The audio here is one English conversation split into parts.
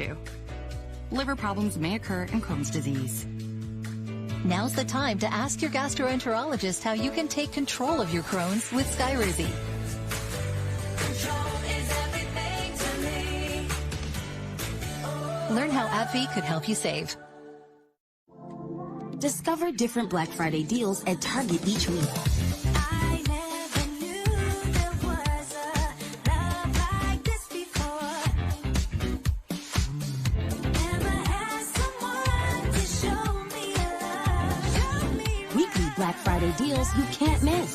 to. Liver problems may occur in Crohn's disease. Now's the time to ask your gastroenterologist how you can take control of your Crohn's with Skyrizi. Learn how AbbVie could help you save. Discover different Black Friday deals at Target each week. I never knew there was a love like this before. Never had someone to show me love. Weekly Black Friday deals you can't miss.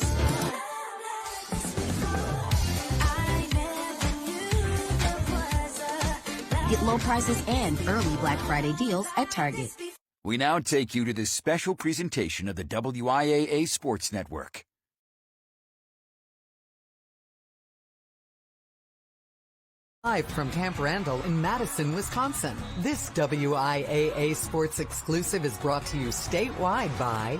Get low prices and early Black Friday deals at Target. We now take you to this special presentation of the WIAA Sports Network. Live from Camp Randall in Madison, Wisconsin. This WIAA Sports exclusive is brought to you statewide by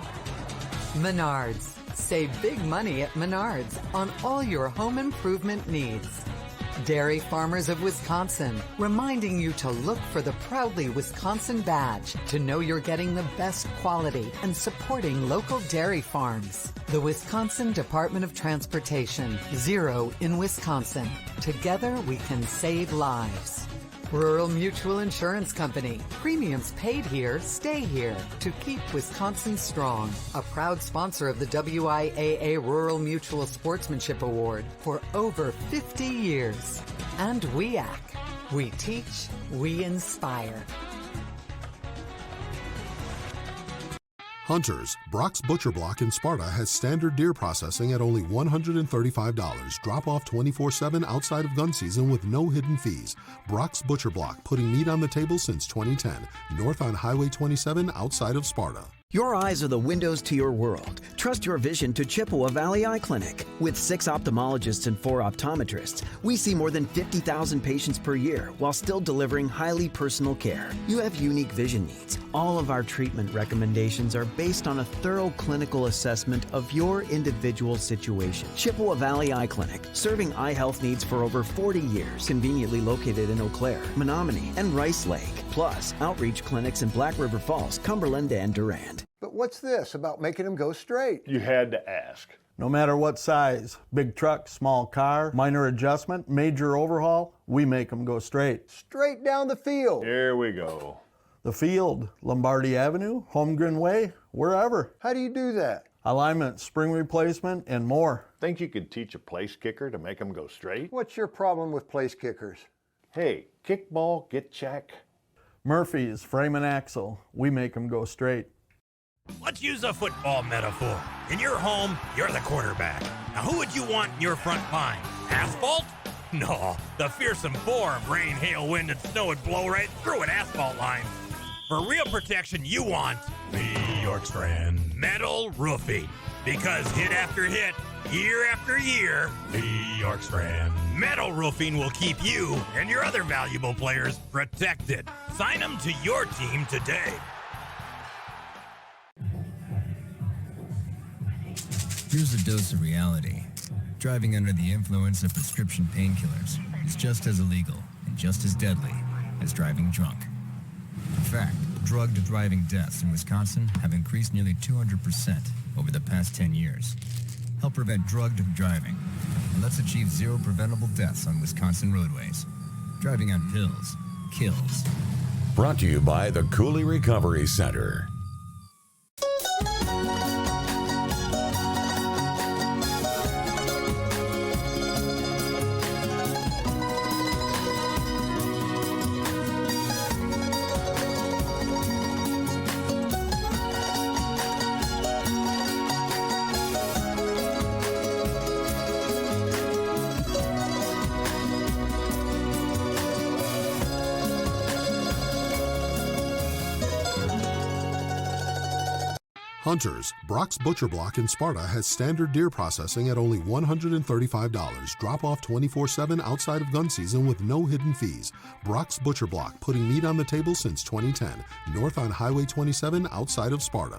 Menards. Save big money at Menards on all your home improvement needs. Dairy Farmers of Wisconsin, reminding you to look for the Proudly Wisconsin badge to know you're getting the best quality and supporting local dairy farms. The Wisconsin Department of Transportation, Zero in Wisconsin. Together we can save lives. Rural Mutual Insurance Company. Premiums paid here, stay here to keep Wisconsin strong. A proud sponsor of the WIAA Rural Mutual Sportsmanship Award for over 50 years. And WIAC. We teach, we inspire. Hunters, Brock's Butcher Block in Sparta has standard deer processing at only $135. Drop off 24/7 outside of gun season with no hidden fees. Brock's Butcher Block, putting meat on the table since 2010. North on Highway 27 outside of Sparta. Your eyes are the windows to your world. Trust your vision to Chippewa Valley Eye Clinic. With 6 ophthalmologists and 4 optometrists, we see more than 50,000 patients per year while still delivering highly personal care. You have unique vision needs. All of our treatment recommendations are based on a thorough clinical assessment of your individual situation. Chippewa Valley Eye Clinic, serving eye health needs for over 40 years. Conveniently located in Eau Claire, Menominee, and Rice Lake. Plus, outreach clinics in Black River Falls, Cumberland, and Durand. But what's this about making them go straight? You had to ask. No matter what size, big truck, small car, minor adjustment, major overhaul, we make them go straight. Straight down the field. Here we go. The field, Lombardi Avenue, Holmgren Way, wherever. How do you do that? Alignment, spring replacement, and more. Think you could teach a place kicker to make them go straight? What's your problem with place kickers? Hey, kick ball, get check. Murphy's, frame and axle, we make them go straight. Let's use a football metaphor. In your home, you're the quarterback. Now who would you want in your front line? Asphalt? No, the fearsome bore of rain, hail, wind, and snow would blow right through an asphalt line. For real protection, you want the Yorkstrand metal roofing. Because hit after hit, year after year, the Yorkstrand metal roofing will keep you and your other valuable players protected. Sign them to your team today. Here's a dose of reality. Driving under the influence of prescription painkillers is just as illegal and just as deadly as driving drunk. In fact, drugged driving deaths in Wisconsin have increased nearly 200% over the past 10 years. Help prevent drugged driving, and let's achieve 0 preventable deaths on Wisconsin roadways. Driving on pills kills. Brought to you by the Cooley Recovery Center. Hunters, Brock's Butcher Block in Sparta has standard deer processing at only $135. Drop off 24/7 outside of gun season with no hidden fees. Brock's Butcher Block, putting meat on the table since 2010. North on Highway 27 outside of Sparta.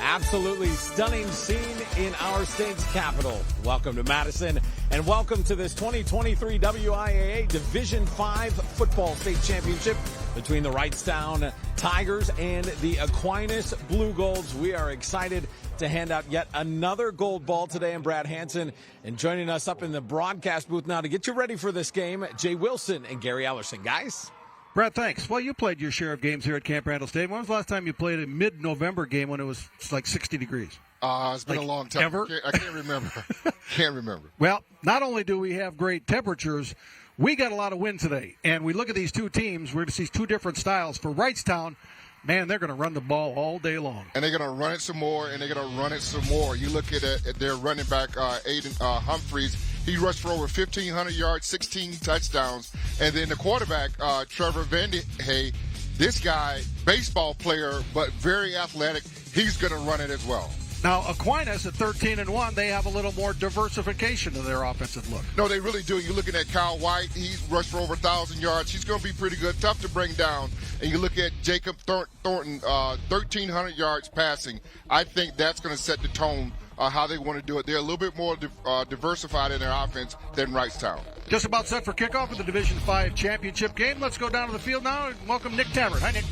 Absolutely stunning scene in our state's capital. Welcome to Madison, and welcome to this 2023 WIAA Division 5 Football State Championship between the Wrightstown Tigers and the Aquinas Blugolds. We are excited to hand out yet another gold ball today. I'm Brad Hansen, and joining us up in the broadcast booth now to get you ready for this game, Jay Wilson and Gary Ellerson. Guys? Brad, thanks. Well, you played your share of games here at Camp Randall Stadium. When was the last time you played a mid-November game when it was like 60 degrees? It's been a long time. Ever? I can't remember. Can't remember. Well, not only do we have great temperatures, we got a lot of wind today. And we look at these two teams, we're going to see two different styles. For Wrightstown, man, they're going to run the ball all day long. And they're going to run it some more, and they're going to run it some more. You look at their running back, Aiden Humphreys. He rushed for over 1,500 yards, 16 touchdowns. And then the quarterback, Trevor Vanderhey, this guy, baseball player, but very athletic, he's going to run it as well. Now, Aquinas at 13-1, they have a little more diversification in their offensive look. No, they really do. You're looking at Kyle White. He's rushed for over 1,000 yards. He's going to be pretty good. Tough to bring down. And you look at Jacob Thornton, 1,300 yards passing. I think that's going to set the tone how they want to do it. They're a little bit more diversified in their offense than Wrightstown. Just about set for kickoff of the Division 5 championship game. Let's go down to the field now and welcome Nick Tabbert. Hi, Nick.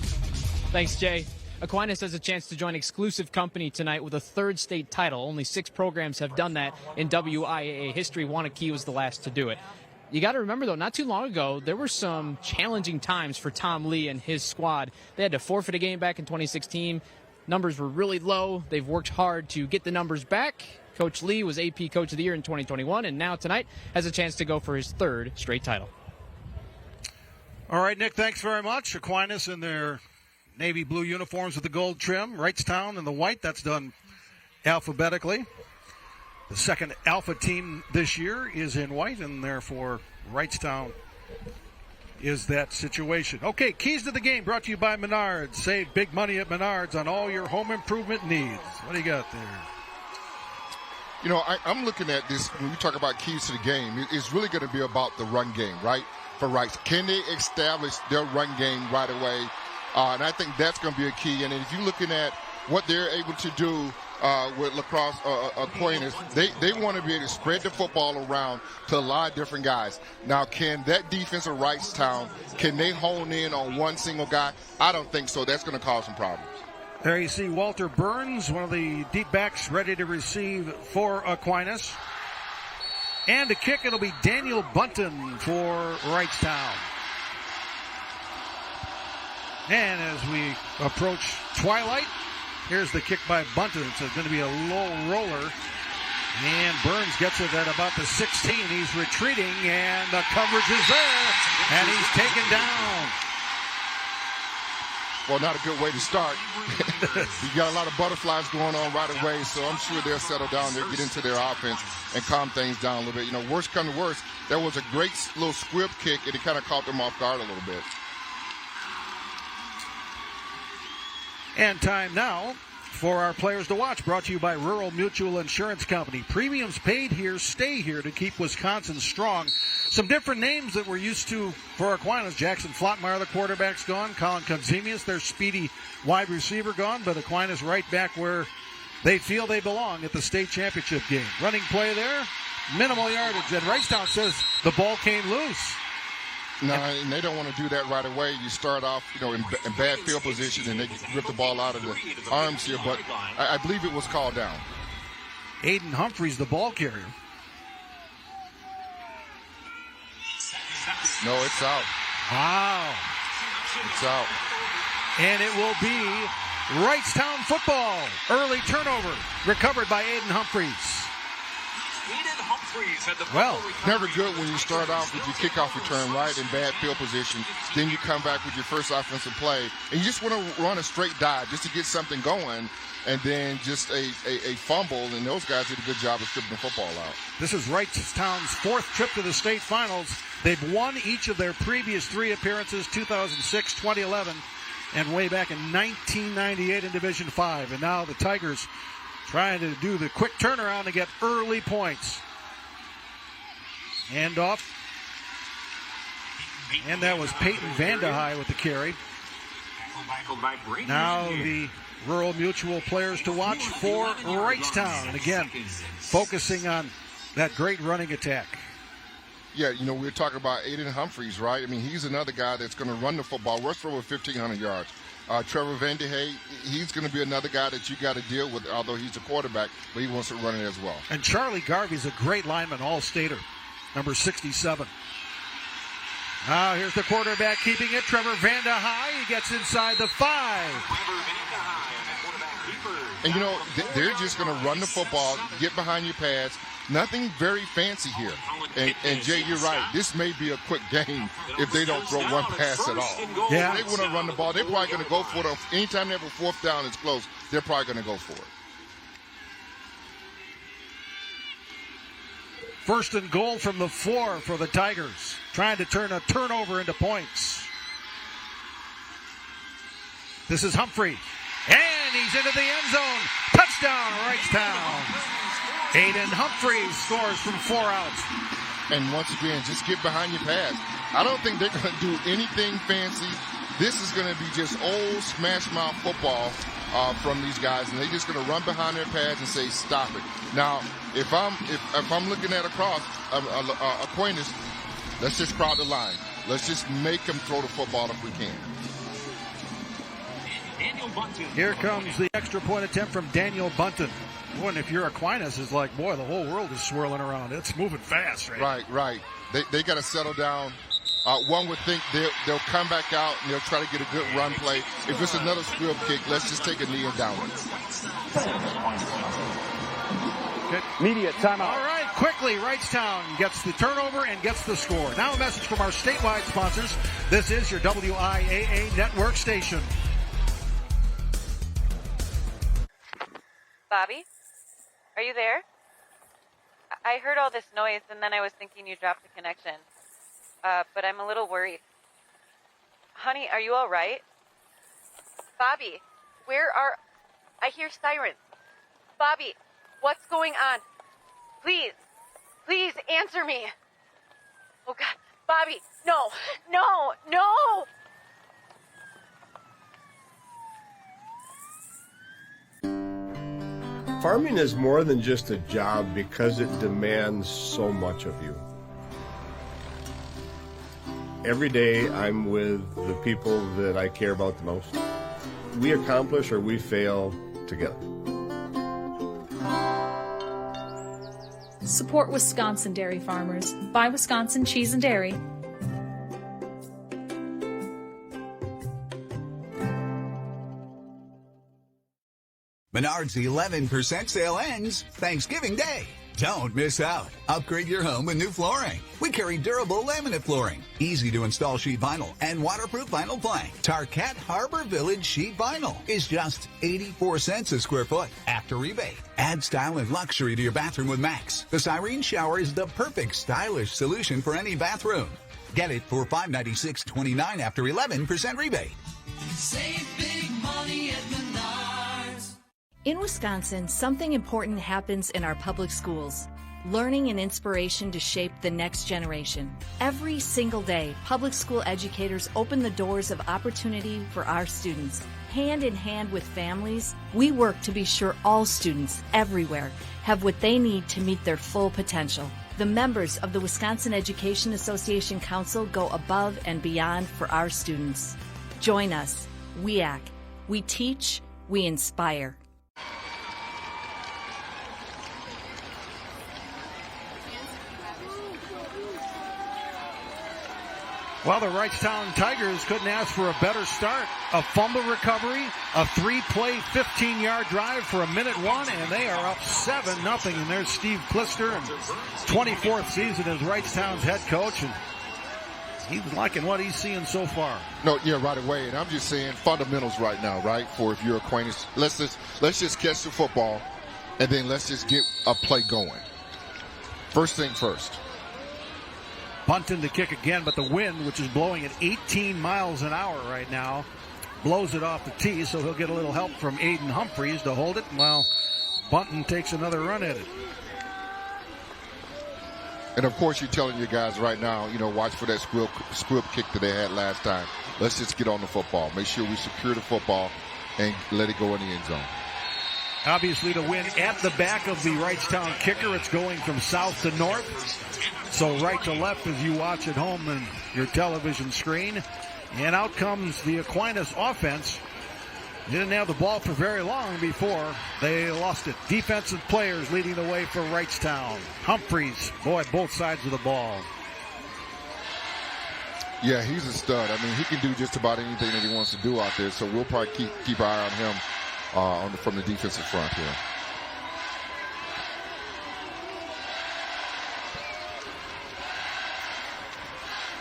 Thanks, Jay. Aquinas has a chance to join exclusive company tonight with a third state title. Only 6 programs have done that in WIAA history. Wanakee was the last to do it. You got to remember, though, not too long ago, there were some challenging times for Tom Lee and his squad. They had to forfeit a game back in 2016. Numbers were really low. They've worked hard to get the numbers back. Coach Lee was AP Coach of the Year in 2021, and now tonight has a chance to go for his third straight title. All right, Nick, thanks very much. Aquinas in their navy blue uniforms with the gold trim. Wrightstown in the white. That's done alphabetically. The second alpha team this year is in white, and therefore Wrightstown is that situation. Okay, keys to the game brought to you by Menards. Save big money at Menards on all your home improvement needs. What do you got there? You know, I'm looking at this when we talk about keys to the game. It's really going to be about the run game, right? For Wrights, can they establish their run game right away? And I think that's going to be a key. And if you're looking at what they're able to do with lacrosse Aquinas, they want to be able to spread the football around to a lot of different guys. Now, can that defense of Wrightstown, can they hone in on one single guy? I don't think so. That's going to cause some problems. There you see Walter Burns, one of the deep backs, ready to receive for Aquinas. And to kick, it'll be Daniel Bunton for Wrightstown. And as we approach twilight, here's the kick by Bunton. It's going to be a low roller. And Burns gets it at about the 16. He's retreating, and the coverage is there. And he's taken down. Well, not a good way to start. You got a lot of butterflies going on right away, so I'm sure they'll settle down. They'll get into their offense and calm things down a little bit. You know, worst come to worst, that was a great little squib kick, and it kind of caught them off guard a little bit. And time now for our players to watch, brought to you by Rural Mutual Insurance Company. Premiums paid here stay here to keep Wisconsin strong. Some different names that we're used to for Aquinas. Jackson Flottmeyer, the quarterback's gone. Colin Konzemius, their speedy wide receiver, gone. But Aquinas right back where they feel they belong at the state championship game. Running play there, minimal yardage. And Wrightstown says the ball came loose. No, and they don't want to do that right away. You start off, you know, in bad field position, and they rip the ball out of the arms here. But I believe it was called down. Aiden Humphreys, the ball carrier. No, it's out. Wow. It's out. And it will be Wrightstown football. Early turnover recovered by Aiden Humphreys. Well, never good when you start off with your kickoff return, right, in bad field position. Then you come back with your first offensive play, and you just want to run a straight dive just to get something going, and then just a fumble, and those guys did a good job of stripping the football out. This is Wrightstown's 4th trip to the state finals. They've won each of their previous 3 appearances, 2006, 2011, and way back in 1998 in Division 5. And now the Tigers trying to do the quick turnaround to get early points. Handoff. And that was Peyton Vandehei with the carry. Now the Rural Mutual players to watch for Wrightstown. And again, focusing on that great running attack. Yeah, you know, we're talking about Aiden Humphreys, right? I mean, he's another guy that's going to run the football, rush for over 1,500 yards. Trevor Vandehey, he's going to be another guy that you got to deal with, although he's a quarterback, but he wants to run it as well. And Charlie Garvey's a great lineman, all-stater, number 67. Now here's the quarterback keeping it, Trevor Vandehey. He gets inside the 5. And, you know, they're just going to run the football, get behind your pads. Nothing very fancy here. And Jay, you're right. This may be a quick game if they don't throw one pass at all. Yeah. If they want to run the ball, they're probably going to go for it. Anytime they have a fourth down that's close, they're probably going to go for it. First and goal from the 4 for the Tigers, trying to turn a turnover into points. This is Humphrey, and he's into the end zone. Touchdown, Wrightstown. Aiden Humphrey scores from 4 outs. And once again, just get behind your pads. I don't think they're going to do anything fancy. This is going to be just old smash mouth football from these guys, and they're just going to run behind their pads and say, stop it. Now, if I'm looking at Aquinas, let's just crowd the line. Let's just make them throw the football if we can. Here comes the extra point attempt from Daniel Bunton. Boy, and if you're Aquinas, it's like, boy, the whole world is swirling around. It's moving fast, right? Right. They got to settle down. One would think they'll come back out and they'll try to get a good run play. If it's another squib kick, let's just take a knee and down it. Media timeout. All right, quickly, Wrightstown gets the turnover and gets the score. Now a message from our statewide sponsors. This is your WIAA network station. Bobby, are you there? I heard all this noise and then I was thinking you dropped the connection. But I'm a little worried. Honey, are you all right? Bobby, I hear sirens. Bobby, what's going on? Please answer me. Oh God, Bobby, no. Farming is more than just a job because it demands so much of you. Every day I'm with the people that I care about the most. We accomplish or we fail together. Support Wisconsin dairy farmers. Buy Wisconsin cheese and dairy. Menards 11% sale ends Thanksgiving Day. Don't miss out. Upgrade your home with new flooring. We carry durable laminate flooring, easy to install sheet vinyl, and waterproof vinyl plank. Tarkett Harbor Village sheet vinyl is just 84 cents a square foot after rebate. Add style and luxury to your bathroom with Max. The Cyrene shower is the perfect stylish solution for any bathroom. Get it for $596.29 after 11% rebate. Save big money at Menards. In Wisconsin, something important happens in our public schools. Learning and inspiration to shape the next generation. Every single day, public school educators open the doors of opportunity for our students. Hand in hand with families, we work to be sure all students everywhere have what they need to meet their full potential. The members of the Wisconsin Education Association Council go above and beyond for our students. Join us, WIAA. We teach, we inspire. Well, the Wrightstown Tigers couldn't ask for a better start. A fumble recovery, a 3-play, 15-yard drive for a minute one, and they are up 7-0. And there's Steve Klister, and 24th season as Wrightstown's head coach, and he's liking what he's seeing so far. No, yeah, right away. And I'm just saying fundamentals right now, right? For if you're Aquinas, let's just catch the football, and then let's just get a play going. First thing first. Bunton to kick again, but the wind, which is blowing at 18 miles an hour right now, blows it off the tee, so he'll get a little help from Aiden Humphreys to hold it while Bunton takes another run at it. And, of course, you're telling your guys right now, watch for that squib kick that they had last time. Let's just get on the football. Make sure we secure the football and let it go in the end zone. Obviously, to win at the back of the Wrightstown kicker, it's going from south to north. So right to left as you watch at home on your television screen. And out comes the Aquinas offense. Didn't have the ball for very long before they lost it. Defensive players leading the way for Wrightstown. Humphreys, both sides of the ball. Yeah, he's a stud. I mean, he can do just about anything that he wants to do out there. So we'll probably keep an eye on him from the defensive front here.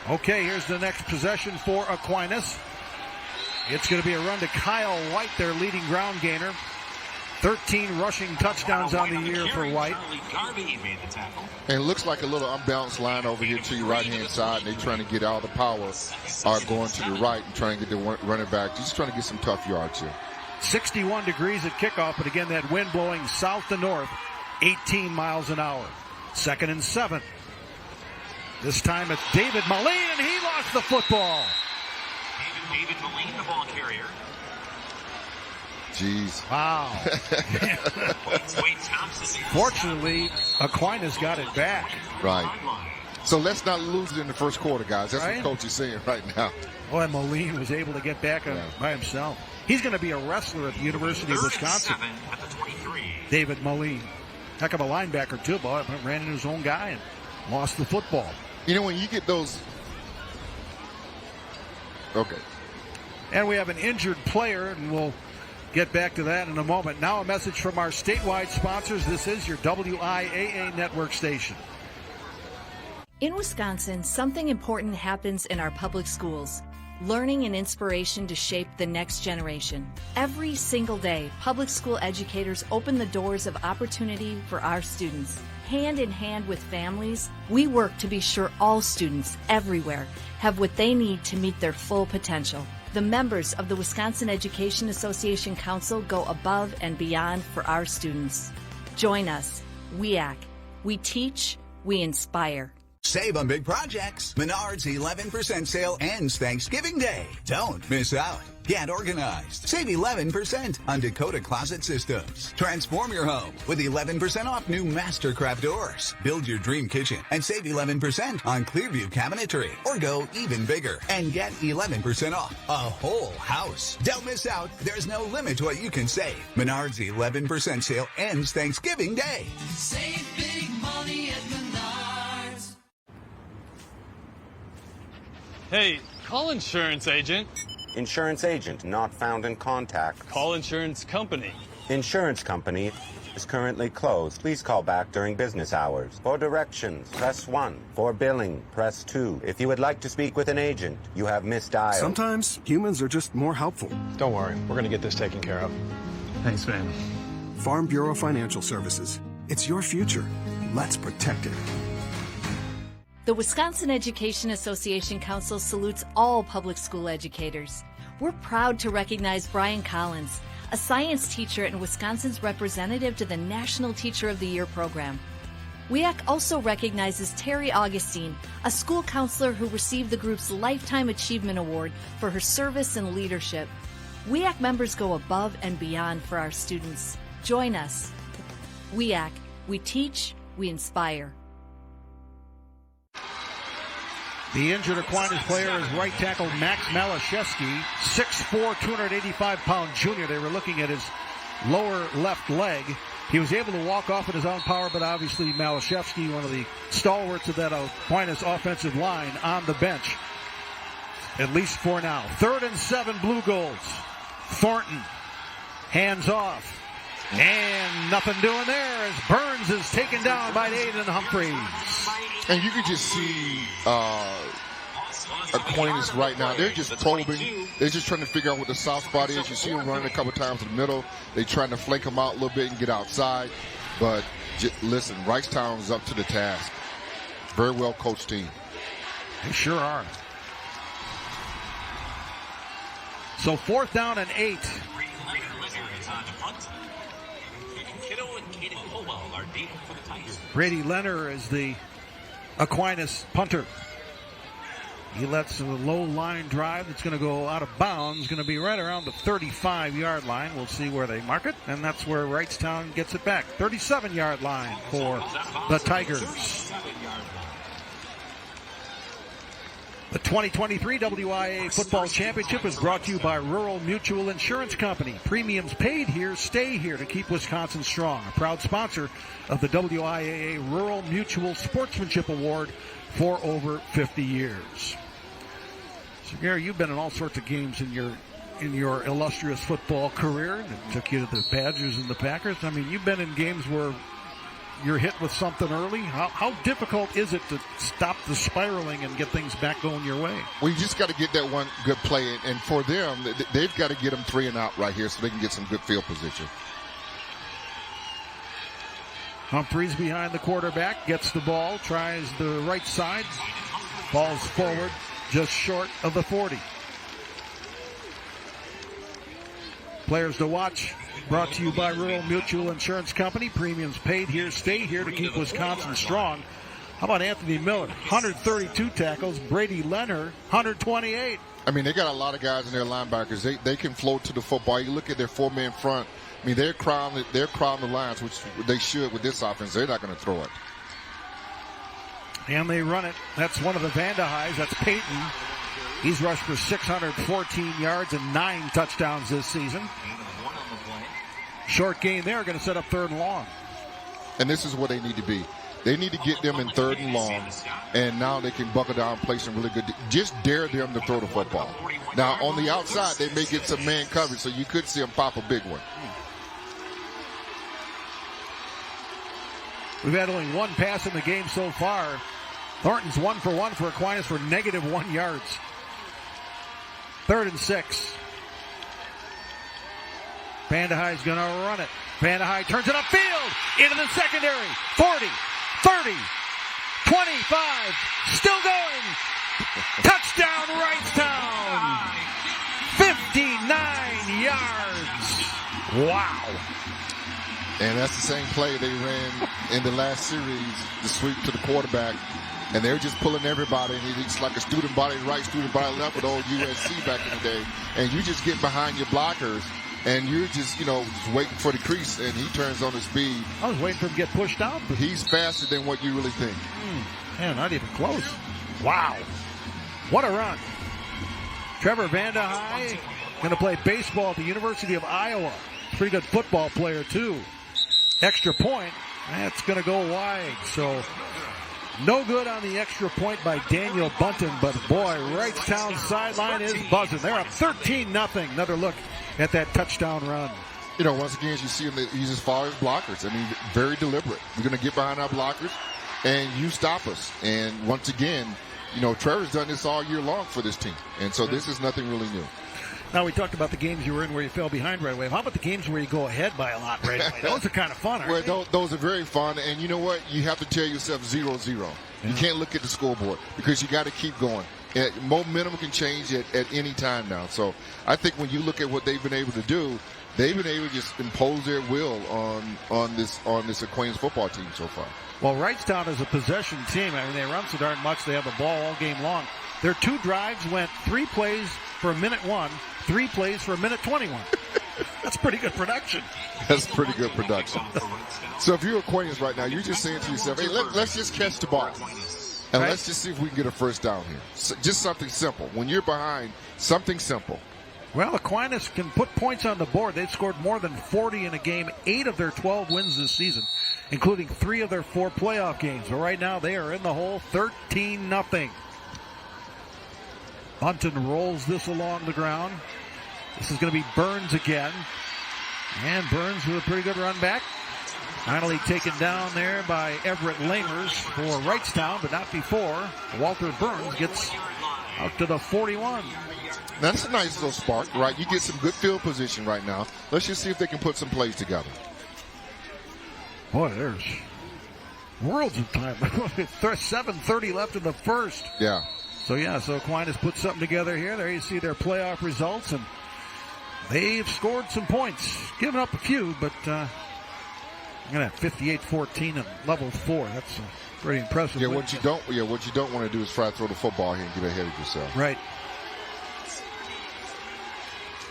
Okay, here's the next possession for Aquinas. It's going to be a run to Kyle White, their leading ground gainer. 13 rushing touchdowns on the year for White. And it looks like a little unbalanced line over here to your right-hand side. And they're trying to get all the power going to the right and trying to get the running back. Just trying to get some tough yards here. 61 degrees at kickoff, but again, that wind blowing south to north, 18 miles an hour. 2nd and 7. This time it's David Moline, and he lost the football. David Moline, the ball carrier. Jeez. Wow. Fortunately, Aquinas got it back. Right. So let's not lose it in the first quarter, guys. That's right? what Coach is saying right now. Boy, and Moline was able to get back by himself. He's going to be a wrestler at the University of Wisconsin. At the 23. David Moline. Heck of a linebacker, too, but ran into his own guy and lost the football. You know, when you get those... Okay. And we have an injured player, and we'll get back to that in a moment. Now a message from our statewide sponsors. This is your WIAA network station. In Wisconsin, something important happens in our public schools. Learning and inspiration to shape the next generation. Every single day, public school educators open the doors of opportunity for our students. Hand in hand with families, we work to be sure all students everywhere have what they need to meet their full potential. The members of the Wisconsin Education Association Council go above and beyond for our students. Join us, WIAC. We teach, we inspire. Save on big projects. Menards 11% sale ends Thanksgiving Day. Don't miss out. Get organized. Save 11% on Dakota Closet Systems. Transform your home with 11% off new Mastercraft doors. Build your dream kitchen and save 11% on Clearview cabinetry. Or go even bigger and get 11% off a whole house. Don't miss out. There's no limit to what you can save. Menards 11% sale ends Thanksgiving Day. Save big money at Menards. Hey, call insurance agent. Insurance agent not found in contact. Call insurance company. Insurance company is currently closed. Please call back during business hours. For directions, press 1. For billing, press 2. If you would like to speak with an agent, you have misdialed. Sometimes humans are just more helpful. Don't worry, we're going to get this taken care of. Thanks, man. Farm Bureau Financial Services. It's your future. Let's protect it. The Wisconsin Education Association Council salutes all public school educators. We're proud to recognize Brian Collins, a science teacher and Wisconsin's representative to the National Teacher of the Year program. WIAC also recognizes Terry Augustine, a school counselor who received the group's Lifetime Achievement Award for her service and leadership. WIAC members go above and beyond for our students. Join us. WIAC. We teach, we inspire. The injured Aquinas player is right tackle Max Malashevsky, 6'4", 285-pound junior. They were looking at his lower left leg. He was able to walk off at his own power, but obviously Malashevsky, one of the stalwarts of that Aquinas offensive line, on the bench, at least for now. 3rd and 7, Blugolds. Thornton, hands off. And nothing doing there as Burns is taken down by Aiden Humphreys. And you can just see Aquinas right now. They're just probing. They're just trying to figure out what the soft spot is. You see him running a couple times in the middle. They're trying to flank him out a little bit and get outside. But listen, Wrightstown is up to the task. Very well coached team. They sure are. So 4th down and 8. Kiddo and Kaden Colwell are deep for the Tigers. Brady Leonard is the Aquinas, punter. He lets a low line drive that's going to go out of bounds, going to be right around the 35-yard line. We'll see where they mark it, and that's where Wrightstown gets it back. 37-yard line for the Tigers. The 2023 WIAA Football Championship is brought to you by Rural Mutual Insurance Company. Premiums paid here, stay here to keep Wisconsin strong. A proud sponsor of the WIAA Rural Mutual Sportsmanship Award for over 50 years. So, Gary, you've been in all sorts of games in your illustrious football career. It took you to the Badgers and the Packers. I mean, you've been in games where you're hit with something early. How difficult is it to stop the spiraling and get things back going your way? Well, you just got to get that one good play, and for them, they've got to get them 3 and out right here so they can get some good field position. Humphreys behind the quarterback, gets the ball, tries the right side, falls forward just short of the 40. Players to watch, brought to you by Rural Mutual Insurance Company. Premiums paid here, stay here to keep Wisconsin strong. How about Anthony Miller? 132 tackles. Brady Leonard, 128. I mean, they got a lot of guys in their linebackers. They can float to the football. You look at their 4-man front. I mean, they're crowding the lines, which they should with this offense. They're not going to throw it. And they run it. That's one of the Vandeheyes. That's Peyton. He's rushed for 614 yards and 9 touchdowns this season. Short gain there, going to set up 3rd and long. And this is where they need to be. They need to get them in 3rd and long, and now they can buckle down, play some really good. Just dare them to throw the football. Now, on the outside, they may get some man coverage, so you could see them pop a big one. We've had only one pass in the game so far. Thornton's 1 for 1 for Aquinas for -1 yards. 3rd and 6. Vandehey's going to run it. Vandehey turns it upfield into the secondary. 40, 30, 25, still going. Touchdown, Wrightstown. 59 yards. Wow. And that's the same play they ran in the last series, the sweep to the quarterback. And they're just pulling everybody. And it's like a student body right, student body left with old USC back in the day. And you just get behind your blockers, and you're just, just waiting for the crease, and he turns on his speed. I was waiting for him to get pushed out. But he's faster than what you really think. Man, not even close. Wow. What a run. Trevor Vandehey going to play baseball at the University of Iowa. Pretty good football player, too. Extra point. That's going to go wide. So no good on the extra point by Daniel Bunton. But, boy, Wrightstown's sideline is buzzing. They're up 13-0. Another look at that touchdown run. Once again, as you see him, he's as far as blockers. I mean, very deliberate. We're going to get behind our blockers, and you stop us. And once again, Trevor's done this all year long for this team. And so this is nothing really new. Now, we talked about the games you were in where you fell behind right away. How about the games where you go ahead by a lot right away? Those are kind of fun, aren't they? Those are very fun. And you know what? You have to tell yourself 0-0. Yeah. You can't look at the scoreboard because you got to keep going. And momentum can change at any time now. So I think when you look at what they've been able to do, they've been able to just impose their will on this Aquinas football team so far. Well, Wrightstown is a possession team. I mean, they run so darn much. They have the ball all game long. Their 2 drives went 3 plays for a minute 1, 3 plays for a minute 21. That's pretty good production. That's pretty good production. So if you're Aquinas right now, you're just saying to yourself, hey, let's just catch the ball. And let's just see if we can get a first down here. So just something simple. When you're behind, something simple. Well, Aquinas can put points on the board. They've scored more than 40 in a game, 8 of their 12 wins this season, including 3 of their 4 playoff games. So right now they are in the hole, 13-0. Bunton rolls this along the ground. This is going to be Burns again. And Burns with a pretty good run back. Finally taken down there by Everett Lamers for Wrightstown, but not before. Walter Burns gets out to the 41. That's a nice little spark, right? You get some good field position right now. Let's just see if they can put some plays together. Boy, there's worlds of time. 7:30 left in the first. Yeah. So Aquinas put something together here. There you see their playoff results, and they've scored some points. Given up a few, but I'm going to have 58-14 and level 4. That's Pretty impressive. Yeah, what you don't want to do is try to throw the football here and get ahead of yourself. Right.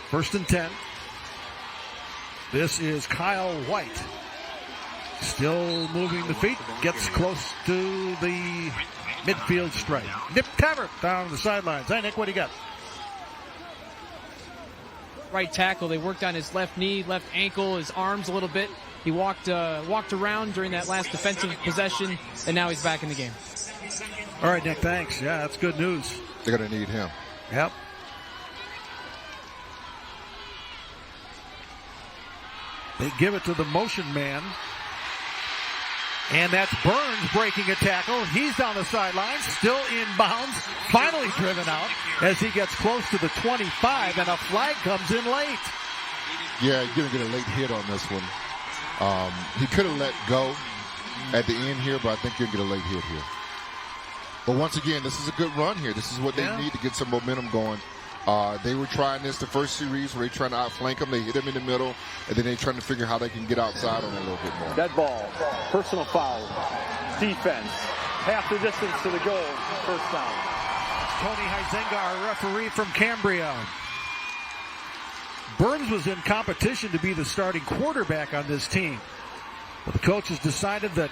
1st and 10. This is Kyle White. Still moving the feet. Gets close to the midfield stripe. Nick Tabbert down the sidelines. Hey, Nick, what do you got? Right tackle. They worked on his left knee, left ankle, his arms a little bit. He walked around during that last defensive possession, and now he's back in the game. All right, Nick, thanks. Yeah, that's good news. They're going to need him. Yep. They give it to the motion man. And that's Burns breaking a tackle. He's down the sidelines, still in bounds, finally driven out as he gets close to the 25, and a flag comes in late. Yeah, you're going to get a late hit on this one. He could have let go at the end here, but I think you're going to get a late hit here. But once again, this is a good run here. This is what they need to get some momentum going. They were trying this the first series where they trying to outflank him. They hit him in the middle, and then they're trying to figure how they can get outside on it a little bit more. Dead ball, personal foul, defense, half the distance to the goal, first down. Tony Huizenga, our referee from Cambria. Burns was in competition to be the starting quarterback on this team. But the coaches decided that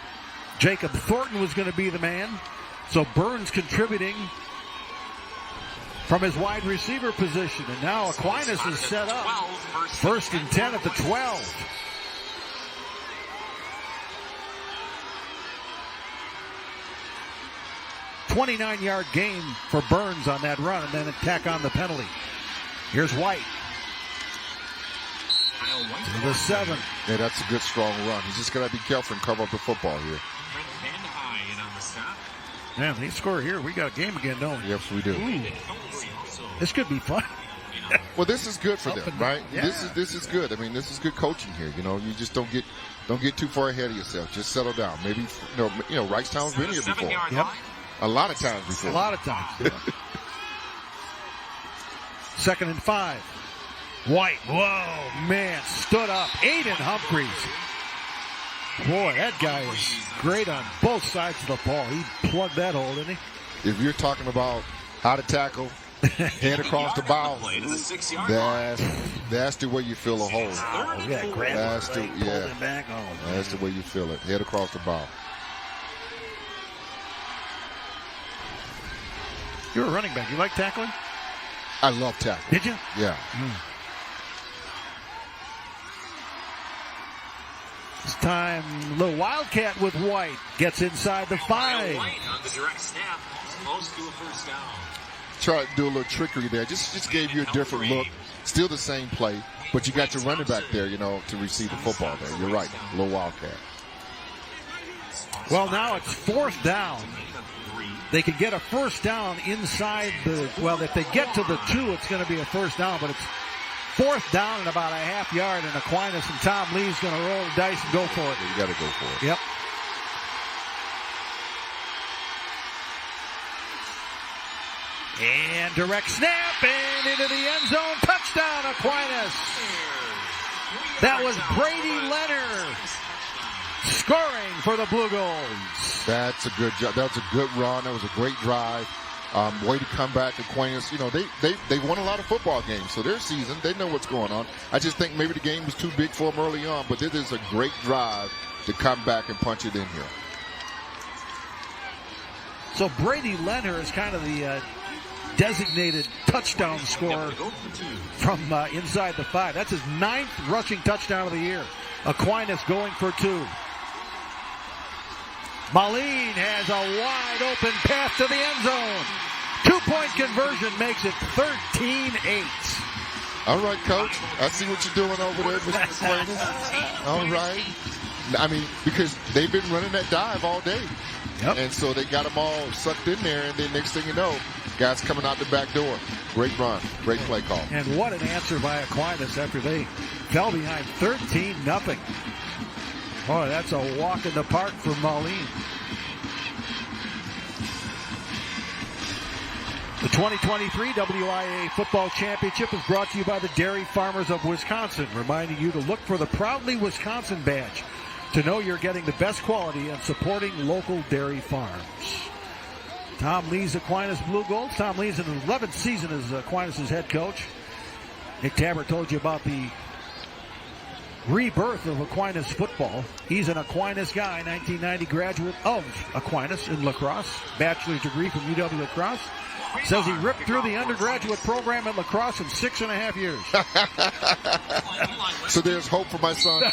Jacob Thornton was going to be the man. So Burns contributing from his wide receiver position. And now Aquinas is set up. 1st and 10 at the 12. $29-yard gain for Burns on that run, and then attack on the penalty. Here's White. To the 7. Yeah, that's a good, strong run. He's just got to be careful and cover up the football here. Man, they score here. We got a game again, don't we? Yes, we do. Ooh. This could be fun. Well, this is good for them, right? Yeah. This is good. I mean, this is good coaching here. You know, you just don't get too far ahead of yourself. Just settle down. Maybe you know, Wrightstown's been here before. Yep. A lot of times before. A lot of times. Yeah. 2nd and 5. White. Whoa, man, stood up. Aiden Humphreys. Boy, that guy is great on both sides of the ball. He plugged that hole, didn't he? If you're talking about how to tackle, head across the bow, that's the way you fill a hole. Yeah, that's the way you fill it. Head across the bow. You're a running back. You like tackling? I love tackling. Did you? Yeah. This time, the Wildcat with White gets inside the 5. White on the direct snap, close to a first down. Try to do a little trickery there. Just gave you a different look. Still the same play, but you got your running back there, you know, to receive the football there. You're right, a little Wildcat. Well, now it's 4th down. They could get a first down inside the, well, if they get to the 2, it's going to be a first down, but it's 4th down and about a half yard, and Aquinas and Tom Lee's going to roll the dice and go for it. You got to go for it. Yep. And direct snap and into the end zone. Touchdown, Aquinas. That was Brady Leonard scoring for the Blugolds. That's a good job. That was a good run. That was a great drive. Way to come back, Aquinas. You know, they won a lot of football games, so their season, they know what's going on. I just think maybe the game was too big for them early on, but this is a great drive to come back and punch it in here. So Brady Leonard is kind of the designated touchdown scorer from inside the 5. That's his 9th rushing touchdown of the year. Aquinas going for 2. Moline has a wide open path to the end zone. 2-point conversion makes it 13-8. All right, Coach. I see what you're doing over there, Mr. Aquinas. All right. I mean, because they've been running that dive all day. Yep. And so they got them all sucked in there, and then next thing you know, guys coming out the back door. Great run. Great play call. And what an answer by Aquinas after they fell behind 13-0. Boy, that's a walk in the park for Moline. The 2023 WIAA Football Championship is brought to you by the Dairy Farmers of Wisconsin, reminding you to look for the Proudly Wisconsin badge to know you're getting the best quality and supporting local dairy farms. Tom Lee's Aquinas Blugolds. Tom Lee's in his 11th season as Aquinas' head coach. Nick Tabbert told you about the rebirth of Aquinas football. He's an Aquinas guy, 1990 graduate of Aquinas in lacrosse, bachelor's degree from UW Lacrosse. Says he ripped through the undergraduate program at lacrosse in 6.5 years. So there's hope for my son.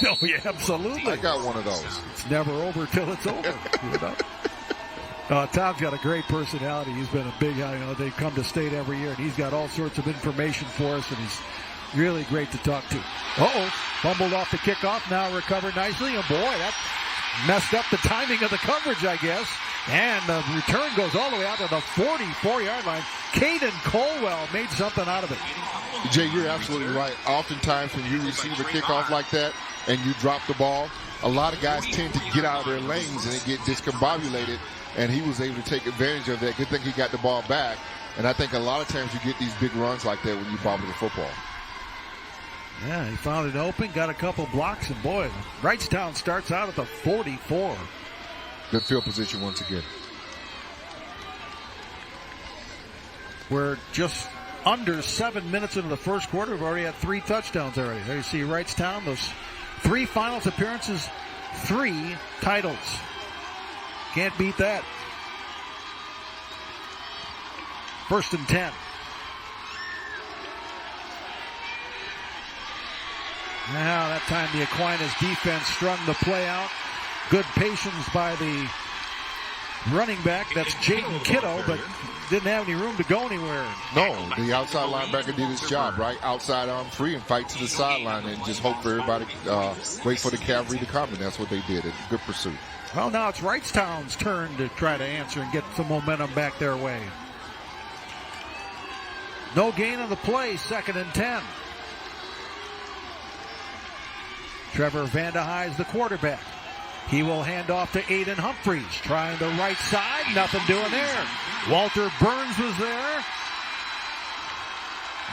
Oh, yeah, absolutely. I got one of those. It's never over till it's over. You know? Tom's got a great personality. He's been a big, they come to state every year, and he's got all sorts of information for us, and he's really great to talk to. Fumbled off the kickoff, now recovered nicely, and boy, that messed up the timing of the coverage, I guess. And the return goes all the way out to the 44-yard line. Caden Colwell made something out of it. Jay, you're absolutely right. Oftentimes when you receive a kickoff like that and you drop the ball, a lot of guys tend to get out of their lanes and they get discombobulated, and he was able to take advantage of that. Good thing he got the ball back. And I think a lot of times you get these big runs like that when you bobble the football. Yeah, he found it open, got a couple blocks, and boy, Wrightstown starts out at the 44. Good field position once again. We're just under 7 minutes into the first quarter. We've already had 3 touchdowns already. There you see Wrightstown, those 3 finals appearances, 3 titles. Can't beat that. 1st and 10. Now that time the Aquinas defense strung the play out. Good patience by the running back. That's Jaden Kiddo, but didn't have any room to go anywhere. No, the outside linebacker did his job, right? Outside arm free and fight to the sideline and just hope for everybody, wait for the cavalry to come, and that's what they did. Good pursuit. Well, now it's Wrightstown's turn to try to answer and get some momentum back their way. No gain on the play, 2nd and 10. Trevor Vandehei is the quarterback. He will hand off to Aiden Humphreys, trying the right side. Nothing doing there. Walter Burns was there.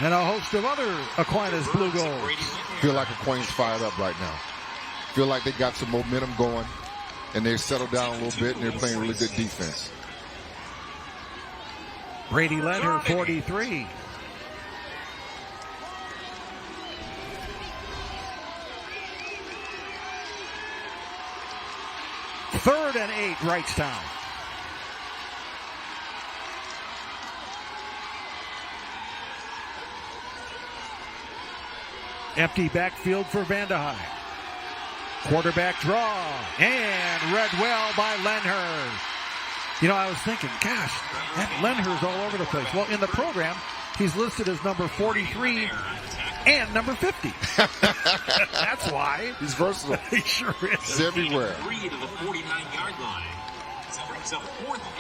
And a host of other Aquinas Blugolds. Feel like Aquinas fired up right now. Feel like they got some momentum going, and they've settled down a little bit, and they're playing really good defense. Brady Leonard, 43. Third and 8, Wrightstown. Empty backfield for Vandehei. Quarterback draw, and read well by Lenhard. You know, I was thinking, gosh, that Lenhard's all over the place. Well, in the program, he's listed as number 43 and number 50. That's why. He's versatile. He sure is. He's everywhere.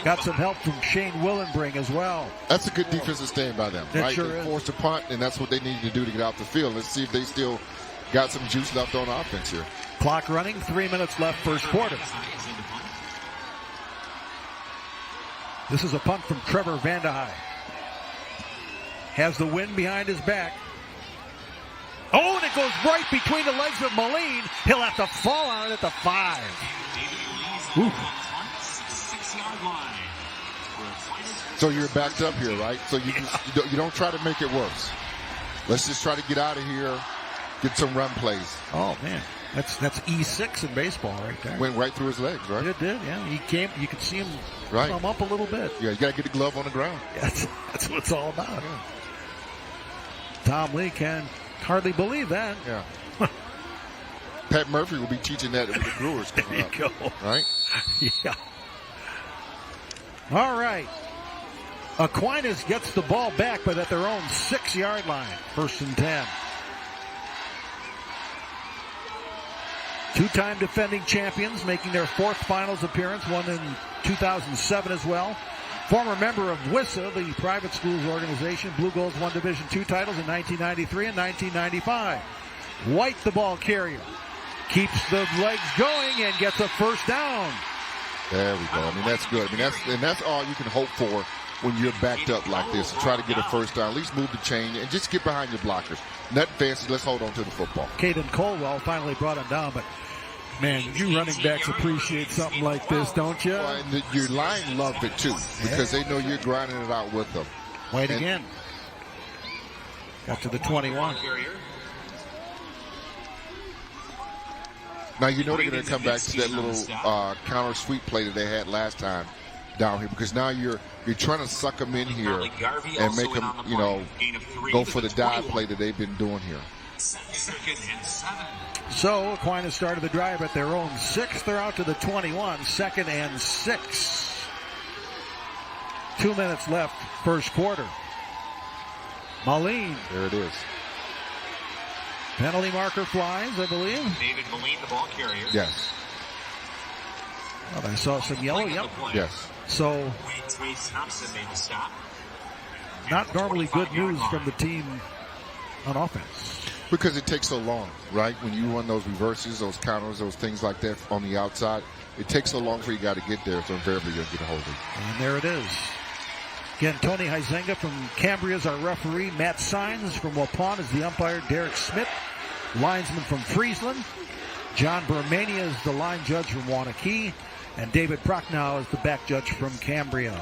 Got some help from Shane Willenbring as well. That's a good defensive stand by them, right? Sure they is. forced a punt, and that's what they needed to do to get out the field. Let's see if they still got some juice left on offense here. Clock running, 3 minutes left, first quarter. This is a punt from Trevor Vandehei. Has the wind behind his back. Oh, and it goes right between the legs of Moline. He'll have to fall on it at the 5. Ooh. So you're backed up here, right? So you don't try to make it worse. Let's just try to get out of here, get some run plays. Oh, man. That's E6 in baseball right there. Went right through his legs, right? It did, yeah. He came. You could see him right. come up a little bit. Yeah, you got to get the glove on the ground. Yeah, that's what it's all about. Yeah. Tom Lee can hardly believe that. Yeah. Pat Murphy will be teaching that with the Brewers coming up. There you go. Right? Yeah. All right. Aquinas gets the ball back, but at their own 6-yard line. 1st and 10. Two-time defending champions, making their 4th finals appearance, one in 2007 as well. Former member of WIAA, the private schools organization, Blugolds won Division II titles in 1993 and 1995. White, the ball carrier, keeps the legs going and gets a first down. There we go. I mean, that's good. I mean, that's all you can hope for when you're backed up like this. To try to get a first down, at least move the chain and just get behind your blockers. Nothing fancy. Let's hold on to the football. Caden Colwell finally brought him down, but Man, you running backs appreciate something like this, don't you? Well, and your line loved it too, because they know you're grinding it out with them. White again. Got to the 21. Now you know they're going to come back to that little counter sweep play that they had last time down here, because now you're trying to suck them in here and make them, go for the dive play that they've been doing here. So Aquinas started the drive at their own 6. They're out to the 21, 2nd and 6. 2 minutes left, first quarter. Moline. There it is. Penalty marker flies, I believe. David Moline, the ball carrier. Yes. Well, I saw some yellow. Yep. Yes. So, Thompson made the stop. not normally good news from the team on offense. Because it takes so long, right? When you run those reverses, those counters, those things like that on the outside, it takes so long for you got to get there, so invariably you'll get a hold of it. And there it is. Again, Tony Huizenga from Cambria is our referee. Matt Sines from Waupun is the umpire. Derek Smith, linesman from Friesland. John Bermania is the line judge from Wanakee. And David Prochnow is the back judge from Cambria.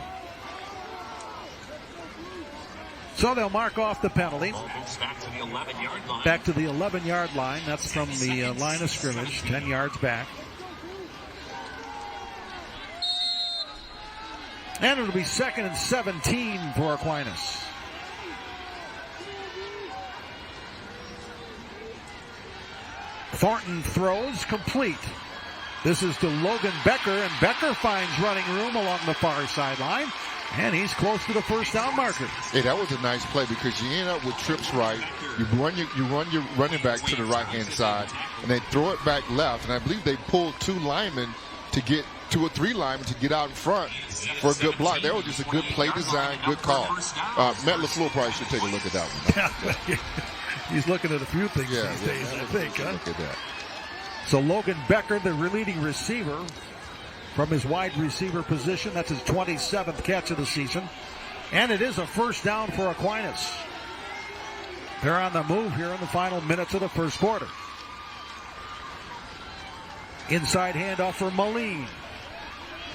So they'll mark off the penalty. Back to the 11-yard line. Back to the 11-yard line. That's from the line of scrimmage, 10 yards back. And it'll be 2nd and 17 for Aquinas. Thornton throws complete. This is to Logan Becker, and Becker finds running room along the far sideline, and he's close to the first down marker. Hey, that was a nice play because you end up with trips right. You run your running back to the right-hand side, and they throw it back left, and I believe they pulled 2 linemen to get 2 or 3 linemen to get out in front for a good block. That was just a good play design, good call. Matt LaFleur probably should take a look at that one. He's looking at a few things these days, I think. Look at that. So Logan Becker, the leading receiver from his wide receiver position. That's his 27th catch of the season. And it is a first down for Aquinas. They're on the move here in the final minutes of the first quarter. Inside handoff for Moline.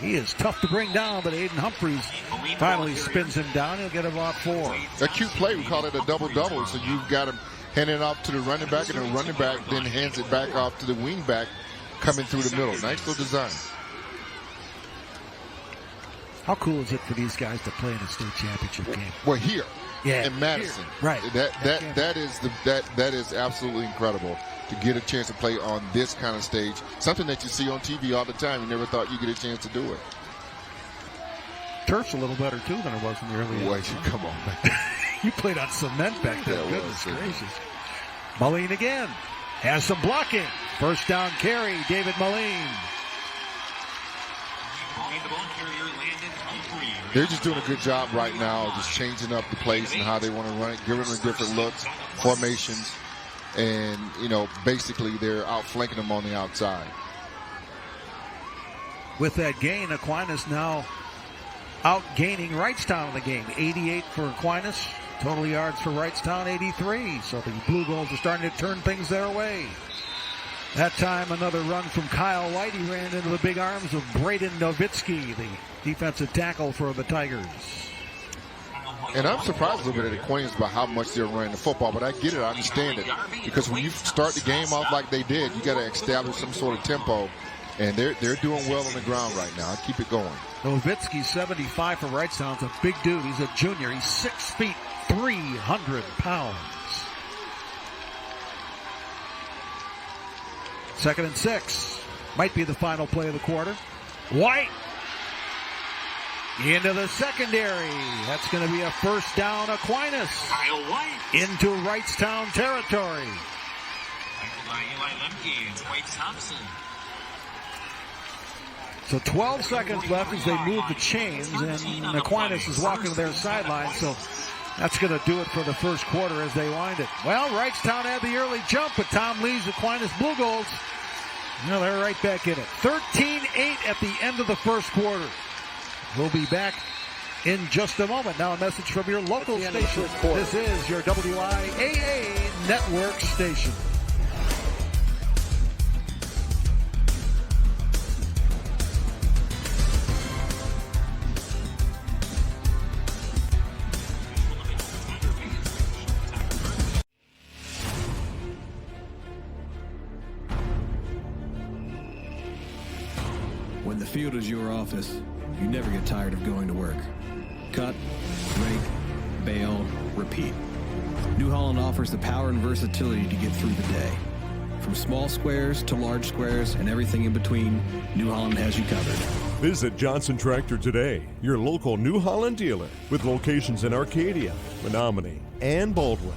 He is tough to bring down, but Aiden Humphreys finally spins him down. He'll get about 4. A cute play. We call it a double-double. So you've got him handing it off to the running back, and the running back then hands it back off to the wing back coming through the middle. Nice little design. How cool is it for these guys to play in a state championship game? Well, here, yeah, in Madison, here. Right? That is absolutely incredible to get a chance to play on this kind of stage. Something that you see on TV all the time. You never thought you'd get a chance to do it. Turf's a little better too than it was in the early days. Come on, man. You played on cement back then. Yeah, goodness gracious. Moline again has some blocking. First down carry, David Moline. They're just doing a good job right now, just changing up the plays and how they want to run it, giving them different looks, formations, and, basically they're outflanking them on the outside. With that gain, Aquinas now outgaining Wrightstown in the game. 88 for Aquinas, total yards for Wrightstown 83. So the Blugolds are starting to turn things their way. That time, another run from Kyle White. He ran into the big arms of Braden Novitsky, the defensive tackle for the Tigers. And I'm surprised a little bit at Aquinas about how much they're running the football, but I get it, I understand it. Because when you start the game off like they did, you got to establish some sort of tempo, and they're doing well on the ground right now. Keep it going. Novitsky, 75 for Wrightstown. He's a big dude. He's a junior. He's 6 feet, 300 pounds. 2nd and 6. Might be the final play of the quarter. White into the secondary. That's going to be a first down. Aquinas Kyle White into Wrightstown territory. Eli Lemke and Dwight Thompson. So 12 seconds left as they move the chains, and Aquinas is walking to their sideline. So that's going to do it for the first quarter as they wind it. Well, Wrightstown had the early jump, but Tom Lee's Aquinas Blugolds, they're right back in it. 13-8 at the end of the first quarter. We'll be back in just a moment. Now a message from your local station. This is your WIAA network station. field is your office, you never get tired of going to work. Cut, rake, bale, repeat. New Holland offers the power and versatility to get through the day. From small squares to large squares and everything in between, New Holland has you covered. Visit Johnson Tractor today, your local New Holland dealer, with locations in Arcadia, Menominee, and Baldwin.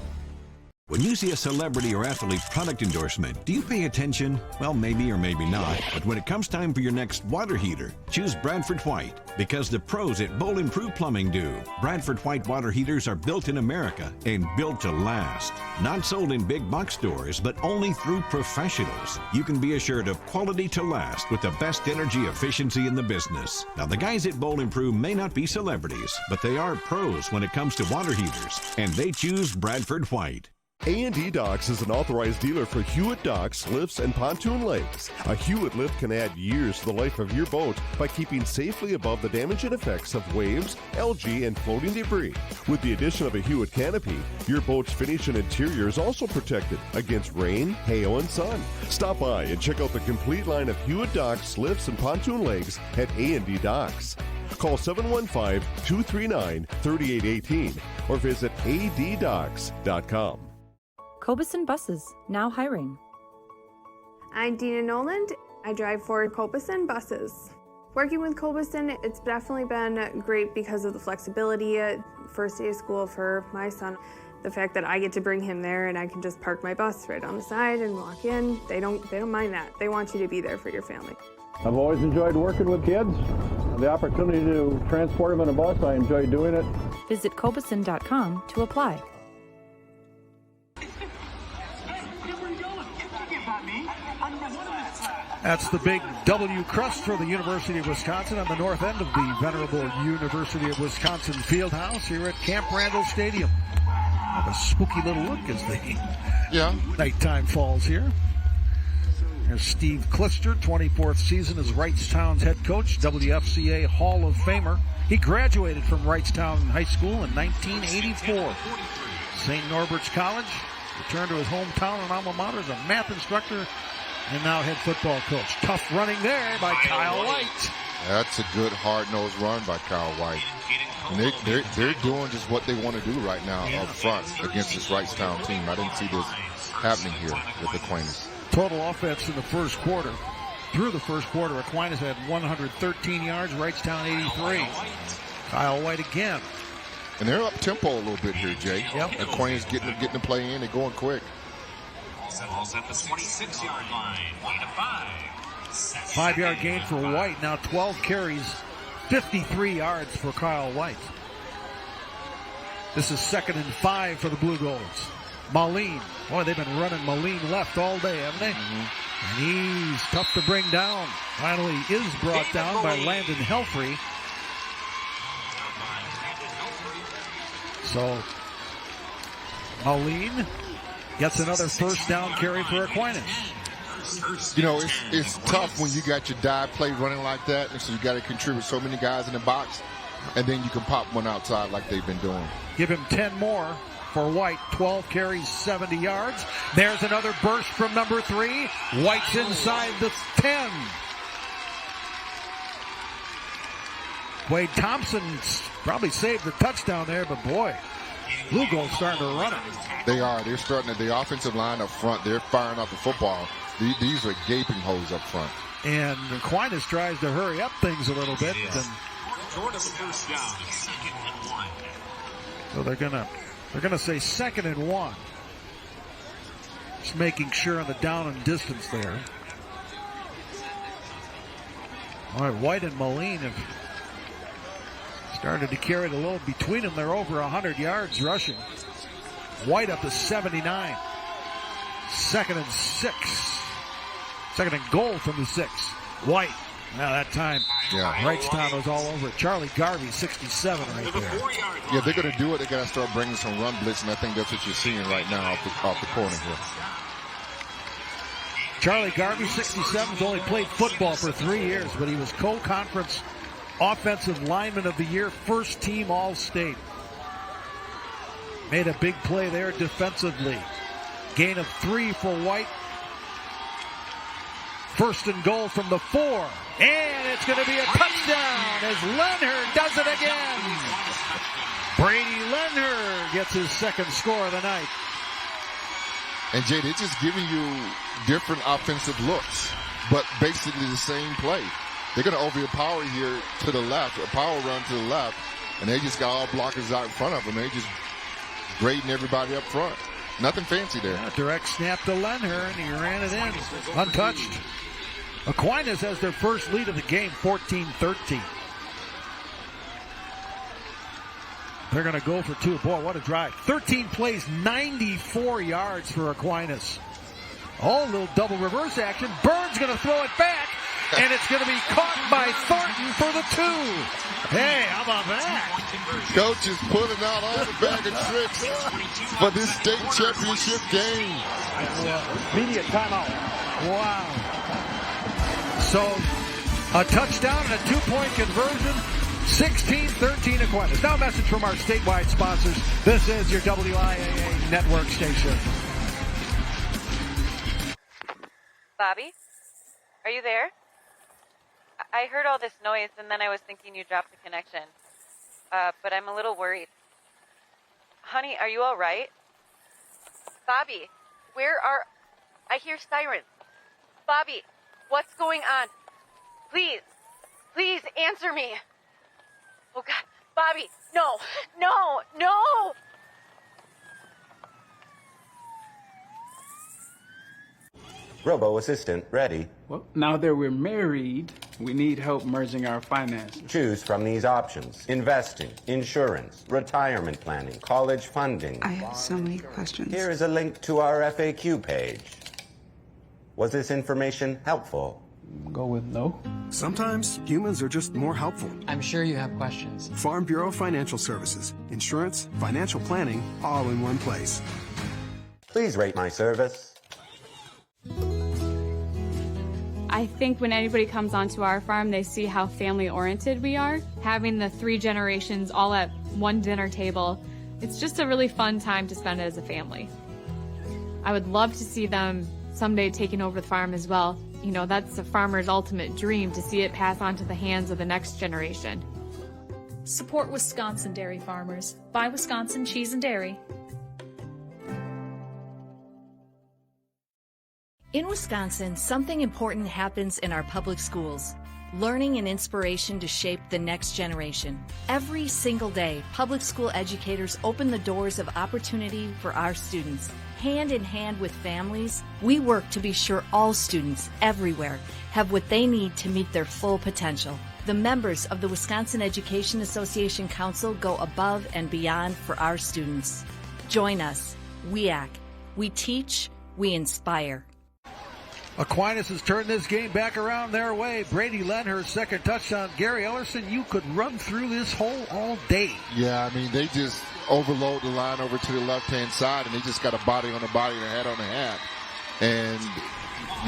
When you see a celebrity or athlete product endorsement, do you pay attention? Well, maybe or maybe not. But when it comes time for your next water heater, choose Bradford White, because the pros at Bowl Improved Plumbing do. Bradford White water heaters are built in America and built to last. Not sold in big box stores, but only through professionals. You can be assured of quality to last with the best energy efficiency in the business. Now, the guys at Bowl Improved may not be celebrities, but they are pros when it comes to water heaters, and they choose Bradford White. A&D Docks is an authorized dealer for Hewitt docks, lifts, and pontoon legs. A Hewitt lift can add years to the life of your boat by keeping safely above the damage and effects of waves, algae, and floating debris. With the addition of a Hewitt canopy, your boat's finish and interior is also protected against rain, hail, and sun. Stop by and check out the complete line of Hewitt docks, lifts, and pontoon legs at A&D Docks. Call 715-239-3818 or visit addocks.com. Cobeson Buses, now hiring. I'm Dina Noland. I drive for Cobeson Buses. Working with Cobeson, it's definitely been great because of the flexibility. First day of school for my son, the fact that I get to bring him there and I can just park my bus right on the side and walk in. They don't mind that. They want you to be there for your family. I've always enjoyed working with kids. The opportunity to transport them in a bus, I enjoy doing it. Visit Cobeson.com to apply. That's the big W crust for the University of Wisconsin on the north end of the venerable University of Wisconsin Fieldhouse here at Camp Randall Stadium. Have a spooky little look as the nighttime falls here. There's Steve Klister, 24th season as Wrightstown's head coach, WFCA Hall of Famer. He graduated from Wrightstown High School in 1984. St. Norbert's College, returned to his hometown and alma mater as a math instructor and now head football coach. Tough running there by Kyle White. That's a good hard-nosed run by Kyle White. And they're doing just what they want to do right now up front against this Wrightstown team. I didn't see this happening here with Aquinas. Total offense in the first quarter. Through the first quarter, Aquinas had 113 yards, Wrightstown 83. Kyle White again. And they're up-tempo a little bit here, Jay. Yep. Aquinas getting the play in. They're going quick. Settles at the 26-yard line. 8-5. 5-yard gain for White. Now 12 carries, 53 yards for Kyle White. This is 2nd and 5 for the Blugolds. Moline. Boy, they've been running Moline left all day, haven't they? And he's tough to bring down. Finally is brought down by Landon Helfrey. So, Moline gets another first down carry for Aquinas. You know, it's tough when you got your dive play running like that, and so you got to contribute so many guys in the box, and then you can pop one outside like they've been doing. Give him 10 more for White. 12 carries, 70 yards. There's another burst from number 3. White's inside the 10. Wade Thompson probably saved the touchdown there, but boy, Blugolds starting to run it. They are. They're starting the offensive line up front. They're firing off the football. These are gaping holes up front. And Aquinas tries to hurry up things a little bit. And Short of the first down. 2nd and 1. so they're gonna say 2nd and 1. Just making sure on the down and distance there. All right, White and Moline have started to carry it a little between them. They're over 100 yards rushing. White up to 79. 2nd and 6. 2nd and goal from the 6. White. Now that time, Wrightstown was all over it. Charlie Garvey, 67 right there. Yeah, they're going to do it. They got to start bringing some run blitz, and I think that's what you're seeing right now off the corner here. Charlie Garvey, 67, has only played football for 3 years, but he was co-conference Offensive Lineman of the Year, first team All-State. Made a big play there defensively. Gain of 3 for White. 1st and goal from the 4. And it's going to be a touchdown as Leonard does it again. Brady Leonard gets his second score of the night. And Jay, they're just giving you different offensive looks, but basically the same play. They're going to overpower here to the left, a power run to the left, and they just got all blockers out in front of them. They just grading everybody up front. Nothing fancy there. Yeah, direct snap to Leonard, and he ran it in, untouched. Aquinas has their first lead of the game, 14-13. They're going to go for two. Boy, what a drive. 13 plays, 94 yards for Aquinas. Oh, a little double reverse action. Burns going to throw it back, and it's going to be caught by Thornton for the two. Hey, how about that? Coach is pulling out all the bag of tricks for this state championship game. Media timeout. Wow. So, a touchdown and a two-point conversion. 16-13 Aquinas. Now a message from our statewide sponsors. This is your WIAA network station. Bobby, are you there? I heard all this noise, and then I was thinking you dropped the connection. But I'm a little worried. Honey, are you all right? Bobby, I hear sirens. Bobby, what's going on? Please answer me. Oh, God. Bobby, no. Robo-assistant ready. Well, now that we're married, we need help merging our finances. Choose from these options: investing, insurance, retirement planning, college funding. I have so many questions. Here is a link to our FAQ page. Was this information helpful? Go with no. Sometimes humans are just more helpful. I'm sure you have questions. Farm Bureau Financial Services. Insurance, financial planning, all in one place. Please rate my service. I think when anybody comes onto our farm, they see how family-oriented we are. Having the 3 generations all at one dinner table, it's just a really fun time to spend as a family. I would love to see them someday taking over the farm as well. You know, that's a farmer's ultimate dream, to see it pass on to the hands of the next generation. Support Wisconsin dairy farmers. Buy Wisconsin cheese and dairy. In Wisconsin, something important happens in our public schools. Learning and inspiration to shape the next generation. Every single day, public school educators open the doors of opportunity for our students. Hand in hand with families, we work to be sure all students everywhere have what they need to meet their full potential. The members of the Wisconsin Education Association Council go above and beyond for our students. Join us, WIAA. We teach, we inspire. Aquinas has turned this game back around their way. Brady Leonard's second touchdown. Gary Ellerson, you could run through this hole all day. Yeah, I mean, they just overload the line over to the left-hand side, and they just got a body on a body and a head on a hat. And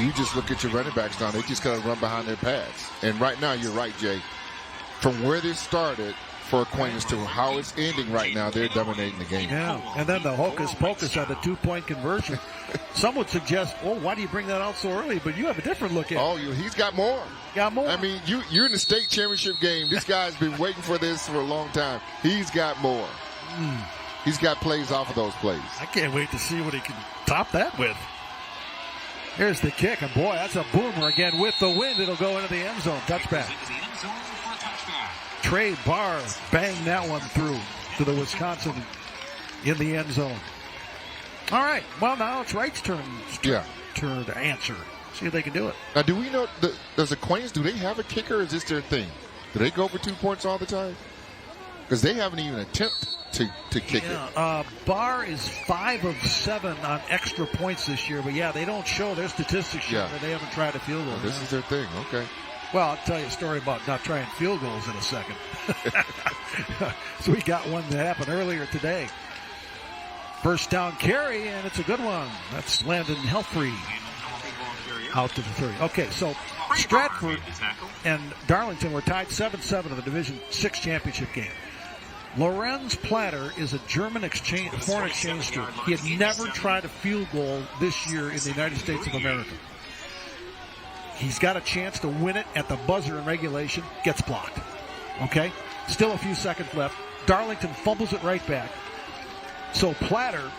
you just look at your running backs now. They just got to run behind their pads. And right now, you're right, Jay. From where they started for Aquinas to how it's ending right now, they're dominating the game. Yeah, and then the hocus-pocus on the two-point conversion. Some would suggest, well, why do you bring that out so early? But you have a different look at it. Oh, he's got more. Got more. I mean, you're in the state championship game. This guy's been waiting for this for a long time. He's got more. He's got plays off of those plays. I can't wait to see what he can top that with. Here's the kick, and boy, that's a boomer again with the wind. It'll go into the end zone. Touchback. Trey Barr banged that one through to the Wisconsin in the end zone. All right, well, now it's Wright's turn to answer. See if they can do it. Now, do we know, does Aquinas, do they have a kicker, or is this their thing? Do they go for 2 points all the time? Because they haven't even attempted to kick it. Barr is 5 of 7 on extra points this year, but yeah, they don't show their statistics yet that they haven't tried a field goal. This is their thing, okay. Well, I'll tell you a story about not trying field goals in a second. So we got one that happened earlier today. First down carry, and it's a good one. That's Landon Helfrey out to the 30. Okay, so Stratford and Darlington were tied 7-7 in the Division 6 championship game. Lorenz Platter is a German foreign exchange student. He had never tried a field goal this year in the United States of America. He's got a chance to win it at the buzzer in regulation. Gets blocked. Okay? Still a few seconds left. Darlington fumbles it right back. So Platter,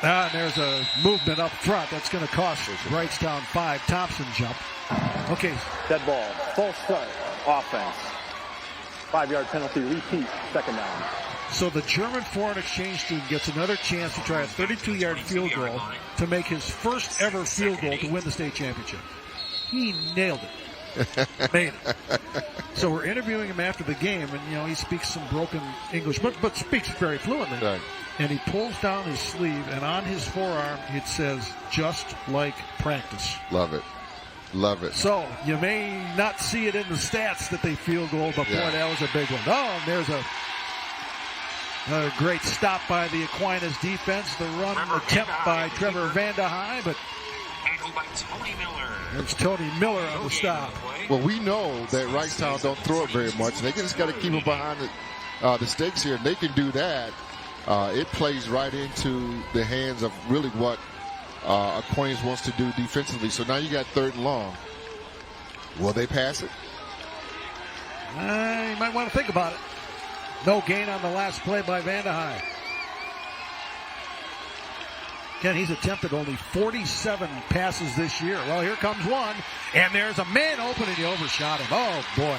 there's a movement up front that's going to cost Wrightstown 5. Thompson jump. Okay. Dead ball. False start. Offense. 5-yard penalty. Repeat. Second down. So the German foreign exchange student gets another chance to try a 32-yard field goal to make his first ever field goal to win the state championship. He nailed it. Made it. So we're interviewing him after the game, and, he speaks some broken English, but speaks very fluently. Right. And he pulls down his sleeve, and on his forearm it says, "Just like practice." Love it. Love it. So you may not see it in the stats that they field goal, but boy, that was a big one. Oh, and there's another great stop by the Aquinas defense. The run attempt by Trevor Vandehei, but it's Tony Miller on the stop. Well, we know that Wrightstown don't throw it very much. They just got to keep it behind the stakes here, and they can do that. It plays right into the hands of really what Aquinas wants to do defensively. So now you got 3rd and long. Will they pass it? You might want to think about it. No gain on the last play by Vandehei. Again, he's attempted only 47 passes this year. Well, here comes one, and there's a man open, and he overshot him. Oh, boy.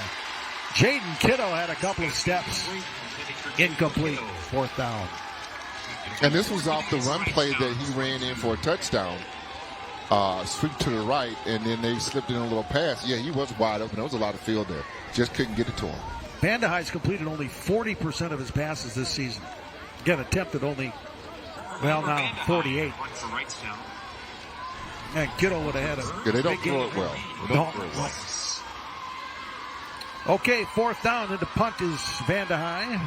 Jaden Kiddo had a couple of steps. Incomplete. 4th down. And this was off the run play that he ran in for a touchdown. Sweep to the right, and then they slipped in a little pass. Yeah, he was wide open. There was a lot of field there. Just couldn't get it to him. Vandehei's completed only 40% of his passes this season. Again, attempted only, now 48. And Kiddo would have had a they don't big throw game. it well. They don't throw it well. Okay, 4th down, and the punt is Vandehei.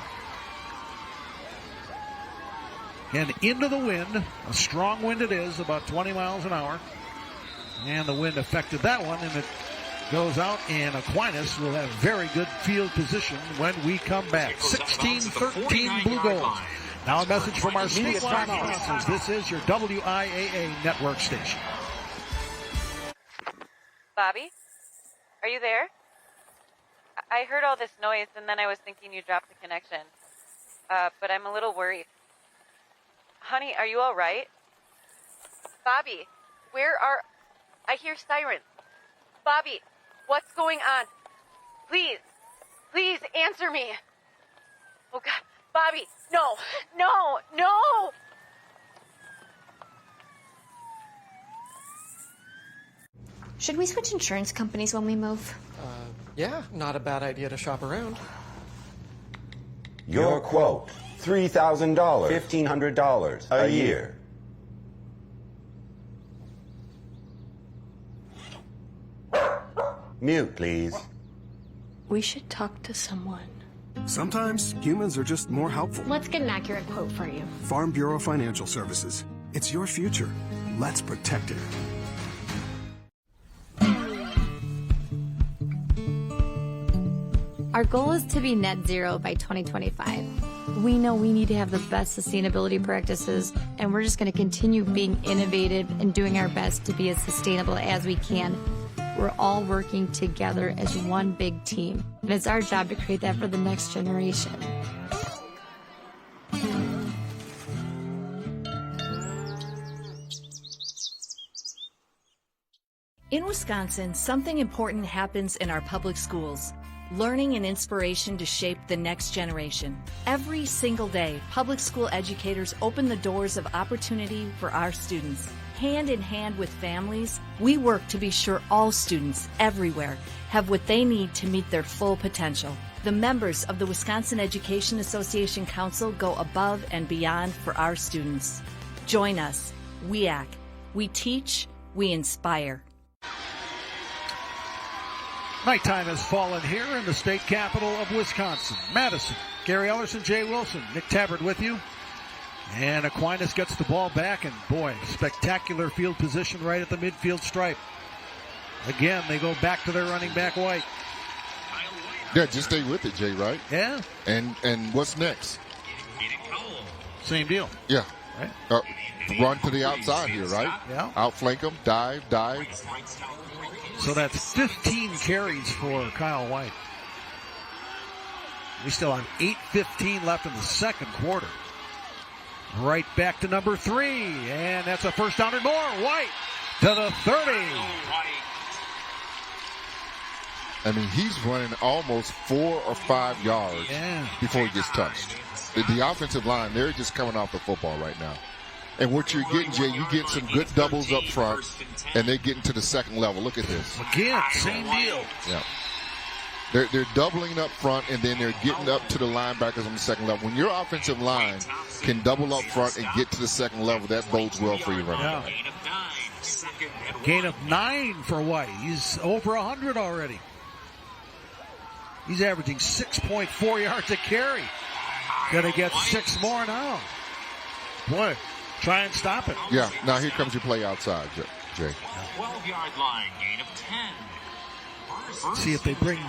And into the wind. A strong wind it is, about 20 miles an hour. And the wind affected that one, and it goes out, and Aquinas will have very good field position when we come back. 16-13 Blugolds. Now a message from our media sponsors. This is your WIAA network station. Bobby, are you there? I heard all this noise, and then I was thinking you dropped the connection. But I'm a little worried. Honey, are you all right? Bobby, I hear sirens. Bobby, what's going on? Please answer me. Oh, God. Bobby, no. Should we switch insurance companies when we move? Yeah, not a bad idea to shop around. Your quote, $3,000, $1,500 a year. Mute, please. We should talk to someone. Sometimes humans are just more helpful. Let's get an accurate quote for you. Farm Bureau Financial Services. It's your future. Let's protect it. Our goal is to be net zero by 2025. We know we need to have the best sustainability practices, and we're just going to continue being innovative and doing our best to be as sustainable as we can. We're all working together as one big team, and it's our job to create that for the next generation. In Wisconsin, something important happens in our public schools. Learning and inspiration to shape the next generation. Every single day, public school educators open the doors of opportunity for our students. Hand in hand with families, we work to be sure all students everywhere have what they need to meet their full potential. The members of the Wisconsin Education Association Council go above and beyond for our students. Join us, WIAA. We teach, we inspire. Nighttime has fallen here in the state capital of Wisconsin, Madison. Gary Ellerson, Jay Wilson, Nick Tabbert with you. And Aquinas gets the ball back, and boy, spectacular field position right at the midfield stripe. Again, they go back to their running back White. Yeah, just stay with it, Jay, right? Yeah. And what's next? Same deal. Yeah. Right. Run to the outside here, right? Yeah. Outflank them, dive. So that's 15 carries for Kyle White. We still have 8:15 left in the second quarter. Right back to number 3, and that's a first down and more. White to the 30. I mean, he's running almost 4 or 5 yards before he gets touched. The offensive line, they're just coming off the football right now. And what you're getting, Jay, you get some good doubles up front, and they're getting to the second level. Look at this. Again, same deal. Yeah. They're doubling up front, and then they're getting up to the linebackers on the second level. When your offensive line can double up front and get to the second level, that bodes well for you running back. Gain of 9 for White. He's over 100 already. He's averaging 6.4 yards a carry. Gonna get 6 more now. Boy, try and stop it. Yeah, now here comes your play outside, Jay. 12-yard line, gain of 10. See if they bring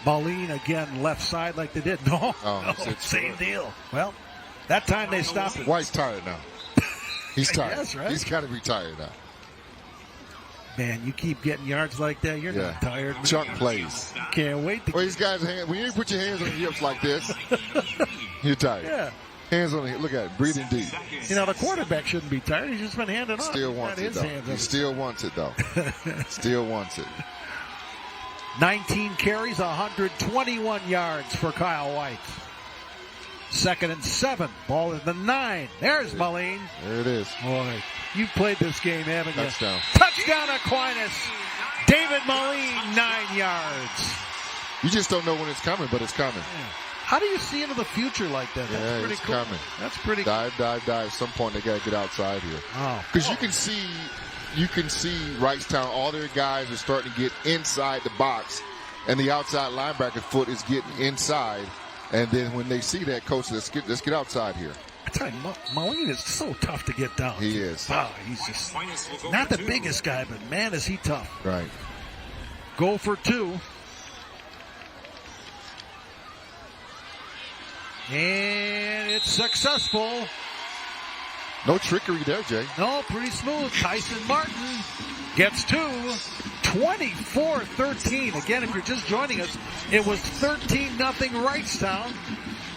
Moline again left side like they did. No, same deal. Well, that time they stopped it. White's tired now. He's tired. Yes, right? He's got to be tired now. Man, you keep getting yards like that, you're not tired. Chunk plays. Can't wait to Well, these guys, when you put your hands on your hips like this, you're tired. Yeah. Hands on the hip. Look at it. Breathing deep. You know, the quarterback shouldn't be tired. He's just been handing off. Still wants it, though. He still wants it, though. Still wants it. 19 carries, 121 yards for Kyle White. 2nd and 7. Ball at the 9. There's Moline. There it is. Boy, you played this game, haven't you? Touchdown. Touchdown Aquinas. David Moline, 9 yards. You just don't know when it's coming, but it's coming. Yeah. How do you see into the future like that? That's pretty it's cool. coming. That's pretty dive. At some point, they got to get outside here. Oh. Because you can see Wrightstown, all their guys are starting to get inside the box, and the outside linebacker foot is getting inside. And then when they see that, coach, let's get outside here. I tell you, Moline is so tough to get down. He is. Wow, he's just not the biggest guy, but man, is he tough. Right. Go for 2. And it's successful. No trickery there, Jay. No, pretty smooth. Tyson Martin gets 2. 24-13. Again, if you're just joining us, it was 13-0 Wrightstown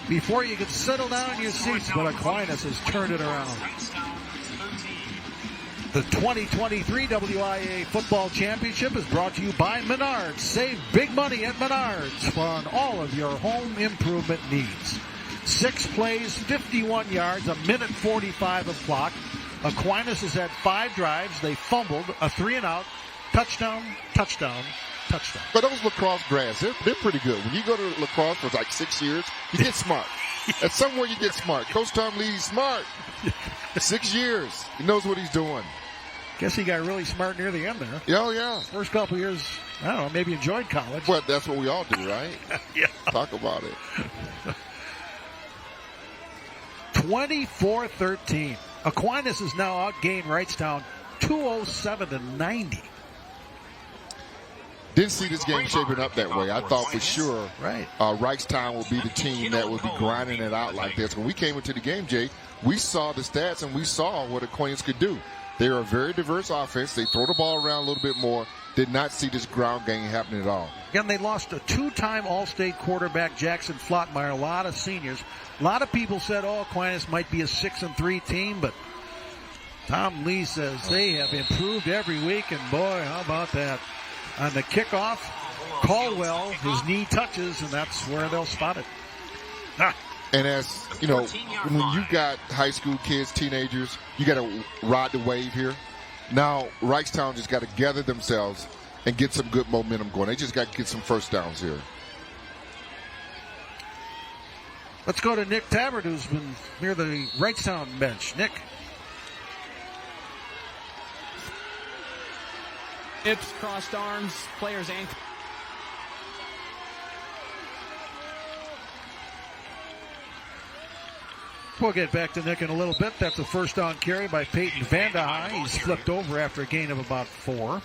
before you could settle down in your seats, but Aquinas has turned it around. The 2023 WIAA Football Championship is brought to you by Menards. Save big money at Menards for all of your home improvement needs. 6 plays, 51 yards, 1:45 of clock. Aquinas has had 5 drives. They fumbled, a 3-and-out, touchdown. But those lacrosse grads, they're pretty good. When you go to lacrosse for like 6 years, you get smart. At somewhere you get smart. Coach Tom Lee's smart. 6 years. He knows what he's doing. Guess he got really smart near the end there. Oh, yeah. First couple of years, I don't know, maybe enjoyed college. Well, that's what we all do, right? Yeah. Talk about it. 24-13. Aquinas has now outgained Wrightstown 207-90. Didn't see this game shaping up that way. I thought for sure Wrightstown would be the team that would be grinding it out like this. When we came into the game, Jay, we saw the stats and we saw what Aquinas could do. They are a very diverse offense. They throw the ball around a little bit more. Did not see this ground game happening at all. Again, they lost a 2-time All-State quarterback, Jackson Flottmeyer. A lot of seniors. A lot of people said, Aquinas might be a 6-3 team, but Tom Lee says they have improved every week, and boy, how about that? On the kickoff, Caldwell, his knee touches, and that's where they'll spot it. And as, you know, when you got high school kids, teenagers, you got to ride the wave here. Now, Wrightstown just got to gather themselves and get some good momentum going. They just got to get some first downs here. Let's go to Nick Tabbert, who's been near the Wrightstown bench. Nick. Hips, crossed arms, players ankle. We'll get back to Nick in a little bit. That's a first down carry by Peyton Vandehei. He's flipped over after a gain of about 4.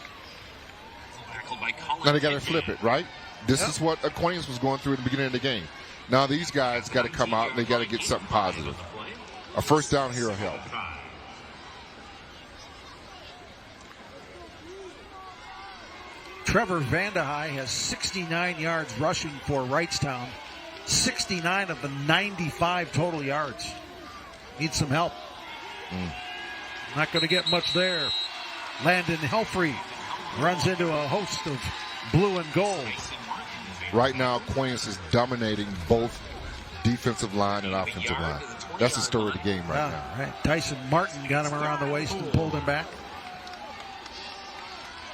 Now they got to flip it, right? This is what Aquinas was going through at the beginning of the game. Now these guys got to come out and they got to get something positive. A first down here will help. Trevor Vandehei has 69 yards rushing for Wrightstown. 69 of the 95 total yards. Needs some help. Not going to get much there. Landon Helfrey runs into a host of blue and gold. Right now, Aquinas is dominating both defensive line and offensive line. That's the story of the game right now. Right. Tyson Martin got him around the waist and pulled him back.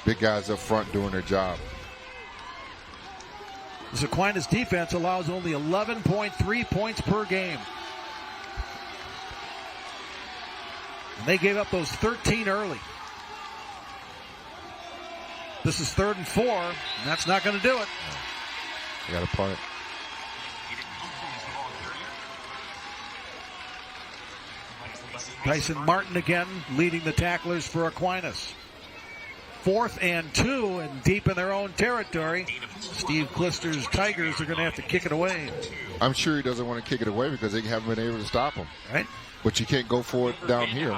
Big guys up front doing their job. This Aquinas defense allows only 11.3 points per game. And they gave up those 13 early. This is 3rd and 4, and that's not going to do it. They got to punt it. Tyson Martin again leading the tacklers for Aquinas. 4th and 2, and deep in their own territory. Steve Klister's Tigers are going to have to kick it away. I'm sure he doesn't want to kick it away because they haven't been able to stop him. Right. But you can't go for it down here.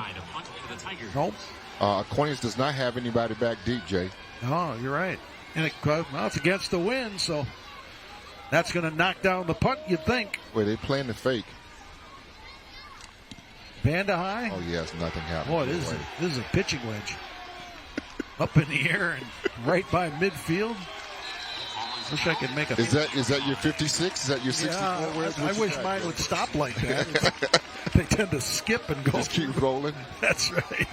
Nope. Aquinas does not have anybody back deep, Jay. Oh, you're right. And it's against the wind, so that's going to knock down the punt, you'd think. Wait, they playing the fake. Vandehei? Oh, yes, nothing happened. Boy, this is a pitching wedge. Up in the air and right by midfield. Wish I could make a... Is that your 56? Is that your 64? Yeah, I wish mine would stop like that. They tend to skip and go. Just keep rolling. That's right.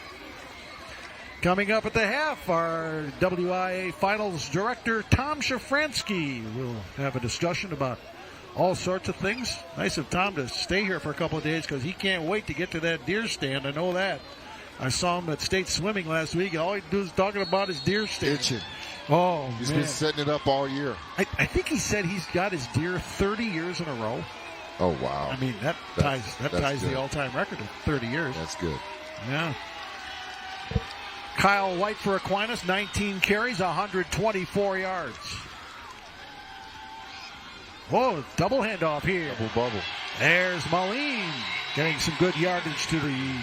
Coming up at the half, our WIAA Finals Director, Tom Shafransky, will have a discussion about all sorts of things. Nice of Tom to stay here for a couple of days because he can't wait to get to that deer stand. I know that. I saw him at state swimming last week. All he do is talking about his deer stand. Itching. Oh, He's man. been setting it up all year. I think he said he's got his deer 30 years in a row. Oh, wow. I mean, that ties the all-time record of 30 years. That's good. Yeah. Kyle White for Aquinas, 19 carries, 124 yards. Whoa, double handoff here. Double bubble. There's Moline getting some good yardage to the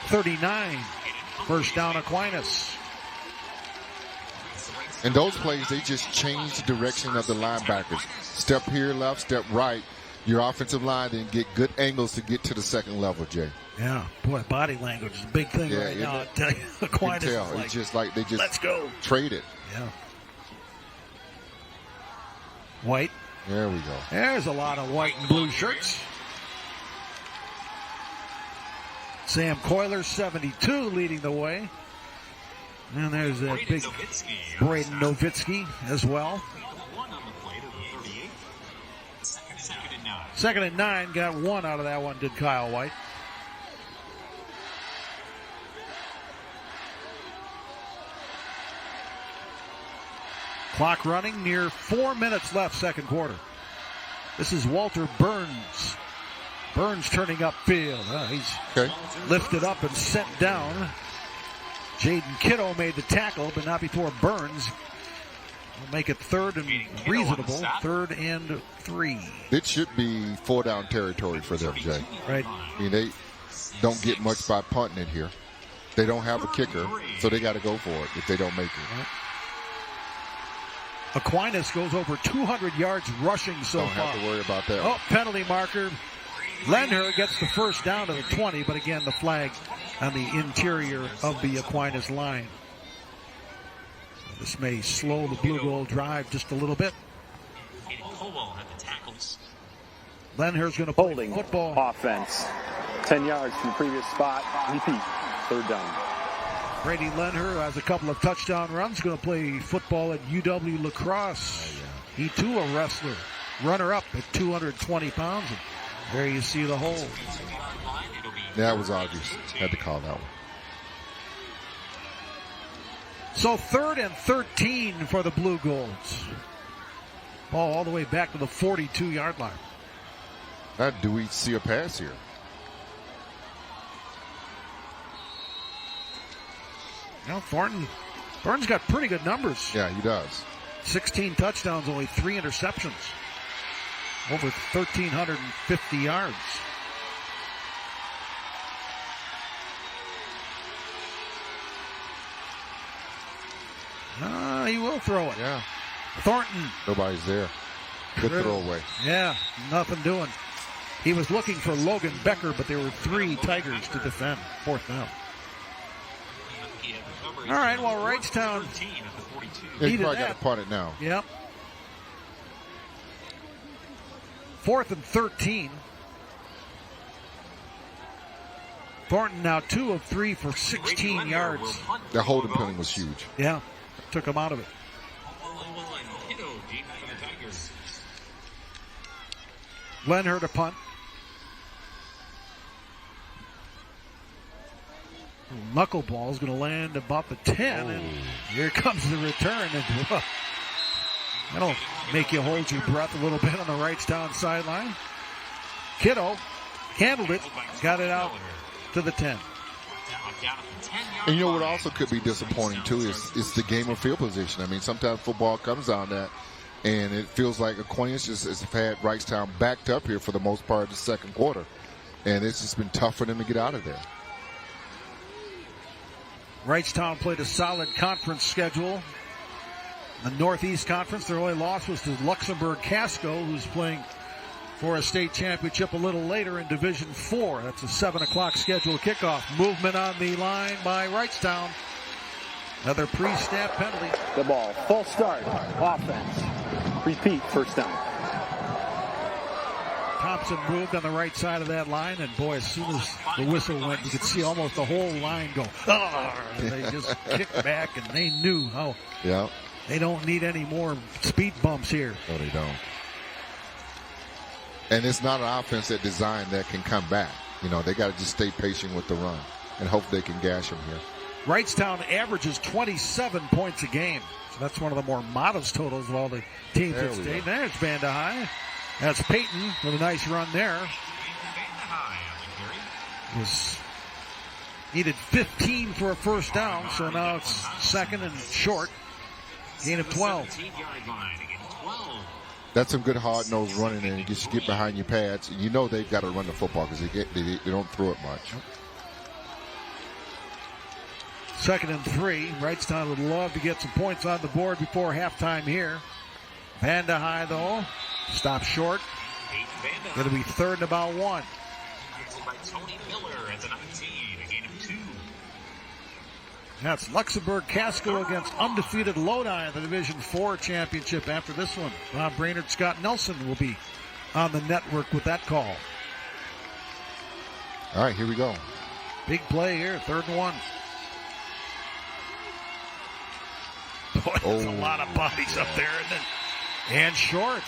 39. First down, Aquinas. And those plays, they just change the direction of the linebackers. Step here, left, step right. Your offensive line then get good angles to get to the second level, Jay. Yeah, boy, body language is a big thing right now. I'll tell you, Aquinas you can tell. is like, It's just like they just let's go. Trade it. Yeah. White. There we go. There's a lot of white and blue shirts. Sam Coiler, 72, leading the way. And there's a big Braden Novitsky as well. 2nd and 9, got 1 out of that one, did Kyle White. Clock running, near 4 minutes left, second quarter. This is Walter Burns. Burns turning upfield. He's lifted up and sent down. Jaden Kiddo made the tackle, but not before Burns. We'll make it 3rd and reasonable. 3rd and 3. It should be 4-down territory for them, Jay. Right. I mean, they don't get much by punting it here. They don't have a kicker, so they got to go for it if they don't make it. Right. Aquinas goes over 200 yards rushing so far. Don't have to worry about that. Oh, penalty marker. Lenher gets the first down to the 20, but again, the flag on the interior of the Aquinas line. This may slow the Blue Gold drive just a little bit. Lenher's going to play football. Offense. 10 yards from the previous spot. Repeat. 3rd down. Brady Lenher has a couple of touchdown runs. Going to play football at UW La Crosse. He too a wrestler. Runner-up at 220 pounds. And there you see the hole. That was obvious. Had to call that one. So 3rd and 13 for the Blue Golds. Ball all the way back to the 42-yard line. Now, do we see a pass here? Now Thornton's got pretty good numbers. Yeah, he does. 16 touchdowns, only 3 interceptions. Over 1,350 yards. He will throw it. Yeah. Thornton. Nobody's there. Good throwaway. Yeah, nothing doing. He was looking for Logan Becker, but there were 3 Tigers to defend. 4th down. All right, well, Wrightstown He's probably got to punt it now. Yep. 4th and 13. Thornton now 2 of 3 for 16 yards. The holding penalty was huge. Yeah, took him out of it. Lenhard a punt. Knuckleball is going to land about the 10, and here comes the return. And that'll make you hold your breath a little bit on the Wrightstown sideline. Kiddo handled it, got it out to the 10. And you know what also could be disappointing too is the game of field position. I mean, sometimes football comes down that, and it feels like Aquinas has had Wrightstown backed up here for the most part of the second quarter, and it's just been tough for them to get out of there. Wrightstown played a solid conference schedule. The Northeast Conference, their only loss was to Luxembourg Casco, who's playing for a state championship a little later in Division 4. That's a 7 o'clock scheduled kickoff. Movement on the line by Wrightstown. Another pre-snap penalty. The ball, full start, offense. Repeat, first down. Thompson moved on the right side of that line, and boy, as soon as the whistle went, you could see almost the whole line go, they just kicked back, and they knew how they don't need any more speed bumps here. No, they don't. And it's not an offense that designed that can come back. You know, they got to just stay patient with the run and hope they can gash them here. Wrightstown averages 27 points a game. So that's one of the more modest totals of all the teams that stayed. There's Vanda High. That's Peyton with a nice run there. Needed 15 for a first down, so now it's second and short. Gain of 12. That's some good hard-nosed running, and you just get behind your pads. You know they've got to run the football because they don't throw it much. Second and 3. Wrightstown would love to get some points on the board before halftime here. Vanda High, though, stops short. Going to be third and about 1. By Tony Miller at the 19, a gain of 2. That's Luxembourg Casco against undefeated Lodi in the Division 4 championship after this one. Bob Brainerd, Scott Nelson will be on the network with that call. All right, here we go. Big play here, third and 1. Boy, there's a lot of bodies up there, and short.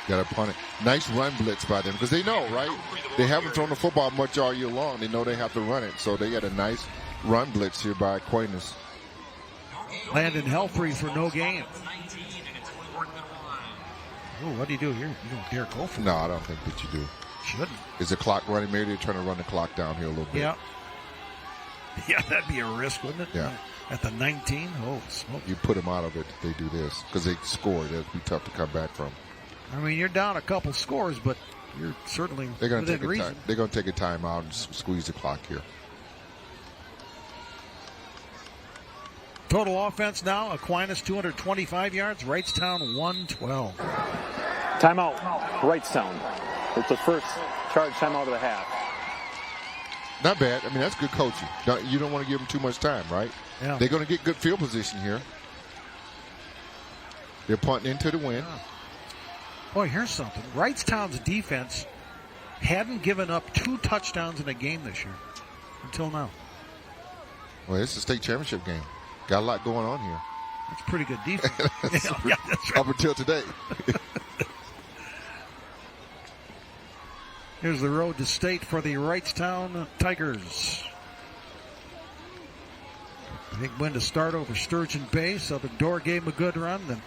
Got to punt it. Nice run blitz by them because they know, right? They haven't thrown the football much all year long. They know they have to run it, so they got a nice run blitz here by Aquinas. Landon Helfrey for no gain. Oh, what do you do here? You don't dare go for it. No, I don't think that you do. Shouldn't. Is the clock running? Maybe they're trying to run the clock down here a little bit. Yeah, that'd be a risk, wouldn't it? Yeah. At the 19? Oh, smoke. You put them out of it if they do this because they scored. That'd be tough to come back from. I mean, you're down a couple scores, but you're certainly within reason. They're going to take a timeout and squeeze the clock here. Total offense now, Aquinas 225 yards, Wrightstown 112. Timeout, Wrightstown. It's the first charge timeout of the half. Not bad. I mean, that's good coaching. You don't want to give them too much time, right? Yeah. They're going to get good field position here. They're punting into the wind. Yeah. Boy, here's something. Wrightstown's defense hadn't given up 2 touchdowns in a game this year until now. Well, it's a state championship game. Got a lot going on here. That's pretty good defense. That's right. Up until today. Here's the road to state for the Wrightstown Tigers. Big win to start over Sturgeon Bay. Southern Door gave them a good run. Then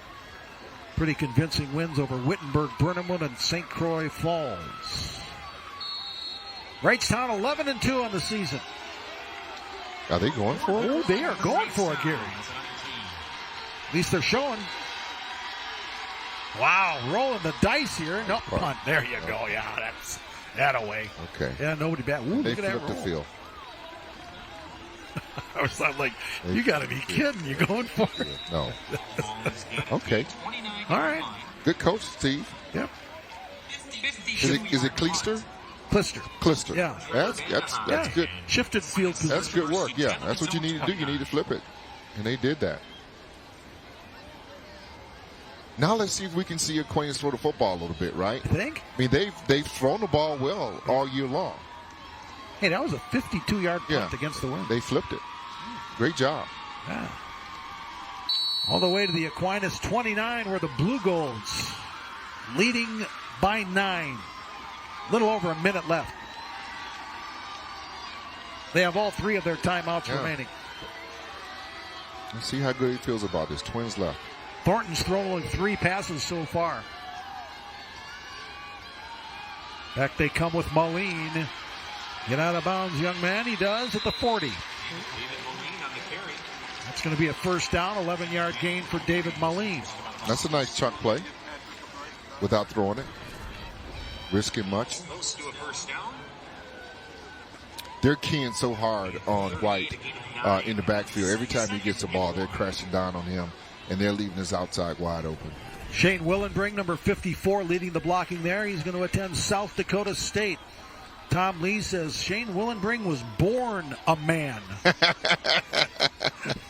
pretty convincing wins over Wittenberg, Burnhamwood, and St. Croix Falls. Wrightstown 11-2 on the season. Are they going for it? Oh, they are going for it, Gary. At least they're showing. Wow, rolling the dice here. Nope, punt. There you go. Yeah, that's that away. Okay. Yeah, nobody back. Ooh, they look at that flipped the roll. field. I was like, you got to be kidding. You're going for it. No. Okay. All right. Good coach, Steve. Yep. Is it Cleister? Clister. Yeah. That's good. Shifted field position. That's good work. Yeah. That's what you need to do. You need to flip it. And they did that. Now let's see if we can see Aquinas throw the football a little bit, right? You think? I mean, they've thrown the ball well all year long. Hey, that was a 52-yard punt against the wind. They flipped it. Great job. Yeah. All the way to the Aquinas 29 where the Blugolds leading by 9. A little over a minute left. They have all 3 of their timeouts remaining. Let's see how good he feels about this. Twins left. Thornton's thrown only 3 passes so far. Back they come with Moline. Get out of bounds, young man. He does at the 40. That's going to be a first down, 11-yard gain for David Moline. That's a nice chunk play without throwing it. Risking much. They're keying so hard on White in the backfield. Every time he gets the ball, they're crashing down on him, and they're leaving his outside wide open. Shane Willenbring, number 54, leading the blocking there. He's going to attend South Dakota State. Tom Lee says Shane Willenbring was born a man.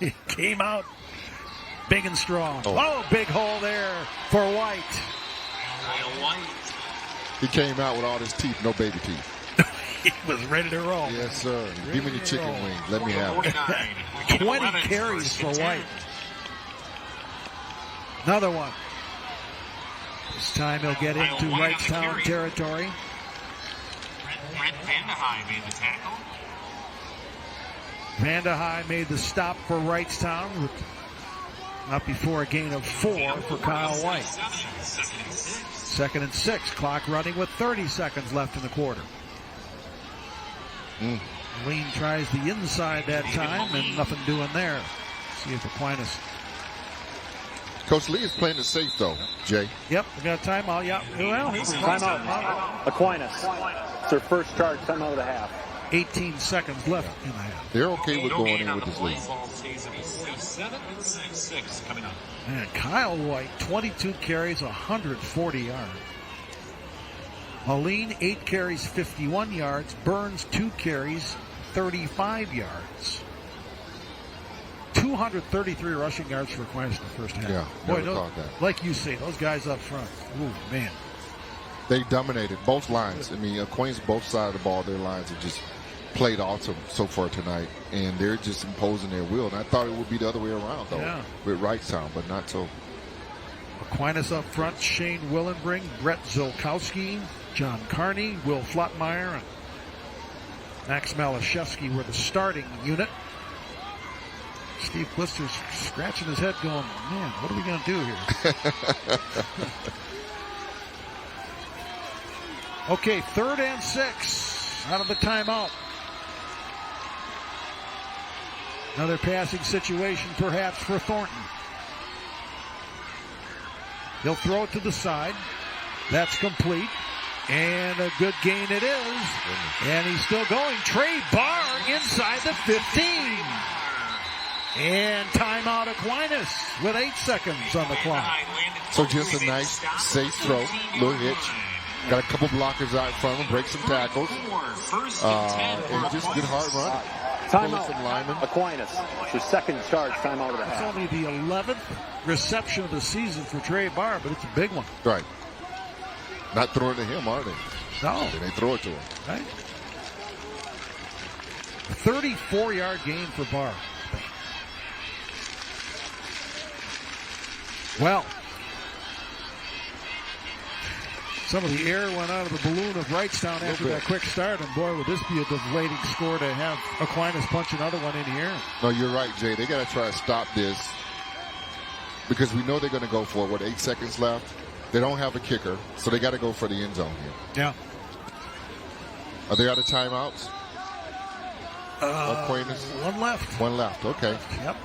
He came out big and strong. Oh, big hole there for White. He came out with all his teeth, no baby teeth. He was ready to roll. Yes, sir. Give me the chicken wings. Let me have it. 20 carries for White. Another one. This time he'll get into Wrightstown territory. Brent Vandehei made the tackle. Vandehei made the stop for Wrightstown. Not before a gain of 4 for Kyle White. 2nd and 6. Clock running with 30 seconds left in the quarter. Lean tries the inside that time and nothing doing there. See if Aquinas. Coach Lee is playing it safe, though, Jay. Yep, we got a timeout. Yeah, well, timeout. Aquinas. It's their first charge, timeout of the half. 18 seconds left in the half. They're okay with going in with this lead. 7-6 coming up. Man, Kyle White, 22 carries, 140 yards. Moline, 8 carries, 51 yards. Burns, 2 carries, 35 yards. 233 rushing yards for Aquinas in the first half. Yeah, boy, thought that. Like you say, those guys up front. Ooh, man. They dominated both lines. I mean, Aquinas, both sides of the ball, their lines have just played awesome so far tonight, and they're just imposing their will. And I thought it would be the other way around, though, with Wrightstown, but not so. Aquinas up front, Shane Willenbring, Brett Zolkowski, John Carney, Will Flottmeyer, and Max Malashevsky were the starting unit. Steve Blister's scratching his head going, man, what are we going to do here? Okay, 3rd and 6 out of the timeout. Another passing situation perhaps for Thornton. He'll throw it to the side. That's complete. And a good gain it is. And he's still going. Trey Barr inside the 15. And timeout Aquinas with 8 seconds on the clock. So just a nice, safe throw. Little hitch. Got a couple blockers out in front of him. Break some tackles. And just good hard run. Timeout. Aquinas. It's your second charge. Timeout of the half. It's only the 11th reception of the season for Trey Barr, but it's a big one. Right. Not throwing to him, are they? No. They throw it to him. Right. 34-yard gain for Barr. Well, some of the air went out of the balloon of Wrightstown after that quick start, and boy, would this be a deflating score to have Aquinas punch another one in here. No, you're right, Jay. They got to try to stop this because we know they're going to go for it. 8 seconds left? They don't have a kicker, so they got to go for the end zone here. Yeah. Are they out of timeouts? Aquinas? One left. One left, okay. Yep.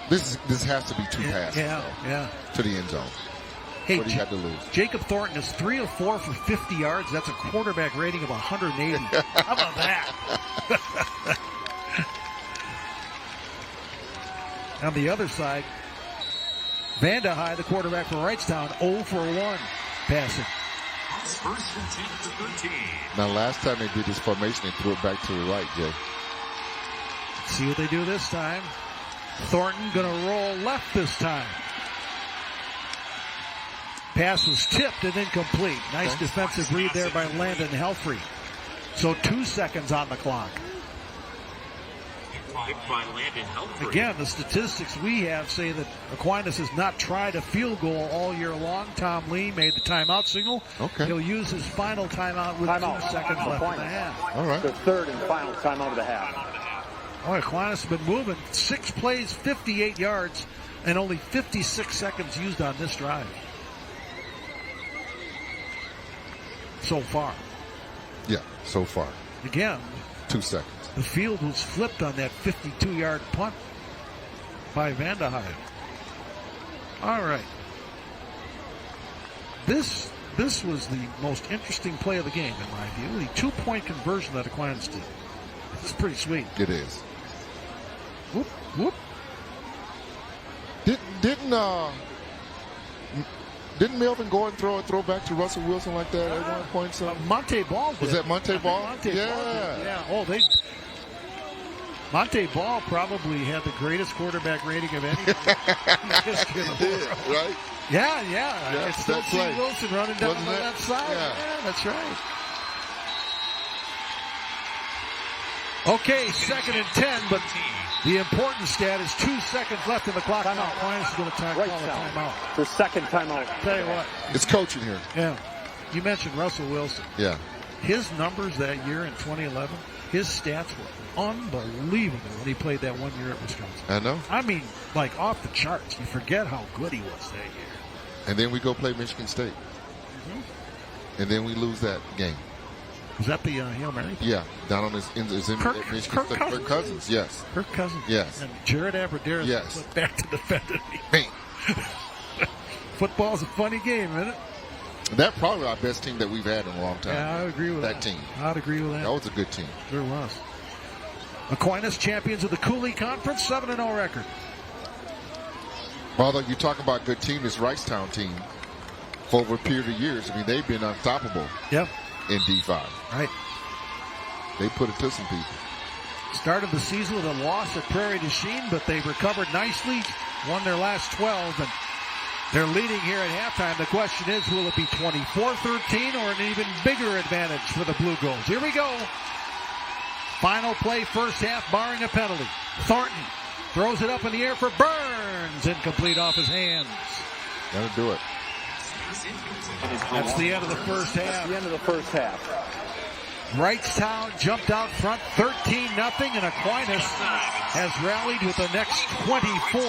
This has to be 2 passes. Yeah. To the end zone. Hey, what do you have to lose? Jacob Thornton is 3 of 4 for 50 yards. That's a quarterback rating of 180. How about that? On the other side, Vandehei, the quarterback for Wrightstown, 0 for 1 passing. First and 10 to 13. Now, last time they did this formation, they threw it back to the right, Jay. Let's see what they do this time. Thornton going to roll left this time. Pass was tipped and incomplete. Nice defensive read there by Landon Helfrey. So 2 seconds on the clock. By Landon Helfrey. Again, the statistics we have say that Aquinas has not tried a field goal all year long. Tom Lee made the timeout signal. Okay. He'll use his final timeout with 2 seconds left in the half. All right. The third and final timeout of the half. Oh, Aquinas has been moving. 6 plays, 58 yards, and only 56 seconds used on this drive. So far. Yeah, so far. Again, 2 seconds. the field was flipped on that 52-yard punt by Vandehei. All right. This was the most interesting play of the game, in my view. The 2-point conversion that Aquinas did. It's pretty sweet. It is. Whoop, whoop. Didn't Melvin go and throw back to Russell Wilson like that at one point? So? Monte Ball did. Was that Monte Ball? Monte Ball did. Yeah. Oh, Monte Ball probably had the greatest quarterback rating of any. Right? Yeah. I still see play. Wilson running down Wasn't the it? left side. Yeah. Yeah, that's right. Okay, 2nd and 10, but the important stat is 2 seconds left in the clock. Now Aquinas is going to call a timeout. The second timeout. Tell you what. It's coaching here. Yeah. You mentioned Russell Wilson. Yeah. His numbers that year in 2011, his stats were unbelievable when he played that 1 year at Wisconsin. I know. I mean, like off the charts. You forget how good he was that year. And then we go play Michigan State. And then we lose that game. Was that the Hail Mary? Yeah, down on his Kirk Cousins. Yes. Kirk Cousins. Yes. And Jared Aberdeen Yes. went back to defend it. Man. Football's a funny game, isn't it? That's probably our best team that we've had in a long time. Yeah, I agree with that. That team. I'd agree with that. That was a good team. There was. Aquinas champions of the Cooley Conference, 7-0 record. Although you talk about good team, this Wrightstown team, for over a period of years, I mean, they've been unstoppable. Yep. In D5. Right. They put it to some people. Started the season with a loss at Prairie du Chien, but they recovered nicely, won their last 12, and they're leading here at halftime. The question is, will it be 24-13 or an even bigger advantage for the Blugolds? Here we go. Final play, first half, barring a penalty. Thornton throws it up in the air for Burns. Incomplete off his hands. That'll do it. That's the end of the first half. That's the end of the first half. Wrightstown jumped out front 13-0, and Aquinas has rallied with the next 24.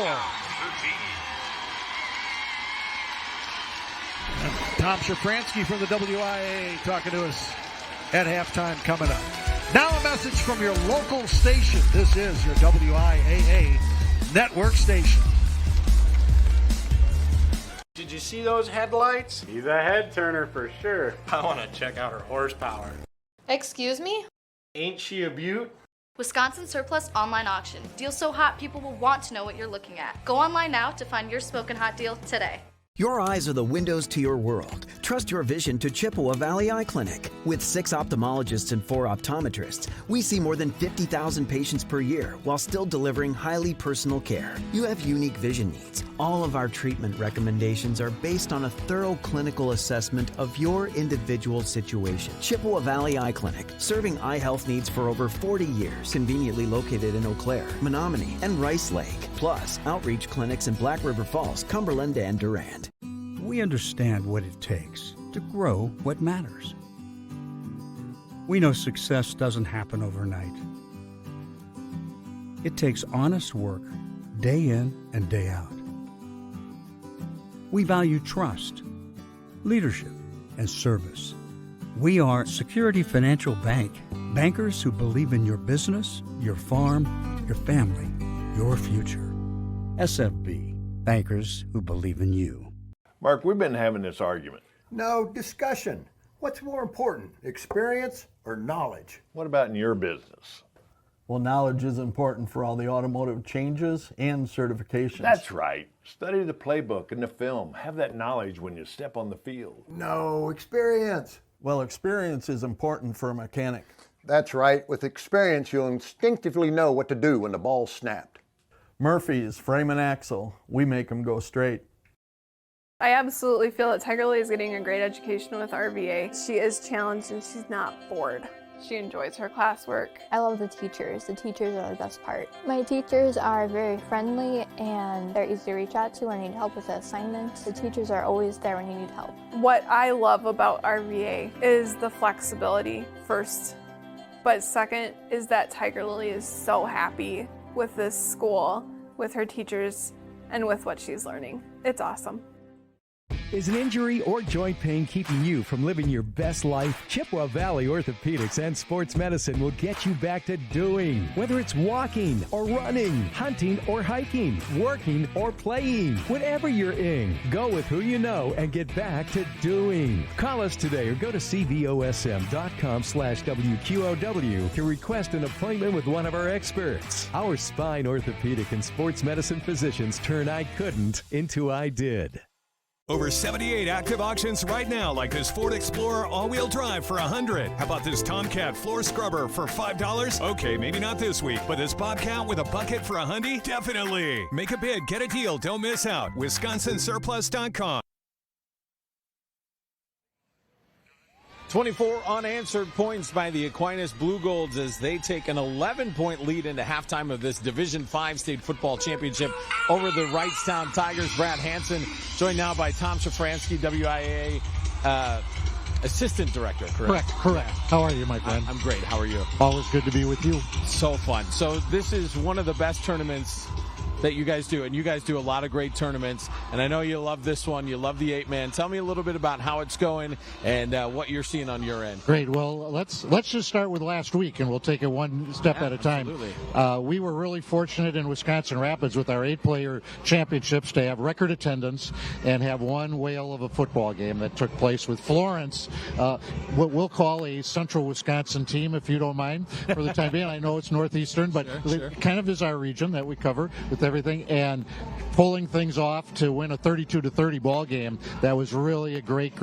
And Tom Shafransky from the WIAA talking to us at halftime coming up. Now a message from your local station. This is your WIAA network station. Did you see those headlights? He's a head turner for sure. I want to check out her horsepower. Excuse me? Ain't she a beaut? Wisconsin Surplus Online Auction. Deals so hot people will want to know what you're looking at. Go online now to find your smoking hot deal today. Your eyes are the windows to your world. Trust your vision to Chippewa Valley Eye Clinic. With 6 ophthalmologists and 4 optometrists, we see more than 50,000 patients per year while still delivering highly personal care. You have unique vision needs. All of our treatment recommendations are based on a thorough clinical assessment of your individual situation. Chippewa Valley Eye Clinic, serving eye health needs for over 40 years. Conveniently located in Eau Claire, Menominee, and Rice Lake. Plus, outreach clinics in Black River Falls, Cumberland, and Durand. We understand what it takes to grow what matters. We know success doesn't happen overnight. It takes honest work, day in and day out. We value trust, leadership, and service. We are Security Financial Bank, bankers who believe in your business, your farm, your family, your future. SFB, bankers who believe in you. Mark, we've been having this argument. No, discussion. What's more important, experience or knowledge? What about in your business? Well, knowledge is important for all the automotive changes and certifications. That's right. Study the playbook and the film. Have that knowledge when you step on the field. No, experience. Well, experience is important for a mechanic. That's right. With experience, you'll instinctively know what to do when the ball's snapped. Murphy's Frame and Axle. We make them go straight. I absolutely feel that Tiger Lily is getting a great education with RVA. She is challenged and she's not bored. She enjoys her classwork. I love the teachers. The teachers are the best part. My teachers are very friendly and they're easy to reach out to when I need help with the assignments. The teachers are always there when you need help. What I love about RVA is the flexibility first, but second is that Tiger Lily is so happy with this school, with her teachers, and with what she's learning. It's awesome. Is an injury or joint pain keeping you from living your best life? Chippewa Valley Orthopedics and Sports Medicine will get you back to doing. Whether it's walking or running, hunting or hiking, working or playing, whatever you're in, go with who you know and get back to doing. Call us today or go to cvosm.com/WQOW to request an appointment with one of our experts. Our spine, orthopedic, and sports medicine physicians turn I couldn't into I did. Over 78 active auctions right now, like this Ford Explorer all-wheel drive for $100. How about this Tomcat floor scrubber for $5? Okay, maybe not this week, but this Bobcat with a bucket for $100? Definitely. Make a bid, get a deal, don't miss out. WisconsinSurplus.com. 24 unanswered points by the Aquinas Blugolds as they take an 11-point lead into halftime of this Division V State Football Championship over the Wrightstown Tigers. Brad Hansen, joined now by Tom Shafransky, WIAA Assistant Director, correct? Correct. How are you, my friend? I'm great. How are you? Always good to be with you. So fun. So this is one of the best tournaments that you guys do, and you guys do a lot of great tournaments, and I know you love this one. You love the 8-man. Tell me a little bit about how it's going and what you're seeing on your end. Great. Well, let's just start with last week, and we'll take it one step at a time. Absolutely. We were really fortunate in Wisconsin Rapids with our 8-player championships to have record attendance and have one whale of a football game that took place with Florence, what we'll call a Central Wisconsin team, if you don't mind, for the time being. I know it's Northeastern, but Sure. it kind of is our region that we cover with everything, and pulling things off to win a 32-30 ball game. That was really a great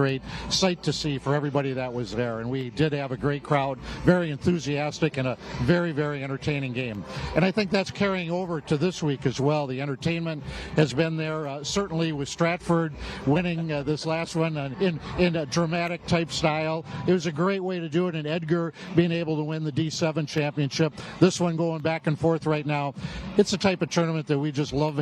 sight to see for everybody that was there, and we did have a great crowd, very enthusiastic, and a very, very entertaining game. And I think that's carrying over to this week as well. The entertainment has been there, certainly with Stratford winning this last one in a dramatic type style. It was a great way to do it, and Edgar being able to win the D7 championship. This one going back and forth right now. It's the type of tournament that we just love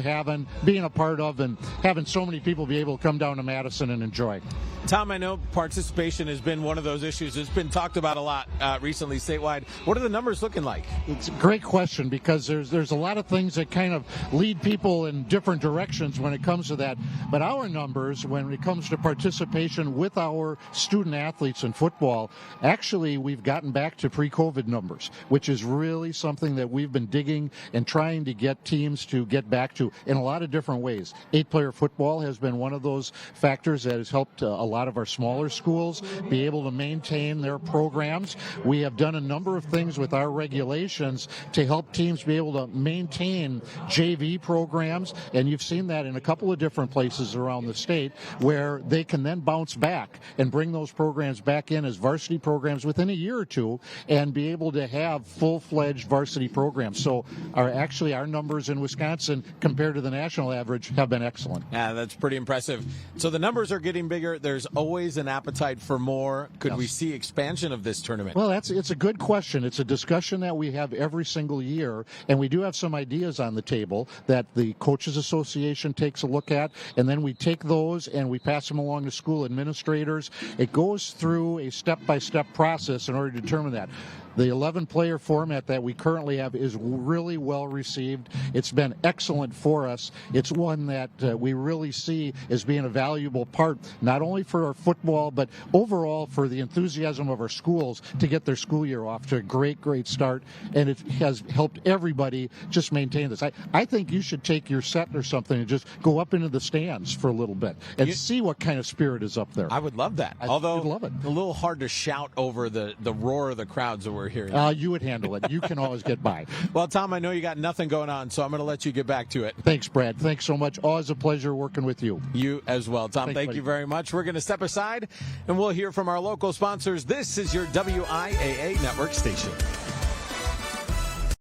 being a part of, and having so many people be able to come down to Madison and enjoy. Tom, I know participation has been one of those issues. It's been talked about a lot recently statewide. What are the numbers looking like? It's a great question, because there's a lot of things that kind of lead people in different directions when it comes to that. But our numbers, when it comes to participation with our student athletes in football, actually we've gotten back to pre-COVID numbers, which is really something that we've been digging and trying to get teams to get back to in a lot of different ways. 8-player football has been one of those factors that has helped a lot of our smaller schools be able to maintain their programs. We have done a number of things with our regulations to help teams be able to maintain JV programs, and you've seen that in a couple of different places around the state where they can then bounce back and bring those programs back in as varsity programs within a year or two and be able to have full-fledged varsity programs. So our numbers in Wisconsin compared to the national average have been excellent. Yeah, that's pretty impressive. So the numbers are getting bigger. There's always an appetite for more. Could we see expansion of this tournament? Well, it's a good question. It's a discussion that we have every single year, and we do have some ideas on the table that the Coaches Association takes a look at, and then we take those and we pass them along to school administrators. It goes through a step-by-step process in order to determine that. The 11-player format that we currently have is really well received. It's been excellent for us. It's one that we really see as being a valuable part, not only for our football, but overall for the enthusiasm of our schools to get their school year off to a great start. And it has helped everybody just maintain this. I think you should take your set or something and just go up into the stands for a little bit and see what kind of spirit is up there. I would love that. I'd Although love it. A little hard to shout over the roar of the crowds that we're we're hearing. You would handle it. You can always get by. Well, Tom, I know you got nothing going on, so I'm going to let you get back to it. Thanks, Brad. Thanks so much. Always a pleasure working with you. You as well, Tom. Thanks, Thank buddy. you very much. We're going to step aside, and we'll hear from our local sponsors. This is your WIAA network station.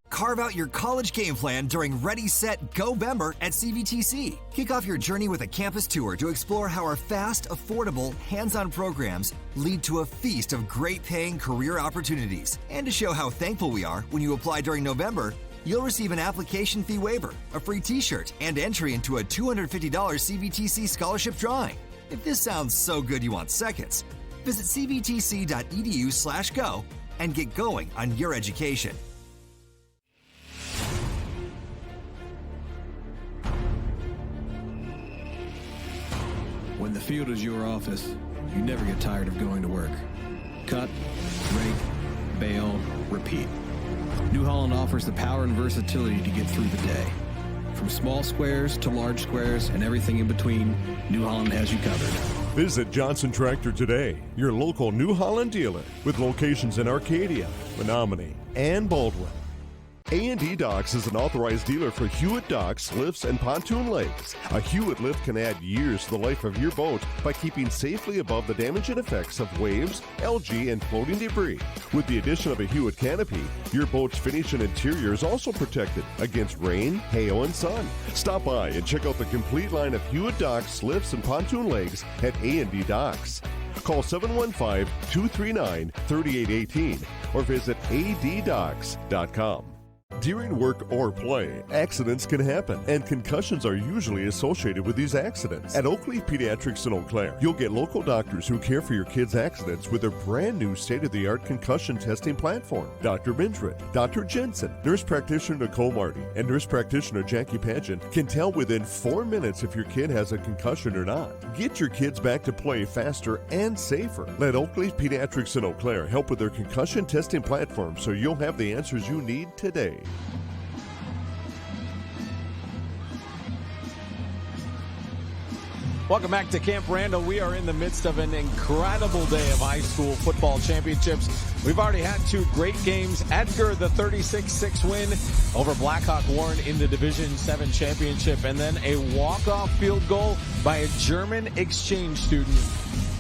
Carve out your college game plan during Ready, Set, Go Bember at CVTC. Kick off your journey with a campus tour to explore how our fast, affordable, hands-on programs lead to a feast of great-paying career opportunities. And to show how thankful we are when you apply during November, you'll receive an application fee waiver, a free t-shirt, and entry into a $250 CVTC scholarship drawing. If this sounds so good you want seconds, visit cvtc.edu/go and get going on your education. When the field is your office, you never get tired of going to work. Cut, rake, bale, repeat. New Holland offers the power and versatility to get through the day. From small squares to large squares and everything in between, New Holland has you covered. Visit Johnson Tractor today, your local New Holland dealer, with locations in Arcadia, Menominee, and Baldwin. A&D Docks is an authorized dealer for Hewitt docks, lifts, and pontoon legs. A Hewitt lift can add years to the life of your boat by keeping safely above the damage and effects of waves, algae, and floating debris. With the addition of a Hewitt canopy, your boat's finish and interior is also protected against rain, hail, and sun. Stop by and check out the complete line of Hewitt docks, lifts, and pontoon legs at A&D Docks. Call 715-239-3818 or visit addocks.com. During work or play, accidents can happen, and concussions are usually associated with these accidents. At Oakley Pediatrics in Eau Claire, you'll get local doctors who care for your kids' accidents with their brand new state-of-the-art concussion testing platform. Dr. Bindred, Dr. Jensen, nurse practitioner Nicole Marty, and nurse practitioner Jackie Pageant can tell within 4 minutes if your kid has a concussion or not. Get your kids back to play faster and safer. Let Oakley Pediatrics in Eau Claire help with their concussion testing platform so you'll have the answers you need today. Welcome back to Camp Randall. We are in the midst of an incredible day of high school football championships. We've already had 2 great games. Edgar, the 36-6 win over Blackhawk Warren in the Division 7 championship, and then a walk-off field goal by a German exchange student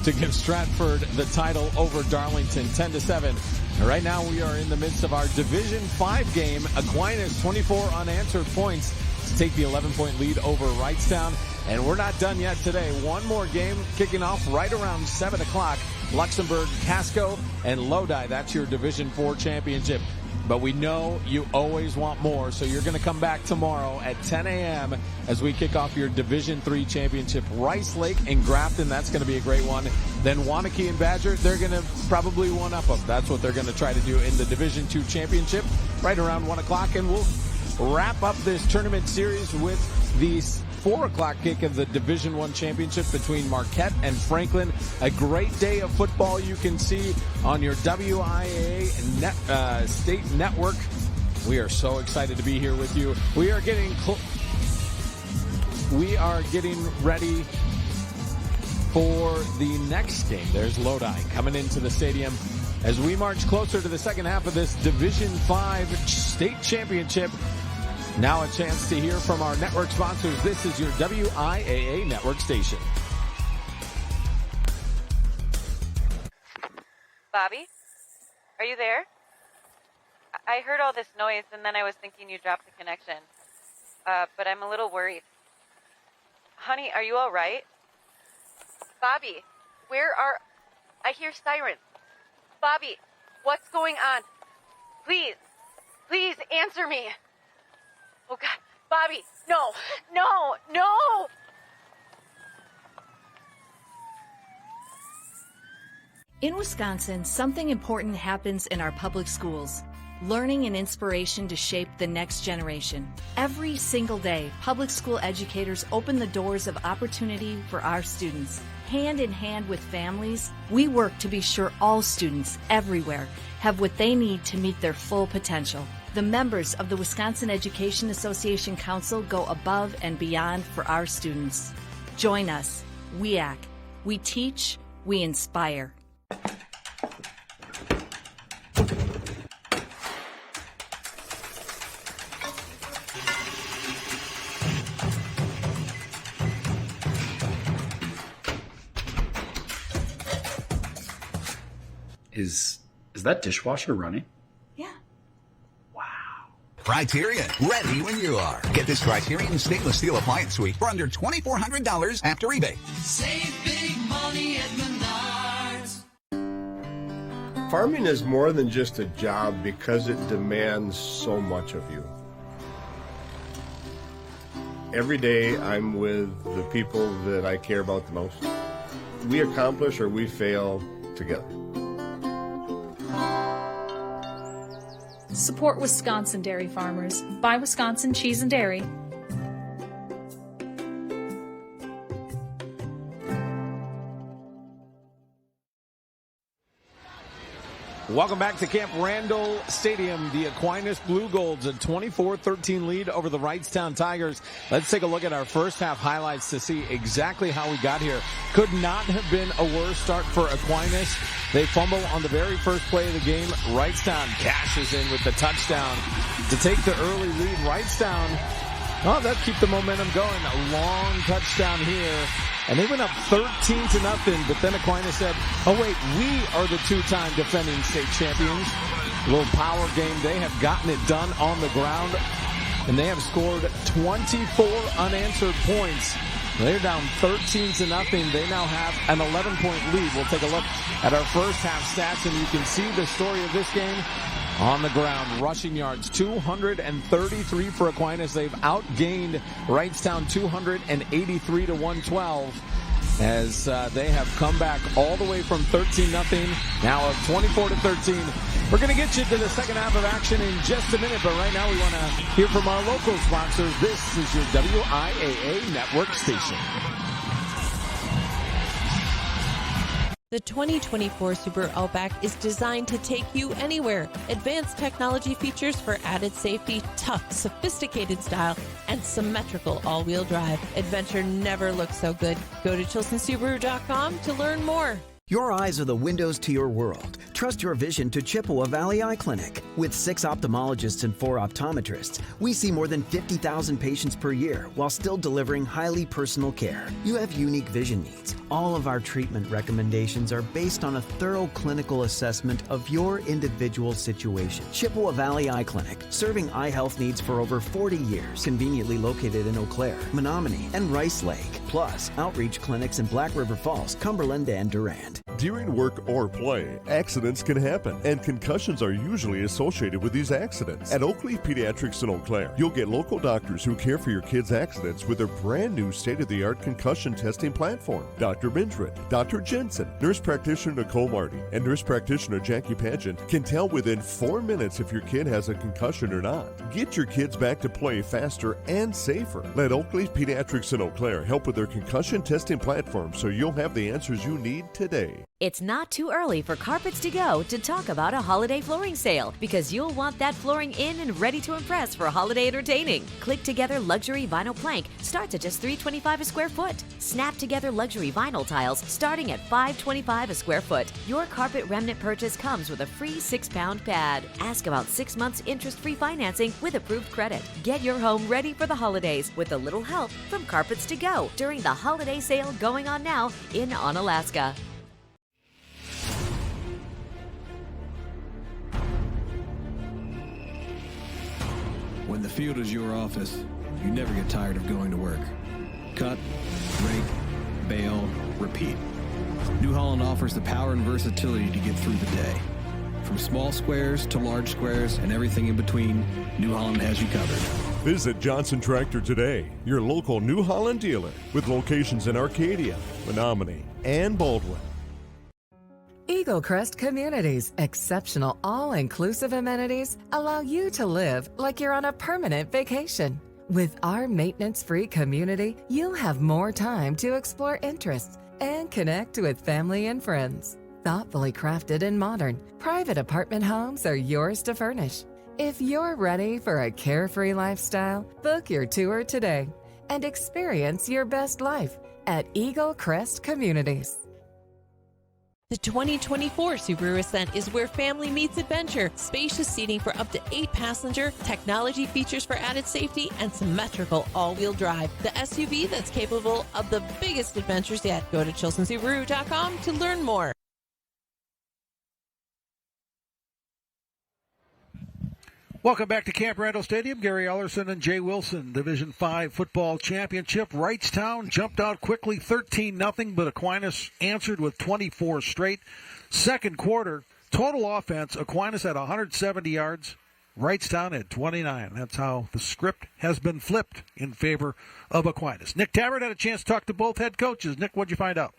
to give Stratford the title over Darlington, 10-7. And right now we are in the midst of our Division 5 game. Aquinas 24 unanswered points to take the 11-point lead over Wrightstown. And we're not done yet today. One more game kicking off right around 7 o'clock. Luxembourg, Casco, and Lodi. That's your Division 4 championship. But we know you always want more, so you're going to come back tomorrow at 10 a.m. as we kick off your Division 3 championship. Rice Lake and Grafton, that's going to be a great one. Then Wanakee and Badger, they're going to probably one-up them. That's what they're going to try to do in the Division 2 championship right around 1 o'clock. And we'll wrap up this tournament series with the 4 o'clock kick of the Division 1 championship between Marquette and Franklin. A great day of football you can see on your WIAA state network. We are so excited to be here with you. We are getting ready for the next game. There's Lodi coming into the stadium as we march closer to the second half of this Division 5 state championship. Now a chance to hear from our network sponsors. This is your WIAA network station. Bobby, are you there? I heard all this noise and then I was thinking you dropped the connection. But I'm a little worried. Honey, are you all right? Bobby, I hear sirens. Bobby, what's going on? Please answer me. Oh, God. Bobby, no. In Wisconsin, something important happens in our public schools. Learning and inspiration to shape the next generation. Every single day, public school educators open the doors of opportunity for our students. Hand in hand with families, we work to be sure all students everywhere have what they need to meet their full potential. The members of the Wisconsin Education Association Council go above and beyond for our students. Join us. WIAA. We teach, we inspire. Is that dishwasher running? Yeah. Criterion, ready when you are. Get this Criterion stainless steel appliance suite for under $2,400 after rebate. Save big money at Menards. Farming is more than just a job because it demands so much of you. Every day I'm with the people that I care about the most. We accomplish or we fail together. Support Wisconsin dairy farmers. Buy Wisconsin cheese and dairy. Welcome back to Camp Randall Stadium. The Aquinas Blugolds, a 24-13 lead over the Wrightstown Tigers. Let's take a look at our first half highlights to see exactly how we got here. Could not have been a worse start for Aquinas. They fumble on the very first play of the game. Wrightstown cashes in with the touchdown to take the early lead. Wrightstown, oh, that keep the momentum going. A long touchdown here. And they went up 13-0, but then Aquinas said, oh wait, we are the two-time defending state champions. A little power game. They have gotten it done on the ground, and they have scored 24 unanswered points. They're down 13-0. They now have an 11-point lead. We'll take a look at our first half stats, and you can see the story of this game on the ground. Rushing yards, 233 for Aquinas. They've outgained Wrightstown 283-112 as they have come back all the way from 13-0, now of 24-13. We're going to get you to the second half of action in just a minute, but right now we want to hear from our local sponsors. This is your WIAA network station. The 2024 Subaru Outback is designed to take you anywhere. Advanced technology features for added safety, tough, sophisticated style, and symmetrical all-wheel drive. Adventure never looks so good. Go to ChilsonSubaru.com to learn more. Your eyes are the windows to your world. Trust your vision to Chippewa Valley Eye Clinic. With 6 ophthalmologists and 4 optometrists, we see more than 50,000 patients per year while still delivering highly personal care. You have unique vision needs. All of our treatment recommendations are based on a thorough clinical assessment of your individual situation. Chippewa Valley Eye Clinic, serving eye health needs for over 40 years. Conveniently located in Eau Claire, Menominee, and Rice Lake. Plus, outreach clinics in Black River Falls, Cumberland, and Durand. During work or play, accidents can happen, and concussions are usually associated with these accidents. At Oakleaf Pediatrics in Eau Claire, you'll get local doctors who care for your kids' accidents with their brand new state-of-the-art concussion testing platform. Dr. Bindred, Dr. Jensen, nurse practitioner Nicole Marty, and nurse practitioner Jackie Pageant can tell within 4 minutes if your kid has a concussion or not. Get your kids back to play faster and safer. Let Oakleaf Pediatrics in Eau Claire help with their concussion testing platform so you'll have the answers you need today. It's not too early for Carpets to Go to talk about a holiday flooring sale because you'll want that flooring in and ready to impress for holiday entertaining. Click Together Luxury Vinyl Plank starts at just $3.25 a square foot. Snap Together Luxury Vinyl Tiles starting at $5.25 a square foot. Your carpet remnant purchase comes with a free 6-pound pad. Ask about 6 months interest-free financing with approved credit. Get your home ready for the holidays with a little help from Carpets to Go during the holiday sale going on now in Onalaska. When the field is your office, you never get tired of going to work. Cut, rake, bale, repeat. New Holland offers the power and versatility to get through the day. From small squares to large squares and everything in between, New Holland has you covered. Visit Johnson Tractor today, your local New Holland dealer, with locations in Arcadia, Menominee, and Baldwin. Eagle Crest Communities' exceptional all-inclusive amenities allow you to live like you're on a permanent vacation. With our maintenance-free community, you'll have more time to explore interests and connect with family and friends. Thoughtfully crafted and modern, private apartment homes are yours to furnish. If you're ready for a carefree lifestyle, book your tour today and experience your best life at Eagle Crest Communities. The 2024 Subaru Ascent is where family meets adventure. Spacious seating for up to 8 passenger, technology features for added safety, and symmetrical all-wheel drive. The SUV that's capable of the biggest adventures yet. Go to ChilsonSubaru.com to learn more. Welcome back to Camp Randall Stadium. Gary Ellerson and Jay Wilson, Division V football championship. Wrightstown jumped out quickly, 13-0, but Aquinas answered with 24 straight. Second quarter, total offense, Aquinas had 170 yards. Wrightstown had 29. That's how the script has been flipped in favor of Aquinas. Nick Tabbert had a chance to talk to both head coaches. Nick, what'd you find out?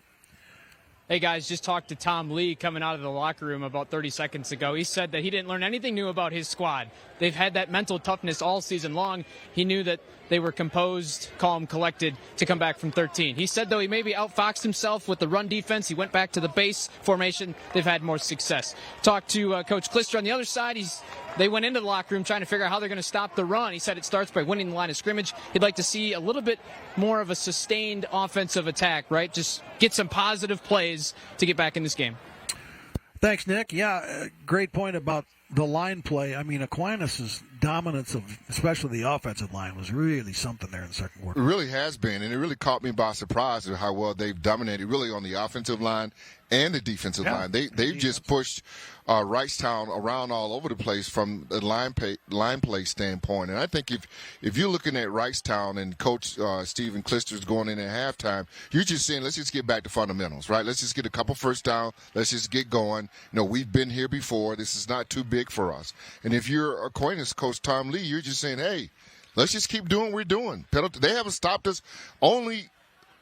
Hey, guys, just talked to Tom Lee coming out of the locker room about 30 seconds ago. He said that he didn't learn anything new about his squad. They've had that mental toughness all season long. He knew that they were composed, calm, collected to come back from 13. He said, though, he maybe outfoxed himself with the run defense. He went back to the base formation. They've had more success. Talked to Coach Klister on the other side. They went into the locker room trying to figure out how they're going to stop the run. He said it starts by winning the line of scrimmage. He'd like to see a little bit more of a sustained offensive attack, right? Just get some positive plays to get back in this game. Thanks, Nick. Yeah, great point about the line play. I mean, Aquinas' dominance of especially the offensive line was really something there in the second quarter. It really has been, and it really caught me by surprise of how well they've dominated really on the offensive line and the defensive line. They've just pushed Wrightstown around all over the place from the line play standpoint. And I think if you're looking at Wrightstown and Coach Stephen Klister's going in at halftime, you're just saying, let's just get back to fundamentals, right? Let's just get a couple first down. Let's just get going. You know, we've been here before. This is not too big for us. And if you're Aquinas coach Tom Lee, you're just saying, hey, let's just keep doing what we're doing. They haven't stopped us. Only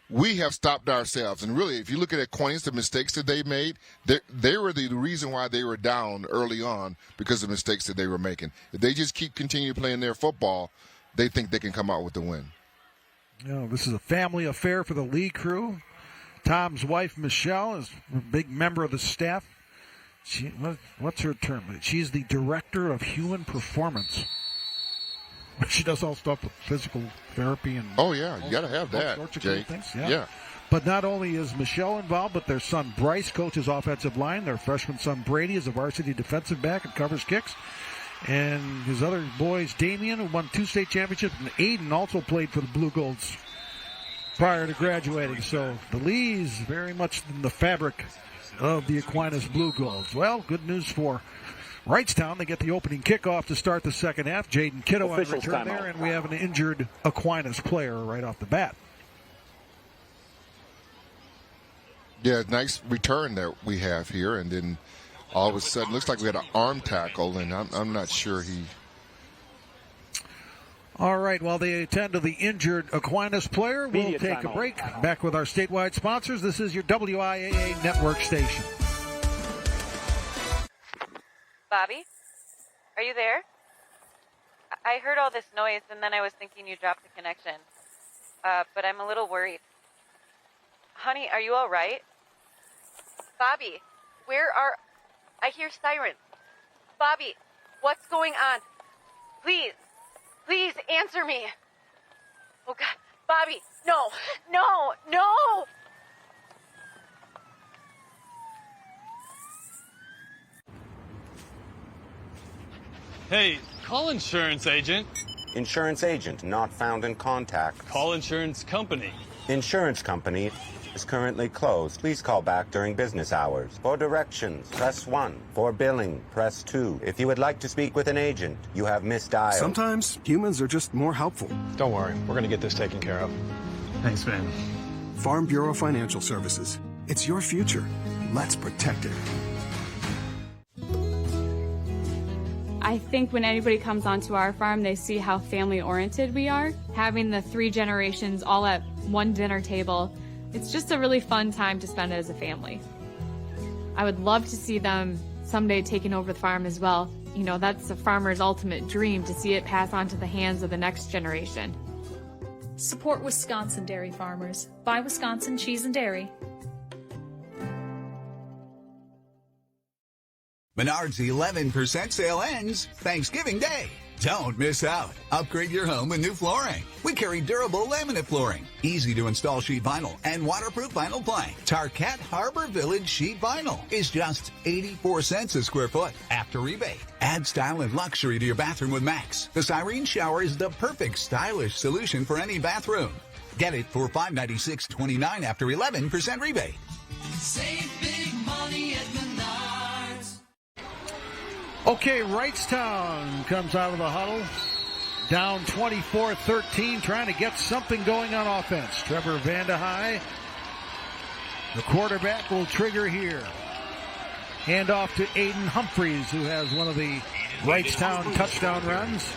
we have stopped ourselves. And really, if you look at Aquinas, the mistakes that they made, they were the reason why they were down early on because of mistakes that they were making. If they just keep continuing playing their football, they think they can come out with the win. You know, this is a family affair for the Lee crew. Tom's wife, Michelle, is a big member of the staff. What's her term? She's the director of human performance. She does all stuff with physical therapy and you got to have that, Jay. Things. Yeah. But not only is Michelle involved, but their son Bryce coaches offensive line. Their freshman son Brady is a varsity defensive back and covers kicks. And his other boys, Damian, who won 2 state championships, and Aiden also played for the Blugolds prior to graduating. So the Lees very much in the fabric of the Aquinas Blugolds. Well, good news for Wrightstown. They get the opening kickoff to start the second half. Jaden Kiddo on return there, and we have an injured Aquinas player right off the bat. Yeah, nice return that we have here, and then all of a sudden, looks like we had an arm tackle, and I'm not sure he... All right, while they attend to the injured Aquinas player, we'll take a break. Back with our statewide sponsors. This is your WIAA network station. Bobby, are you there? I heard all this noise, and then I was thinking you dropped the connection. But I'm a little worried. Honey, are you all right? Bobby, where are... I hear sirens. Bobby, what's going on? Please answer me. Oh, God. Bobby, no. Hey, call insurance agent. Insurance agent not found in contact. Call insurance company. Insurance company is currently closed. Please call back during business hours. For directions, press 1. For billing, press 2. If you would like to speak with an agent, you have misdialed. Sometimes humans are just more helpful. Don't worry, we're going to get this taken care of. Thanks, man. Farm Bureau Financial Services. It's your future. Let's protect it. I think when anybody comes onto our farm, they see how family-oriented we are. Having the 3 generations all at one dinner table, it's just a really fun time to spend as a family. I would love to see them someday taking over the farm as well. You know, that's a farmer's ultimate dream, to see it pass on to the hands of the next generation. Support Wisconsin dairy farmers. Buy Wisconsin cheese and dairy. Menard's 11% sale ends Thanksgiving Day. Don't miss out. Upgrade your home with new flooring. We carry durable laminate flooring, easy to install sheet vinyl, and waterproof vinyl plank. Tarkett Harbor Village sheet vinyl is just 84 cents a square foot after rebate. Add style and luxury to your bathroom with Max. The Cyrene shower is the perfect stylish solution for any bathroom. Get it for $596.29 after 11% rebate. Save big money at Menards. Okay, Wrightstown comes out of the huddle. Down 24-13, trying to get something going on offense. Trevor Vandehei, the quarterback, will trigger here. Hand off to Aiden Humphreys, who has one of the Wrightstown touchdown runs.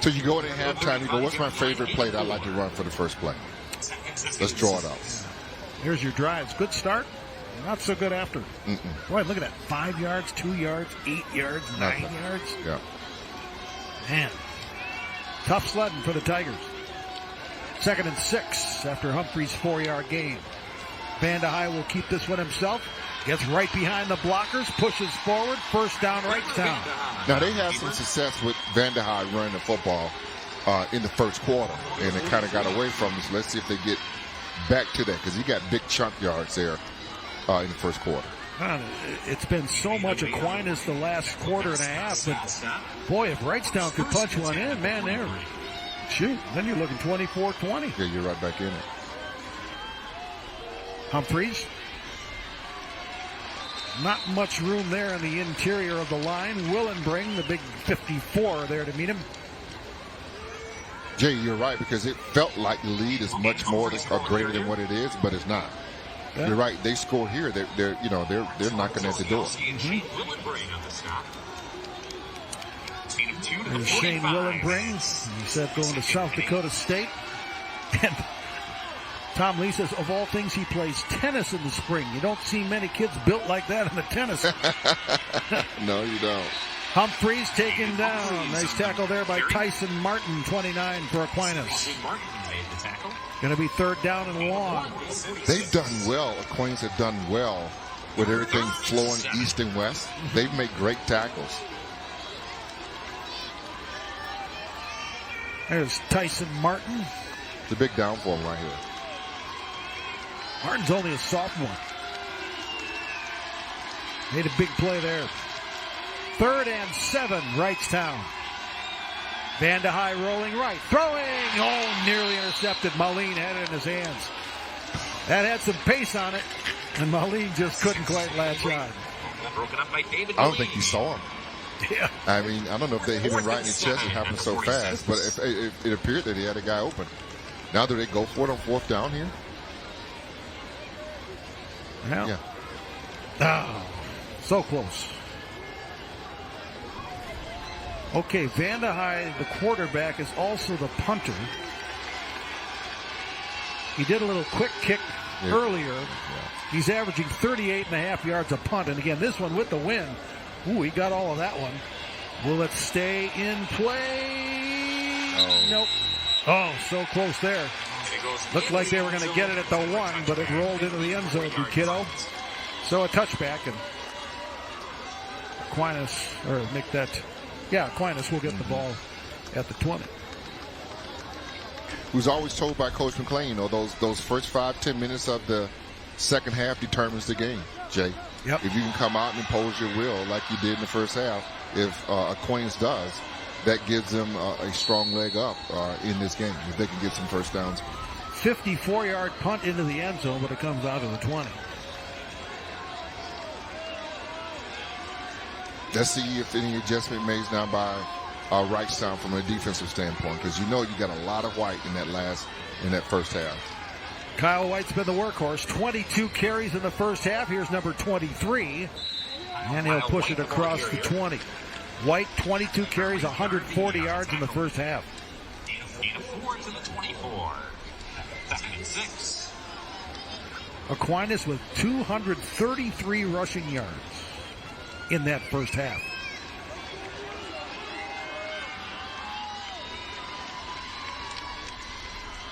So you go in at halftime, you go, what's my favorite play that I'd like to run for the first play? Let's draw it up. Here's your drives. Good start. Not so good after. Boy, look at that. 5 yards, 2 yards, 8 yards, 9 yards. Yeah. Man. Tough sledding for the Tigers. 2nd and 6 after Humphreys' 4-yard gain. Vandehei will keep this one himself. Gets right behind the blockers, pushes forward. First down, Wrightstown. Now, they had some success with Vandehei running the football in the first quarter, and it kind of got away from us. Let's see if they get back to that, because he got big chunk yards there in the first quarter. It's been so much Aquinas the last quarter and a half, but boy, if Wrightstown could punch one in, man, there. Shoot, then you're looking 24-20. Yeah, you're right back in it. Humphreys. Not much room there in the interior of the line. Willenbring, the big 54 there to meet him. Jay, you're right, because it felt like the lead is much more or greater than what it is, but it's not. Yeah. You're right. They score here. They're knocking at the door. There's Shane Willenbring. He said going to South Dakota State. And Tom Lee says, of all things, he plays tennis in the spring. You don't see many kids built like that in the tennis. No, you don't. Humphreys taken down. Nice tackle there by Tyson Martin, 29 for Aquinas. Going to be 3rd down and long. They've done well. Aquinas have done well with everything flowing east and west. They've made great tackles. There's Tyson Martin. It's a big down for him right here. Martin's only a sophomore. Made a big play there. 3rd and 7, Wrightstown. Vandehei rolling right. Throwing! Oh, nearly intercepted. Moline had it in his hands. That had some pace on it, and Moline just couldn't quite latch on. I don't think he saw him. Yeah. I mean, I don't know if they hit him right in the chest. It happened so fast, but it appeared that he had a guy open. Now do they go for it on 4th down here? Yeah. Oh, so close. Okay, Vandehei, the quarterback, is also the punter. He did a little quick kick earlier. Yeah. He's averaging 38.5 yards a punt. And again, this one with the win. Ooh, he got all of that one. Will it stay in play? Oh. Nope. Oh, so close there. Looked like they were going to get it at the 1, but it rolled into the end zone, kiddo. So a touchback, and Aquinas, or make that, Aquinas will get the ball at the 20. Who's always told by Coach McClain, those first 5-10 minutes of the second half determines the game, Jay. Yep. If you can come out and impose your will like you did in the first half, if Aquinas does, that gives them a strong leg up in this game, if they can get some first downs. 54-yard punt into the end zone, but it comes out of the 20. Let's see if any adjustment made now by Wrightstown from a defensive standpoint, because you got a lot of White in that first half. Kyle White's been the workhorse. 22 carries in the first half. Here's number 23, and he'll push it across the 20. White, 22 carries, 140 yards in the first half. Aquinas with 233 rushing yards in that first half.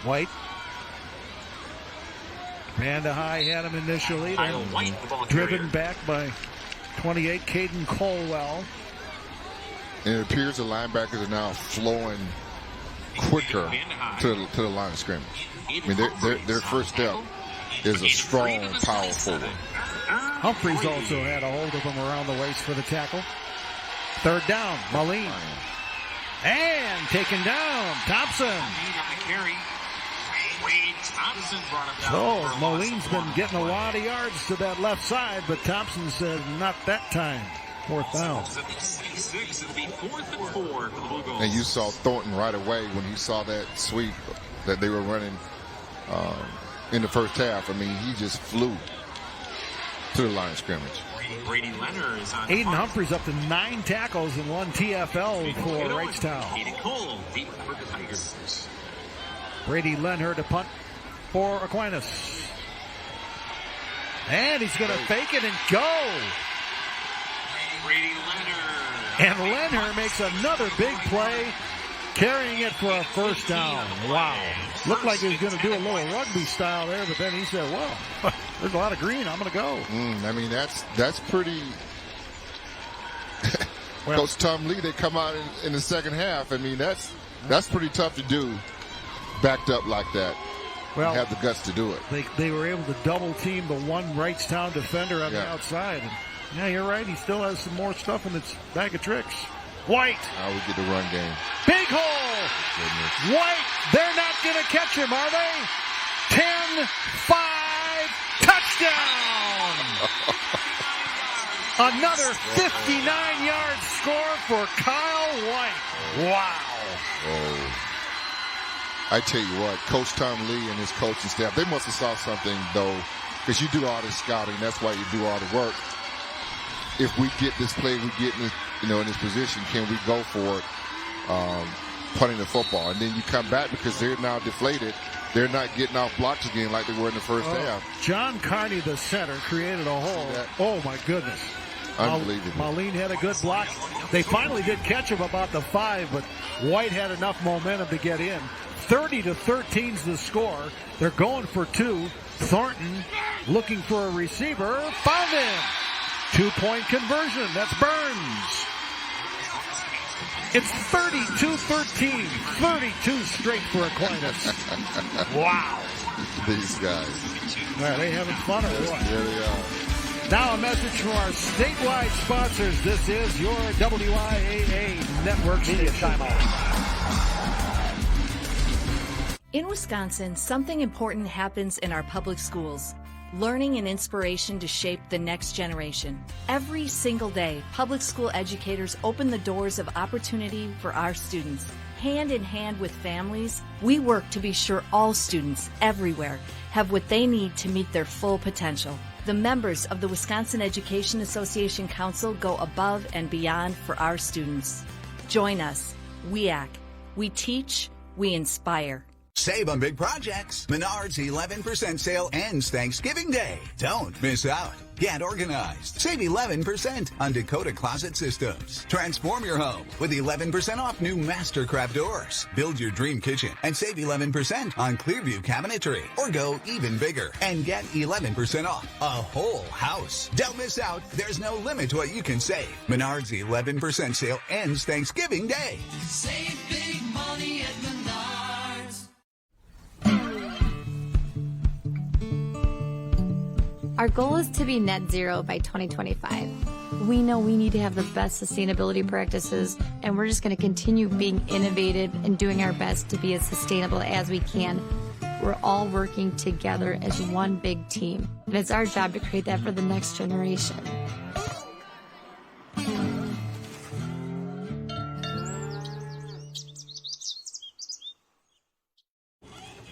White. Vandehei had him initially, then driven back by 28, Caden Colwell. And it appears the linebackers are now flowing quicker to the line of scrimmage. I mean, their first step is a strong power forward. Humphreys also had a hold of him around the waist for the tackle. 3rd down, Moline. And taken down, Thompson. So Moline's been getting a lot of yards to that left side, but Thompson said not that time. 4th down. And you saw Thornton right away when he saw that sweep that they were running in the first half. I mean, he just flew to the line of scrimmage. Brady Leonard is on. Aiden Humphreys up to 9 tackles and 1 TFL for Wrightstown. Aiden Cole deep for the Tigers. Brady Leonard to punt for Aquinas. And he's going to fake it and go. Brady Leonard. And Leonard makes another big play, carrying it for a 1st down. Wow. Looked like he was going to do a little rugby style there, but then he said, well, there's a lot of green. I'm going to go. I mean, that's pretty. Well, Coach Tom Lee, they come out in the second half. I mean, that's pretty tough to do, backed up like that. Well, have the guts to do it. They were able to double team the one Wrightstown defender on the outside. And, yeah, you're right. He still has some more stuff in its bag of tricks. White. Now we get the run game. Big hole. Goodness. White. They're not going to catch him, are they? 10-5. Touchdown. Another 59-yard score for Kyle White. Wow. Oh. I tell you what, Coach Tom Lee and his coaching staff, they must have saw something, though, because you do all this scouting. That's why you do all the work. If we get this play, we get in this, in this position, can we go for it, punting the football? And then you come back because they're now deflated. They're not getting off blocks again like they were in the first half. John Carney, the center, created a hole. Oh, my goodness. Unbelievable. Moline had a good block. They finally did catch him about the 5, but White had enough momentum to get in. 30-13's the score. They're going for 2. Thornton looking for a receiver. Found him. 2-point conversion. That's Burns. It's 32-13. 32 straight for Aquinas. Wow. These guys. Well, they having fun or what? Yeah, they are. Now a message from our statewide sponsors. This is your WIAA network media timeout. In Wisconsin, something important happens in our public schools. Learning and inspiration to shape the next generation. Every single day, public school educators open the doors of opportunity for our students. Hand in hand with families, we work to be sure all students everywhere have what they need to meet their full potential. The members of the Wisconsin Education Association Council go above and beyond for our students. Join us, WIAC. We teach, we inspire. Save on big projects. Menards 11% sale ends Thanksgiving Day. Don't miss out. Get organized. Save 11% on Dakota Closet Systems. Transform your home with 11% off new Mastercraft doors. Build your dream kitchen and save 11% on Clearview cabinetry. Or go even bigger and get 11% off a whole house. Don't miss out. There's no limit to what you can save. Menards 11% sale ends Thanksgiving Day. Save big money at Menards. Our goal is to be net zero by 2025. We know we need to have the best sustainability practices, and we're just going to continue being innovative and doing our best to be as sustainable as we can. We're all working together as one big team, and it's our job to create that for the next generation.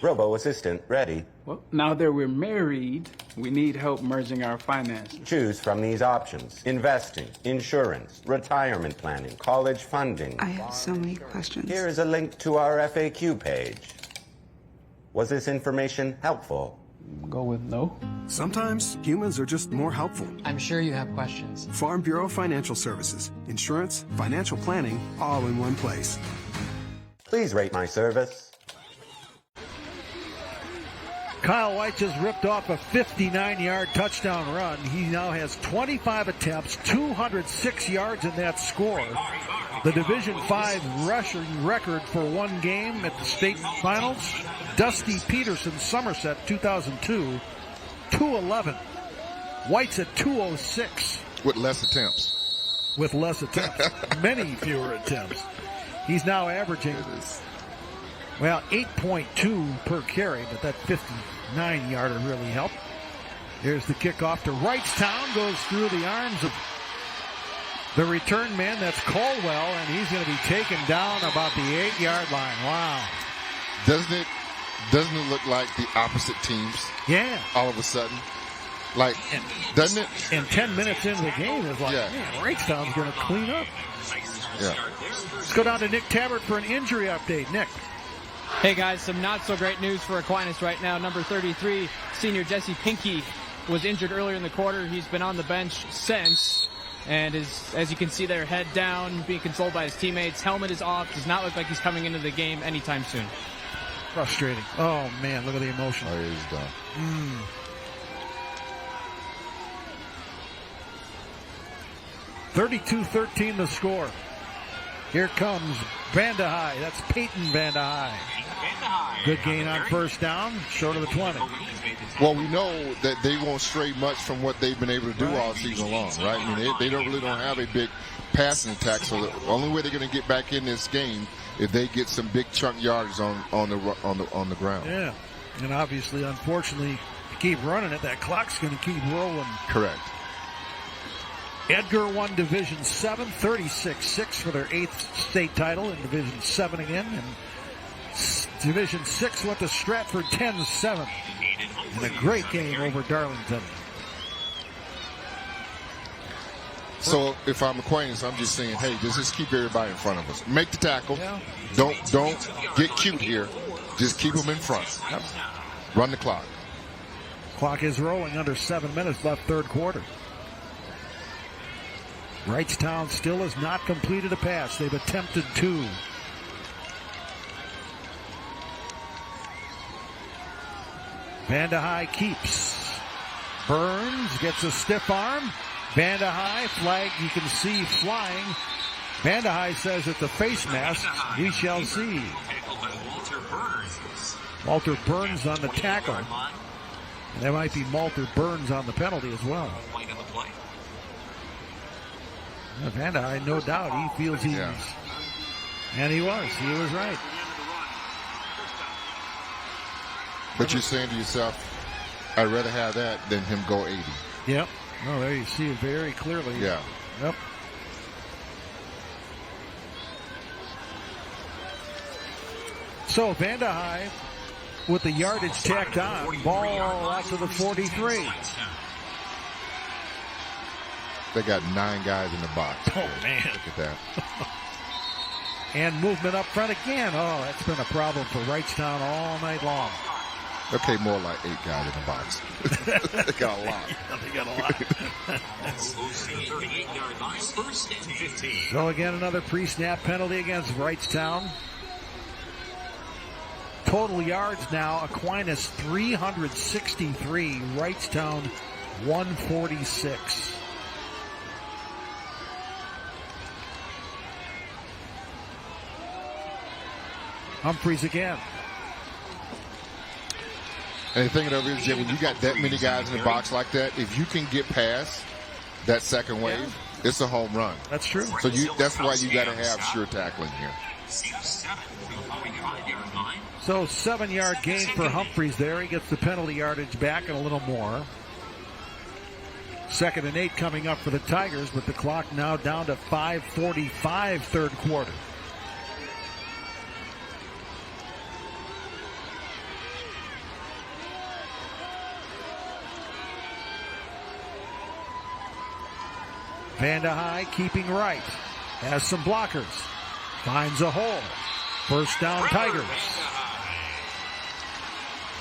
Robo-assistant ready. Well, now that we're married, we need help merging our finances. Choose from these options: investing, insurance, retirement planning, college funding. I have so many questions. Here is a link to our FAQ page. Was this information helpful? Go with no. Sometimes humans are just more helpful. I'm sure you have questions. Farm Bureau Financial Services. Insurance, financial planning, all in one place. Please rate my service. Kyle White just ripped off a 59-yard touchdown run. He now has 25 attempts, 206 yards in that score. The Division V rushing record for one game at the state finals, Dusty Peterson, Somerset, 2002, 211. White's at 206. With less attempts. With less attempts. Many fewer attempts. He's now averaging Well, 8.2 per carry, but that 59-yarder really helped. Here's the kickoff to Wrightstown. Goes through the arms of the return man. That's Caldwell, and he's going to be taken down about the 8-yard line. Wow. Doesn't it look like the opposite teams? Yeah. All of a sudden. Like, doesn't it? And 10 minutes into the game, it's like, man, Wrightstown's going to clean up. Yeah. Let's go down to Nick Tabbert for an injury update. Nick. Hey, guys, some not-so-great news for Aquinas right now. Number 33, senior Jesse Pinckey, was injured earlier in the quarter. He's been on the bench since, and is, as you can see there, head down, being consoled by his teammates. Helmet is off. Does not look like he's coming into the game anytime soon. Frustrating. Oh, man, look at the emotion. Oh, he's done. 32-13 the score. Here comes Vandehei. That's Peyton Vandehei. Good gain on first down, short of the 20. Well, we know that they won't stray much from what they've been able to do all season long, right? I mean, they don't have a big passing attack, so the only way they're going to get back in this game if they get some big chunk yardage on the ground. Yeah, and obviously, unfortunately, keep running it, that clock's going to keep rolling. Correct. Edgar won Division 7, 36-6 for their 8th state title in Division 7 again. And Division 6 went to Stratford 10-7 in a great game over Darlington. So if I'm Aquinas, I'm just saying, hey, just keep everybody in front of us. Make the tackle. Yeah. Don't get cute here. Just keep them in front. Yep. Run the clock. Clock is rolling, under 7 minutes left, third quarter. Wrightstown still has not completed a pass. They've attempted 2. Vandehei keeps. Burns gets a stiff arm. Vandehei, flag you can see flying. Vandehei says at the face mask, we shall see. Walter Burns on the tackle. And there might be Walter Burns on the penalty as well. Vandehei, no doubt, he feels he's... Yeah. And he was right. But you're saying to yourself, I'd rather have that than him go 80. Yep. Oh, there you see it very clearly. Yeah. Yep. So Vandehei with the yardage tacked on. Ball out to the 43. They got 9 guys in the box. Oh, man. Look at that. And movement up front again. Oh, that's been a problem for Wrightstown all night long. Okay, more like 8 guys in the box. They got a lot. Yeah, they got a lot. So again, another pre-snap penalty against Wrightstown. Total yards now, Aquinas 363, Wrightstown 146. Humphreys again. And the thing of it is, Jim, when you got that many guys in the box like that, if you can get past that second wave, it's a home run. That's true. So that's why you got to have sure tackling here. So 7-yard gain for Humphreys there. He gets the penalty yardage back and a little more. 2nd and 8 coming up for the Tigers, but the clock now down to 5:45 third quarter. Vandehei keeping right. Has some blockers. Finds a hole. First down, Tigers.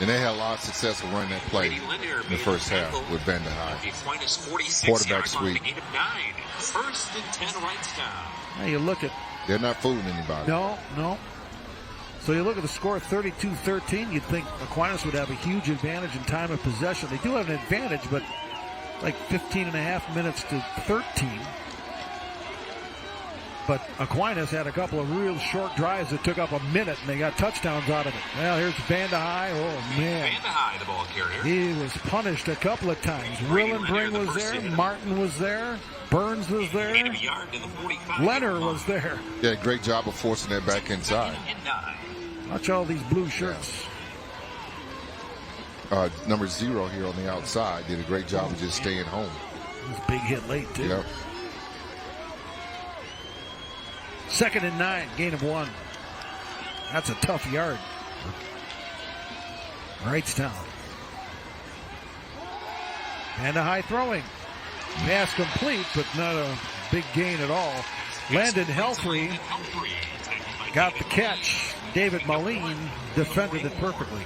And they had a lot of success with running that play in the first half with Vandehei. Quarterback sweep. 1st and 10 Wrightstown. Now you look at... They're not fooling anybody. No. So you look at the score, 32-13. You'd think Aquinas would have a huge advantage in time of possession. They do have an advantage, but like 15 and a half minutes to 13. But Aquinas had a couple of real short drives that took up a minute, and they got touchdowns out of it. Well, here's Vandehei. Oh, man. Vandehei, the ball carrier. He was punished a couple of times. Willenbring was there. Martin was there. Burns was there. Leonard was there. Yeah, great job of forcing that back inside. Watch all these blue shirts. Number 0 here on the outside did a great job of just staying home. It was a big hit late, too. Yep. 2nd and 9, gain of 1. That's a tough yard. Wrightstown. And a high throwing. Pass complete, but not a big gain at all. Landon Helfrey got the catch. David Moline defended it perfectly.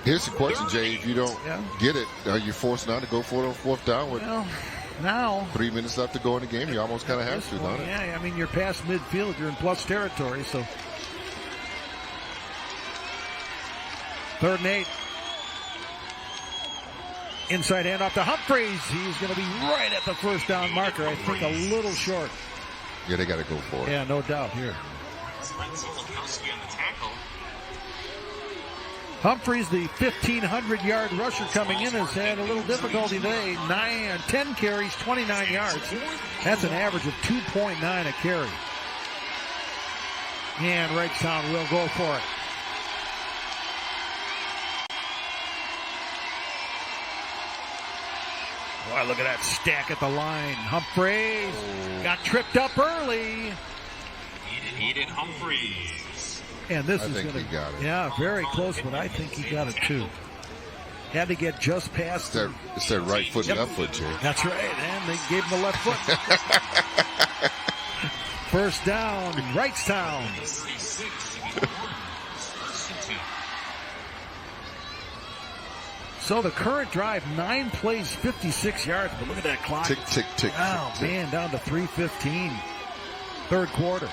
Here's the question, Jay. If you don't get it, are you forced now to go for it on 4th down with now 3 minutes left to go in the game? You almost kind of have to, don't you? Yeah, I mean, you're past midfield. You're in plus territory, so. 3rd and 8. Inside handoff to Humphreys. He's going to be right at the 1st down marker. I think a little short. Yeah, they got to go for it. Yeah, no doubt here. Humphreys, the 1,500-yard rusher coming in, has had a little difficulty today. 10 carries, 29 yards. That's an average of 2.9 a carry. And Wrightstown will go for it. Boy, look at that stack at the line. Humphreys got tripped up early. Eden Humphreys. And this I is think going he got it. Yeah, very close, but I think he got it too. Had to get just past. It's that right foot and left foot, Jay. That's right, and they gave him the left foot. 1st down, Wrightstown. So the current drive, 9 plays, 56 yards. But look at that clock. Tick, tick, tick. Oh, tick, man, down to 3:15. 3rd quarter.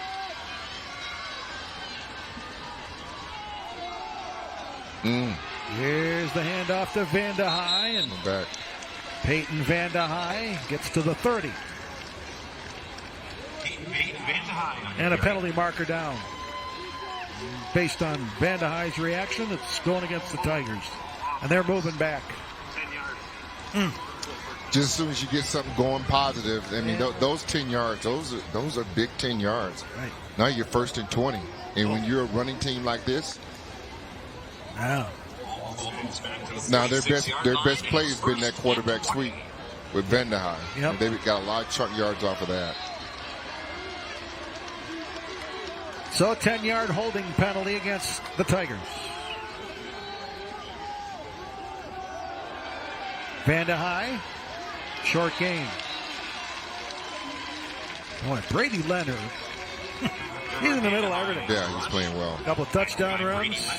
Here's the handoff to Vandehei. And back. Peyton Vandehei gets to the 30. And a penalty marker down. Based on Vandehei's reaction, it's going against the Tigers. And they're moving back. Just as soon as you get something going positive, I mean, those 10 yards, those are big 10 yards. Right. Now you're 1st and 20. And when you're a running team like this, now their best play has been that quarterback sweep with Vandehei. Yep. They've got a lot of chunk yards off of that. So 10-yard holding penalty against the Tigers. Vandehei, short gain. Boy, Brady Leonard. He's in the middle of everything. Yeah, he's playing well. A couple of touchdown runs.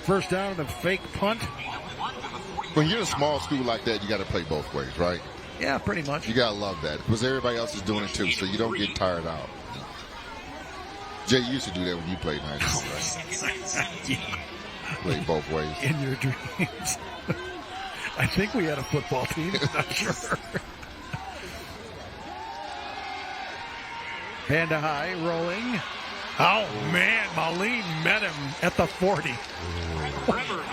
1st down and a fake punt. When you're in a small school like that, you got to play both ways, right? Yeah, pretty much. You got to love that because everybody else is doing it too, so you don't get tired out. Jay, you used to do that when you played high school, right? Yeah. Play both ways. In your dreams. I think we had a football team. I'm not sure. Vandehei rolling. Oh, man. Moline met him at the 40.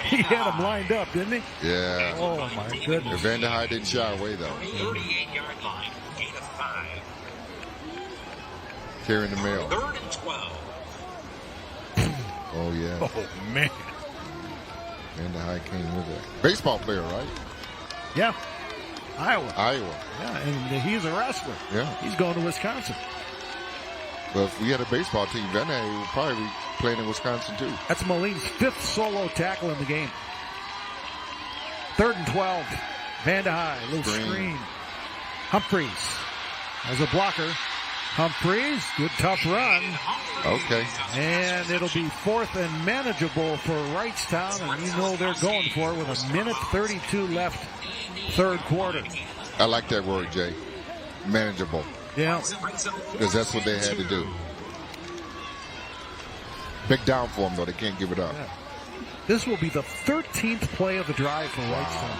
He had him lined up, didn't he? Yeah. Oh, my goodness. Vandehei didn't shy away, though. 38-yard line, gain of 5. Carrying the mail. 3rd and 12. Oh, yeah. Oh, man. Vandehei came with it. Baseball player, right? Yeah. Iowa. Yeah, and he's a wrestler. Yeah. He's going to Wisconsin. But if we had a baseball team, Vandehei would probably be playing in Wisconsin, too. That's Moline's 5th solo tackle in the game. 3rd and 12. Vandehei, little screen. Humphreys as a blocker. Humphreys, good tough run. Okay. And it'll be 4th and manageable for Wrightstown, and you know they're going for it with 1:32 left, 3rd quarter. I like that word, Jay. Manageable. Yeah. Because that's what they had to do. Big down for them, though. They can't give it up. Yeah. This will be the 13th play of the drive for Wrightstown.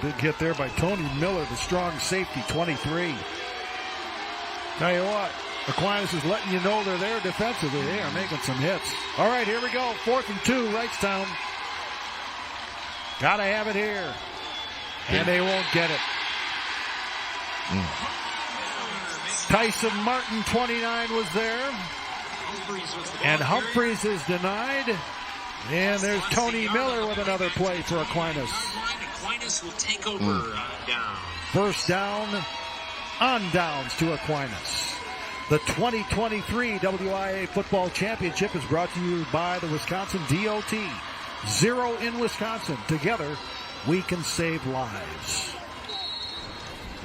Big hit there by Tony Miller, the strong safety, 23. Tell you what, Aquinas is letting you know they're there defensively. They are making some hits. All right, here we go. 4th and 2, Wrightstown. Gotta have it here. And they won't get it. Tyson Martin, 29, was there. And Humphreys is denied. And there's Tony Miller with another play for Aquinas. Aquinas will take over down. First down on downs to Aquinas. The 2023 WIAA Football Championship is brought to you by the Wisconsin DOT. 0 in Wisconsin. Together, we can save lives.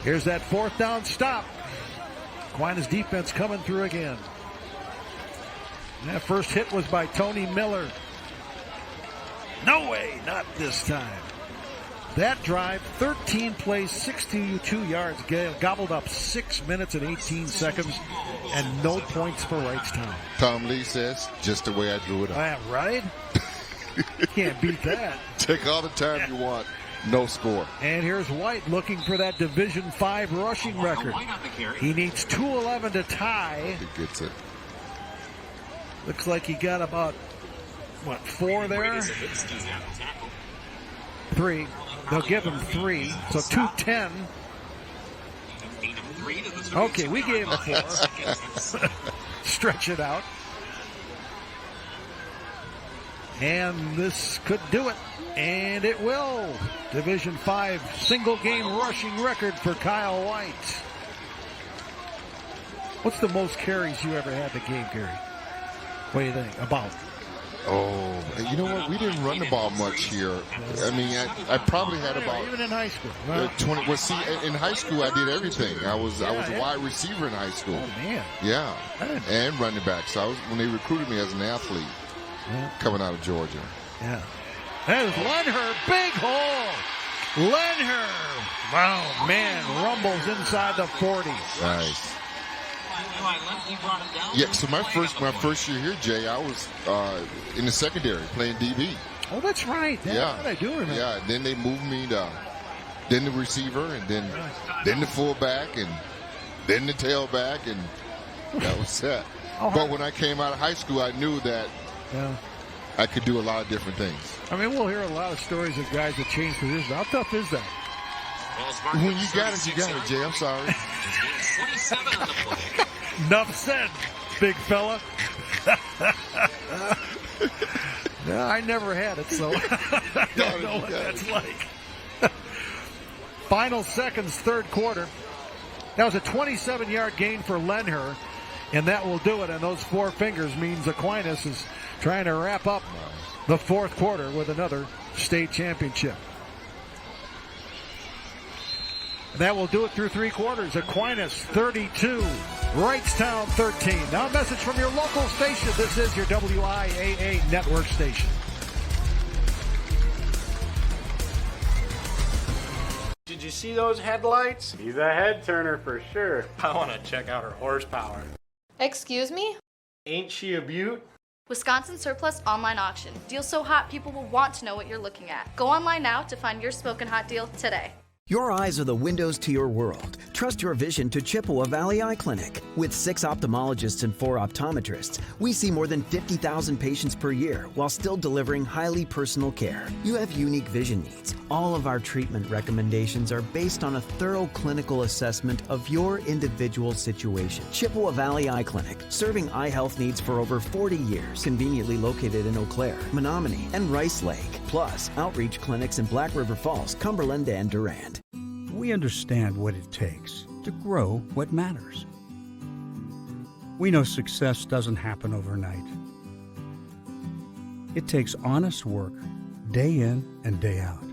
Here's that fourth down stop. Aquinas defense coming through again. And that first hit was by Tony Miller. No way, not this time. That drive, 13 plays, 62 yards, gobbled up 6 minutes and 18 seconds, and no points for Wrightstown. Tom Lee says, just the way I drew it up. Right? Can't beat that. Take all the time you want. No score. And here's White looking for that Division 5 rushing record. He needs 211 to tie. He gets it. Looks like he got about, 4 there? 3. They'll give him 3. So 210. Okay, we gave him 4. Stretch it out. And this could do it. And it will. Division 5 single game rushing record for Kyle White. What's the most carries you ever had in a game, Gary? What do you think? About? Oh, you know what? We didn't run the ball much here. I mean, I probably had about even in high school. 20. Well, see, in high school I did everything. I was a wide receiver in high school. Oh man. Yeah, and running back. So I was, when they recruited me as an athlete, coming out of Georgia. Yeah. There's Lenher, big hole. Lenher, wow, man, rumbles inside the 40. Nice. Yeah, so my first year here, Jay, I was in the secondary playing DB. Oh, that's right. Yeah, I do remember. Yeah, then they moved me to then the receiver, and then the fullback, and then the tailback, and that was set. But when I came out of high school, I knew that I could do a lot of different things. I mean, we'll hear a lot of stories of guys that changed positions. How tough is that? When you got it, Jay. I'm sorry. 27 on the play. Enough said, big fella. No, I never had it, so I don't know what that's like. Final seconds, third quarter. That was a 27-yard gain for Lenher, and that will do it. And those 4 fingers means Aquinas is trying to wrap up the fourth quarter with another state championship. And that will do it through 3 quarters. Aquinas 32, Wrightstown 13. Now a message from your local station. This is your WIAA network station. Did you see those headlights? He's a head turner for sure. I want to check out her horsepower. Excuse me? Ain't she a beaut? Wisconsin Surplus Online Auction. Deals so hot people will want to know what you're looking at. Go online now to find your smoking hot deal today. Your eyes are the windows to your world. Trust your vision to Chippewa Valley Eye Clinic. With 6 ophthalmologists and 4 optometrists, we see more than 50,000 patients per year while still delivering highly personal care. You have unique vision needs. All of our treatment recommendations are based on a thorough clinical assessment of your individual situation. Chippewa Valley Eye Clinic, serving eye health needs for over 40 years. Conveniently located in Eau Claire, Menominee, and Rice Lake. Plus, outreach clinics in Black River Falls, Cumberland, and Durand. We understand what it takes to grow what matters. We know success doesn't happen overnight. It takes honest work, day in and day out.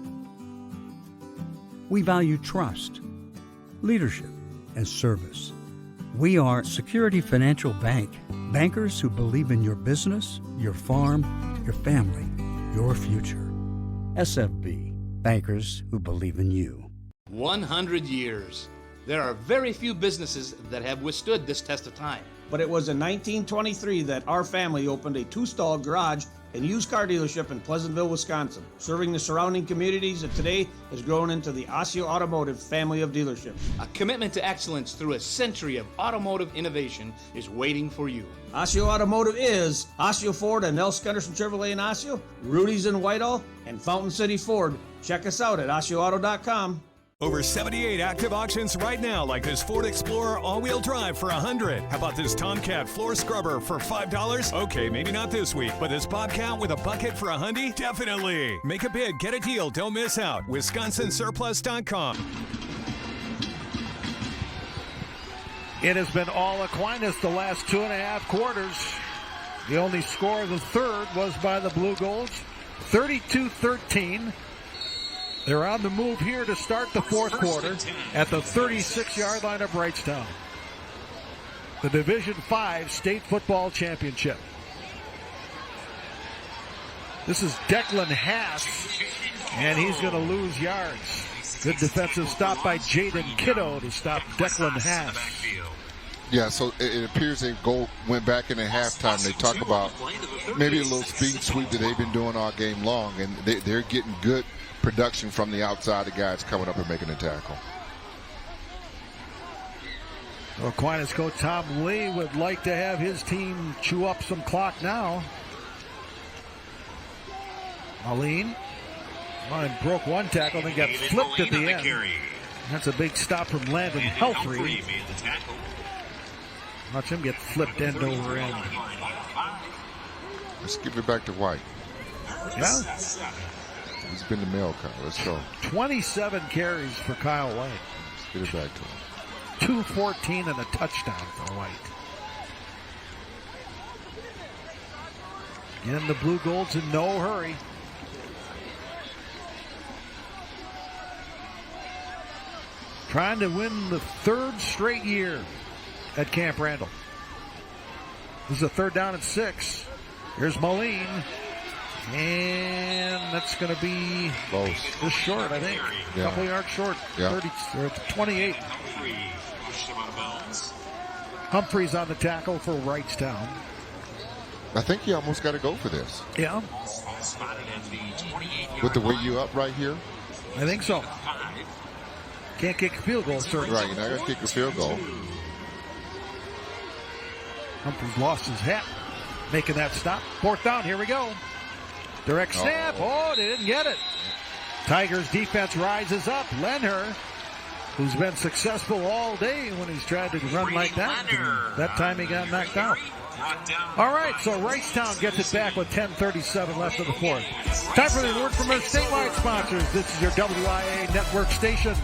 We value trust, leadership, and service. We are Security Financial Bank, bankers who believe in your business, your farm, your family, your future. SFB, bankers who believe in you. 100 years. There are very few businesses that have withstood this test of time. But it was in 1923 that our family opened a 2-stall garage and used car dealership in Pleasantville, Wisconsin. Serving the surrounding communities that today has grown into the Osseo Automotive family of dealerships. A commitment to excellence through a century of automotive innovation is waiting for you. Osseo Automotive is Osseo Ford and Nels Gunderson Chevrolet in Osseo, Rudy's in Whitehall, and Fountain City Ford. Check us out at OsseoAuto.com. Over 78 active auctions right now, like this Ford Explorer all-wheel drive for $100. How about this Tomcat floor scrubber for $5? Okay, maybe not this week, but this Bobcat with a bucket for $100? Definitely. Make a bid, get a deal, don't miss out. WisconsinSurplus.com. It has been all Aquinas the last 2.5 quarters. The only score of the third was by the Blugolds, 32-13. They're on the move here to start the fourth quarter at the 36-yard line of Wrightstown. The Division V State Football Championship. This is Declan Haas, and he's going to lose yards. Good defensive stop by Jaden Kiddo to stop Declan Haas. Yeah, so it appears they went back in at halftime. They talk about maybe a little speed sweep that they've been doing all game long, and they're getting good production from the outside, the guys coming up and making a tackle. Aquinas coach Tom Lee would like to have his team chew up some clock now. Aline broke one tackle, then got flipped at the end. That's a big stop from Landon Helfrey. Watch him get flipped end over end. Let's give it back to White. Yeah. He's been the mail cow. Let's go. 27 carries for Kyle White. Let's get it back to him. 214 and a touchdown for White. Again, the Blugolds in no hurry. Trying to win the third straight year at Camp Randall. This is a 3rd down and 6. Here's Moline. And that's going to be close. Just short, I think. A couple yards short. Yeah. 30, or 28. Humphreys on the tackle for Wrightstown. I think you almost got to go for this. Yeah. With the way you up right here? I think so. Can't kick a field goal, certainly. Right, you're not going to kick a field goal. Humphreys lost his hat, making that stop. 4th down, here we go. Direct snap. Oh, they didn't get it. Tigers defense rises up. Lenher, who's been successful all day when he's tried to run like that. That time he got knocked out. All right, so Wrightstown gets it back with 10:37 left of the fourth. Time for the word from our statewide sponsors. This is your WIAA network station.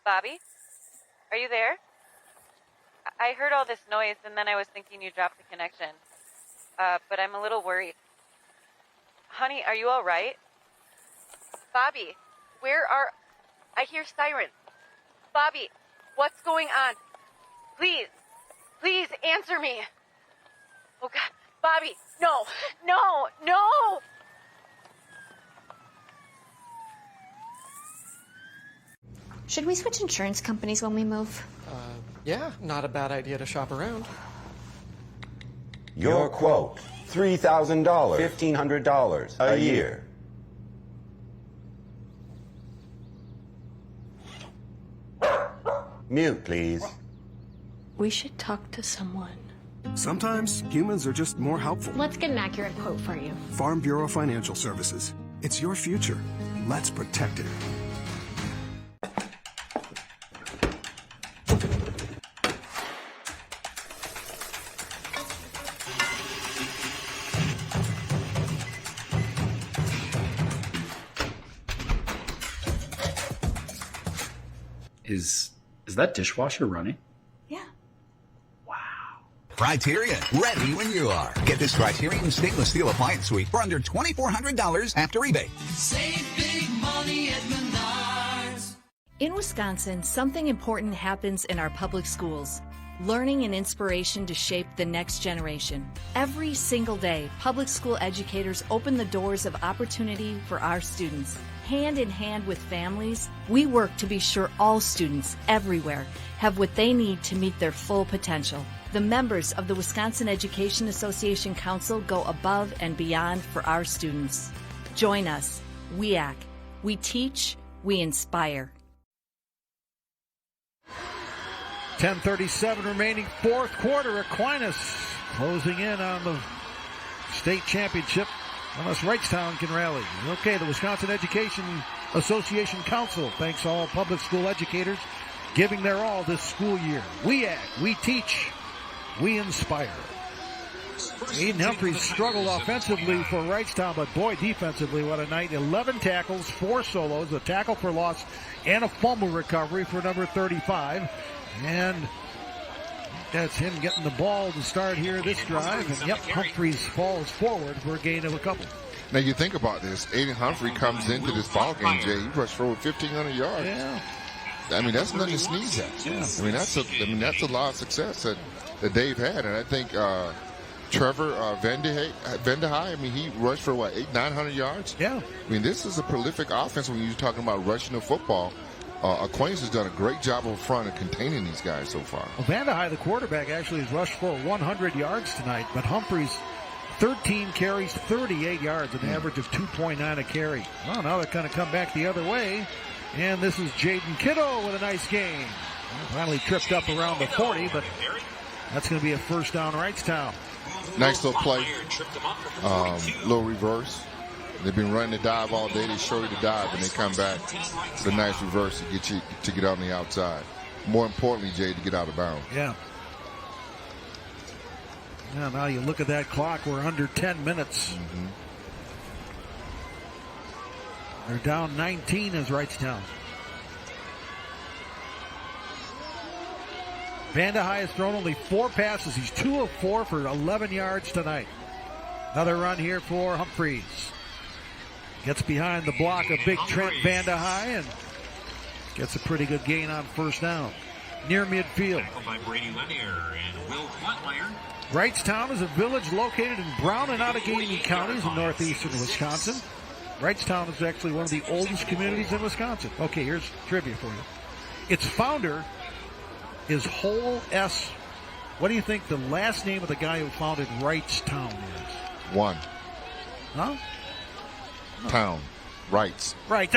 Bobby, are you there? I heard all this noise, and then I was thinking you dropped the connection. But I'm a little worried. Honey, are you all right? Bobby, I hear sirens. Bobby, what's going on? Please answer me. Oh, God. Bobby, no. Should we switch insurance companies when we move? Yeah, not a bad idea to shop around. Your quote, $3,000, $1,500 a year. Mute, please. We should talk to someone. Sometimes humans are just more helpful. Let's get an accurate quote for you. Farm Bureau Financial Services. It's your future. Let's protect it. Is that dishwasher running? Yeah. Criterion, ready when you are. Get this Criterion stainless steel appliance suite for under $2,400 after rebate. Save big money at Menards. In Wisconsin, something important happens in our public schools. Learning and inspiration to shape the next generation. Every single day, public school educators open the doors of opportunity for our students. Hand in hand with families, we work to be sure all students everywhere have what they need to meet their full potential. The members of the Wisconsin Education Association Council go above and beyond for our students. Join us, WIAA. We teach, we inspire. 10:37 remaining, fourth quarter. Aquinas closing in on the state championship unless Wrightstown can rally. Okay, the Wisconsin Education Association Council thanks all public school educators giving their all this school year. WIAA, we teach, we inspire. Aiden Humphreys struggled offensively for Wrightstown, but boy, defensively, what a night. 11 tackles, 4 solos, a tackle for loss, and a fumble recovery for number 35. And that's him getting the ball to start here this drive. And yep, Humphreys falls forward for a gain of a couple. Now you think about this. Aiden Humphrey comes into this ball game, Jay. He rushed for over 1,500 yards. Yeah. I mean, that's nothing to sneeze at. Yeah. I mean, that's a lot of success that Dave had. And I think Trevor Vanderhei, I mean, he rushed for, 800-900 yards? Yeah. I mean, this is a prolific offense when you're talking about rushing the football. Aquinas has done a great job up front of containing these guys so far. Well, Vanderhei, the quarterback, actually has rushed for 100 yards tonight, but Humphreys, 13 carries, 38 yards, an average of 2.9 a carry. Well, now they're going to come back the other way, and this is Jaden Kiddo with a nice gain. Finally tripped up around the 40, but that's going to be a first down Wrightstown. Nice little play, little reverse. They've been running the dive all day. They show you the dive, and they come back with a nice reverse to get you to get on the outside. More importantly, Jay, to get out of bounds. Yeah. Yeah, now you look at that clock. We're under 10 minutes. Mm-hmm. They're down 19 as Wrightstown. Vanderhei has thrown only 4 passes. He's 2 of 4 for 11 yards tonight. Another run here for Humphreys. Gets behind the block of big Trent Vanderhei and gets a pretty good gain on first down. Near midfield. Wrightstown is a village located in Brown and Outagamie counties in northeastern Wisconsin. Wrightstown is actually one of the oldest communities in Wisconsin. Okay, here's trivia for you. Its founder is Whole S. What do you think the last name of the guy who founded Wrightstown is? One. Huh? Town. Wrights. Right.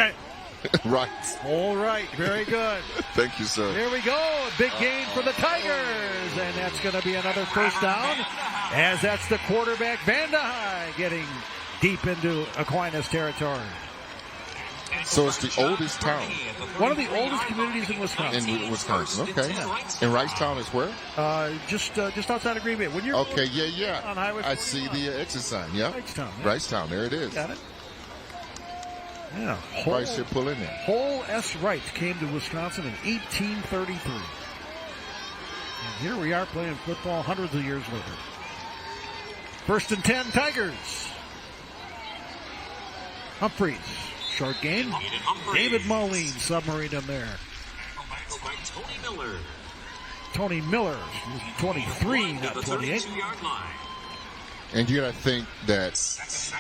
Wrights. All right. Very good. Thank you, sir. Here we go. A big gain for the Tigers. And that's going to be another first down, as that's the quarterback, Vanderhei, getting deep into Aquinas territory. So it's the oldest town. One of the oldest communities in Wisconsin. In Wisconsin, okay. Yeah. And Wrightstown is where? Just outside of Green Bay. When you're okay, yeah. On Highway 41. I see the exit sign. Yeah. Wrightstown. Yeah. Wrightstown, there it is. Got it. Yeah. Wright should pull in there. Whole S. Wright came to Wisconsin in 1833. And here we are playing football hundreds of years later. 1st and 10, Tigers. Humphreys. Short gain. David Moline submarine him there. Tony Miller. 23, not 28. And you got to think that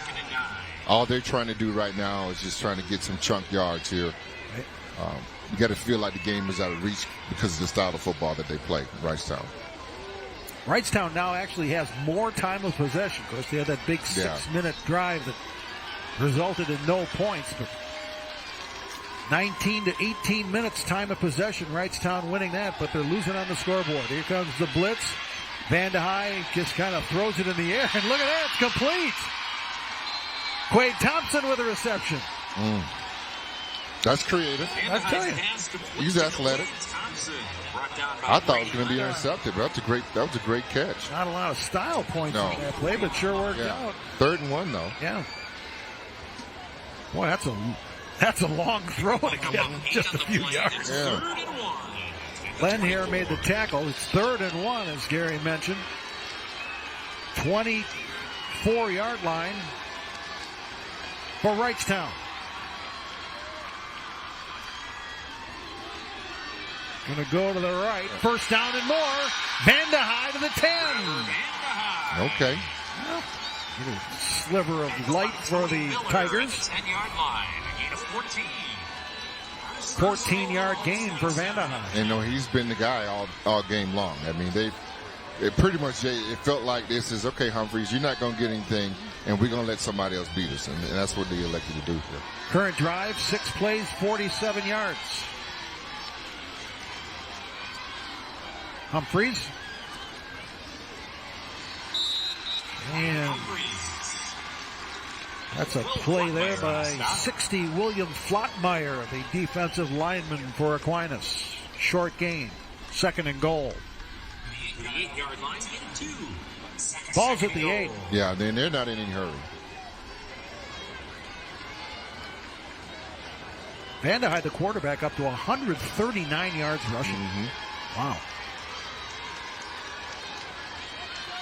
all they're trying to do right now is just trying to get some chunk yards here. You got to feel like the game is out of reach because of the style of football that they play, Wrightstown. Wrightstown now actually has more time of possession. Of course, they had that big 6-minute drive that resulted in no points, but 19 to 18 minutes time of possession. Wrightstown winning that, but they're losing on the scoreboard. Here comes the blitz. Vanderhei just kind of throws it in the air, and look at that, it's complete. Quade Thompson with a reception. That's creative. I tell you. He's athletic. I thought it was going to be intercepted, but that was a great catch. Not a lot of style points on that play, but sure worked out. 3rd and 1, though. Yeah. Boy, that's a long throw to get just a few yards. Yeah. Len here made the tackle. It's 3rd and 1, as Gary mentioned. 24-yard line for Wrightstown. Going to go to the right. First down and more. Vanderhei to the 10. Okay. Well, little sliver of light for the Tigers. 14-yard gain for Vanderhei. And he's been the guy all game long. I mean, it pretty much, it felt like this is, okay, Humphreys, you're not going to get anything, and we're going to let somebody else beat us. And that's what they elected to do here. Current drive, 6 plays, 47 yards. Humphreys. And That's a play there by 60 William Flottmeyer, the defensive lineman for Aquinas. Short gain, 2nd and goal. The 8-yard line, get 2. Ball's at the 8. Yeah, then they're not in any hurry. Vanderhyde, the quarterback, up to 139 yards rushing. Wow.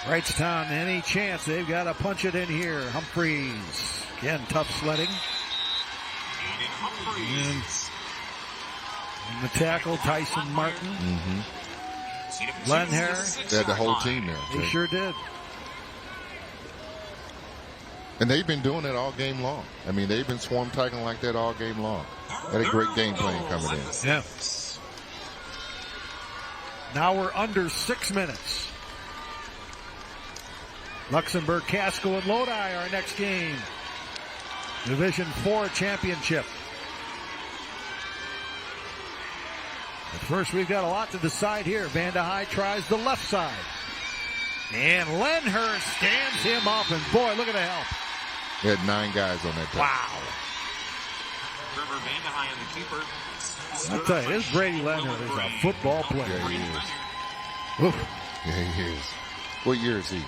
Wrightstown, any chance they've got to punch it in here. Humphreys, again, tough sledding. And the tackle, Tyson Martin. Lenher. They had the whole team there. They sure did. And they've been doing it all game long. I mean, they've been swarm tackling like that all game long. Had a great game plan coming in. Yeah. Now we're under 6 minutes. Luxembourg, Casco, and Lodi, our next game. Division 4 championship. But first, we've got a lot to decide here. Vanderhyde tries the left side. And Lenher stands him up, and boy, look at the help. He had 9 guys on that play. Wow. Trevor Vanderhyde and the keeper. I'll tell you, this Brady Lenher is a football player. Yeah, he is. Oof. Yeah, he is. What year is he?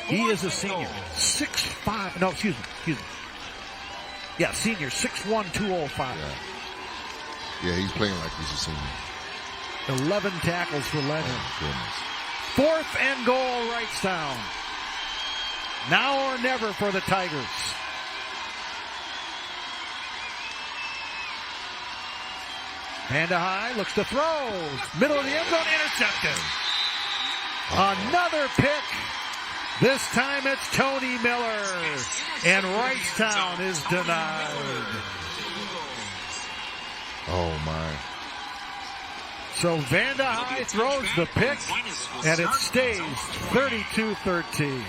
He is a senior. 6'5". No, excuse me. Yeah, senior. 6'1", 205. Yeah, he's playing like he's a senior. 11 tackles for Lenher. Oh, goodness. 4th and goal, Wrightstown. Now or never for the Tigers. Vanderhyde looks to throw. Middle of the end zone, intercepted. Another pick. This time it's Tony Miller. And Wrightstown is denied. Oh, my. So Vanderhyde throws the pick, and it stays 32-13.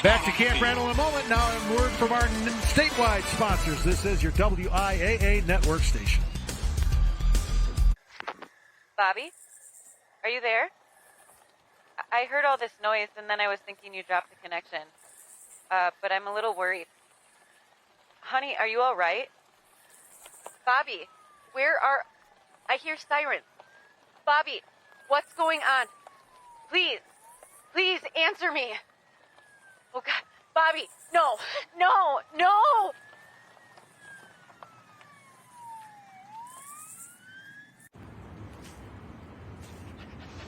Back to Camp Randall in a moment. Now a word from our statewide sponsors. This is your WIAA network station. Bobby, are you there? I heard all this noise, and then I was thinking you dropped the connection. But I'm a little worried. Honey, are you all right? Bobby, where are... I hear sirens. Bobby, what's going on? Please answer me. Oh, God. Bobby, no.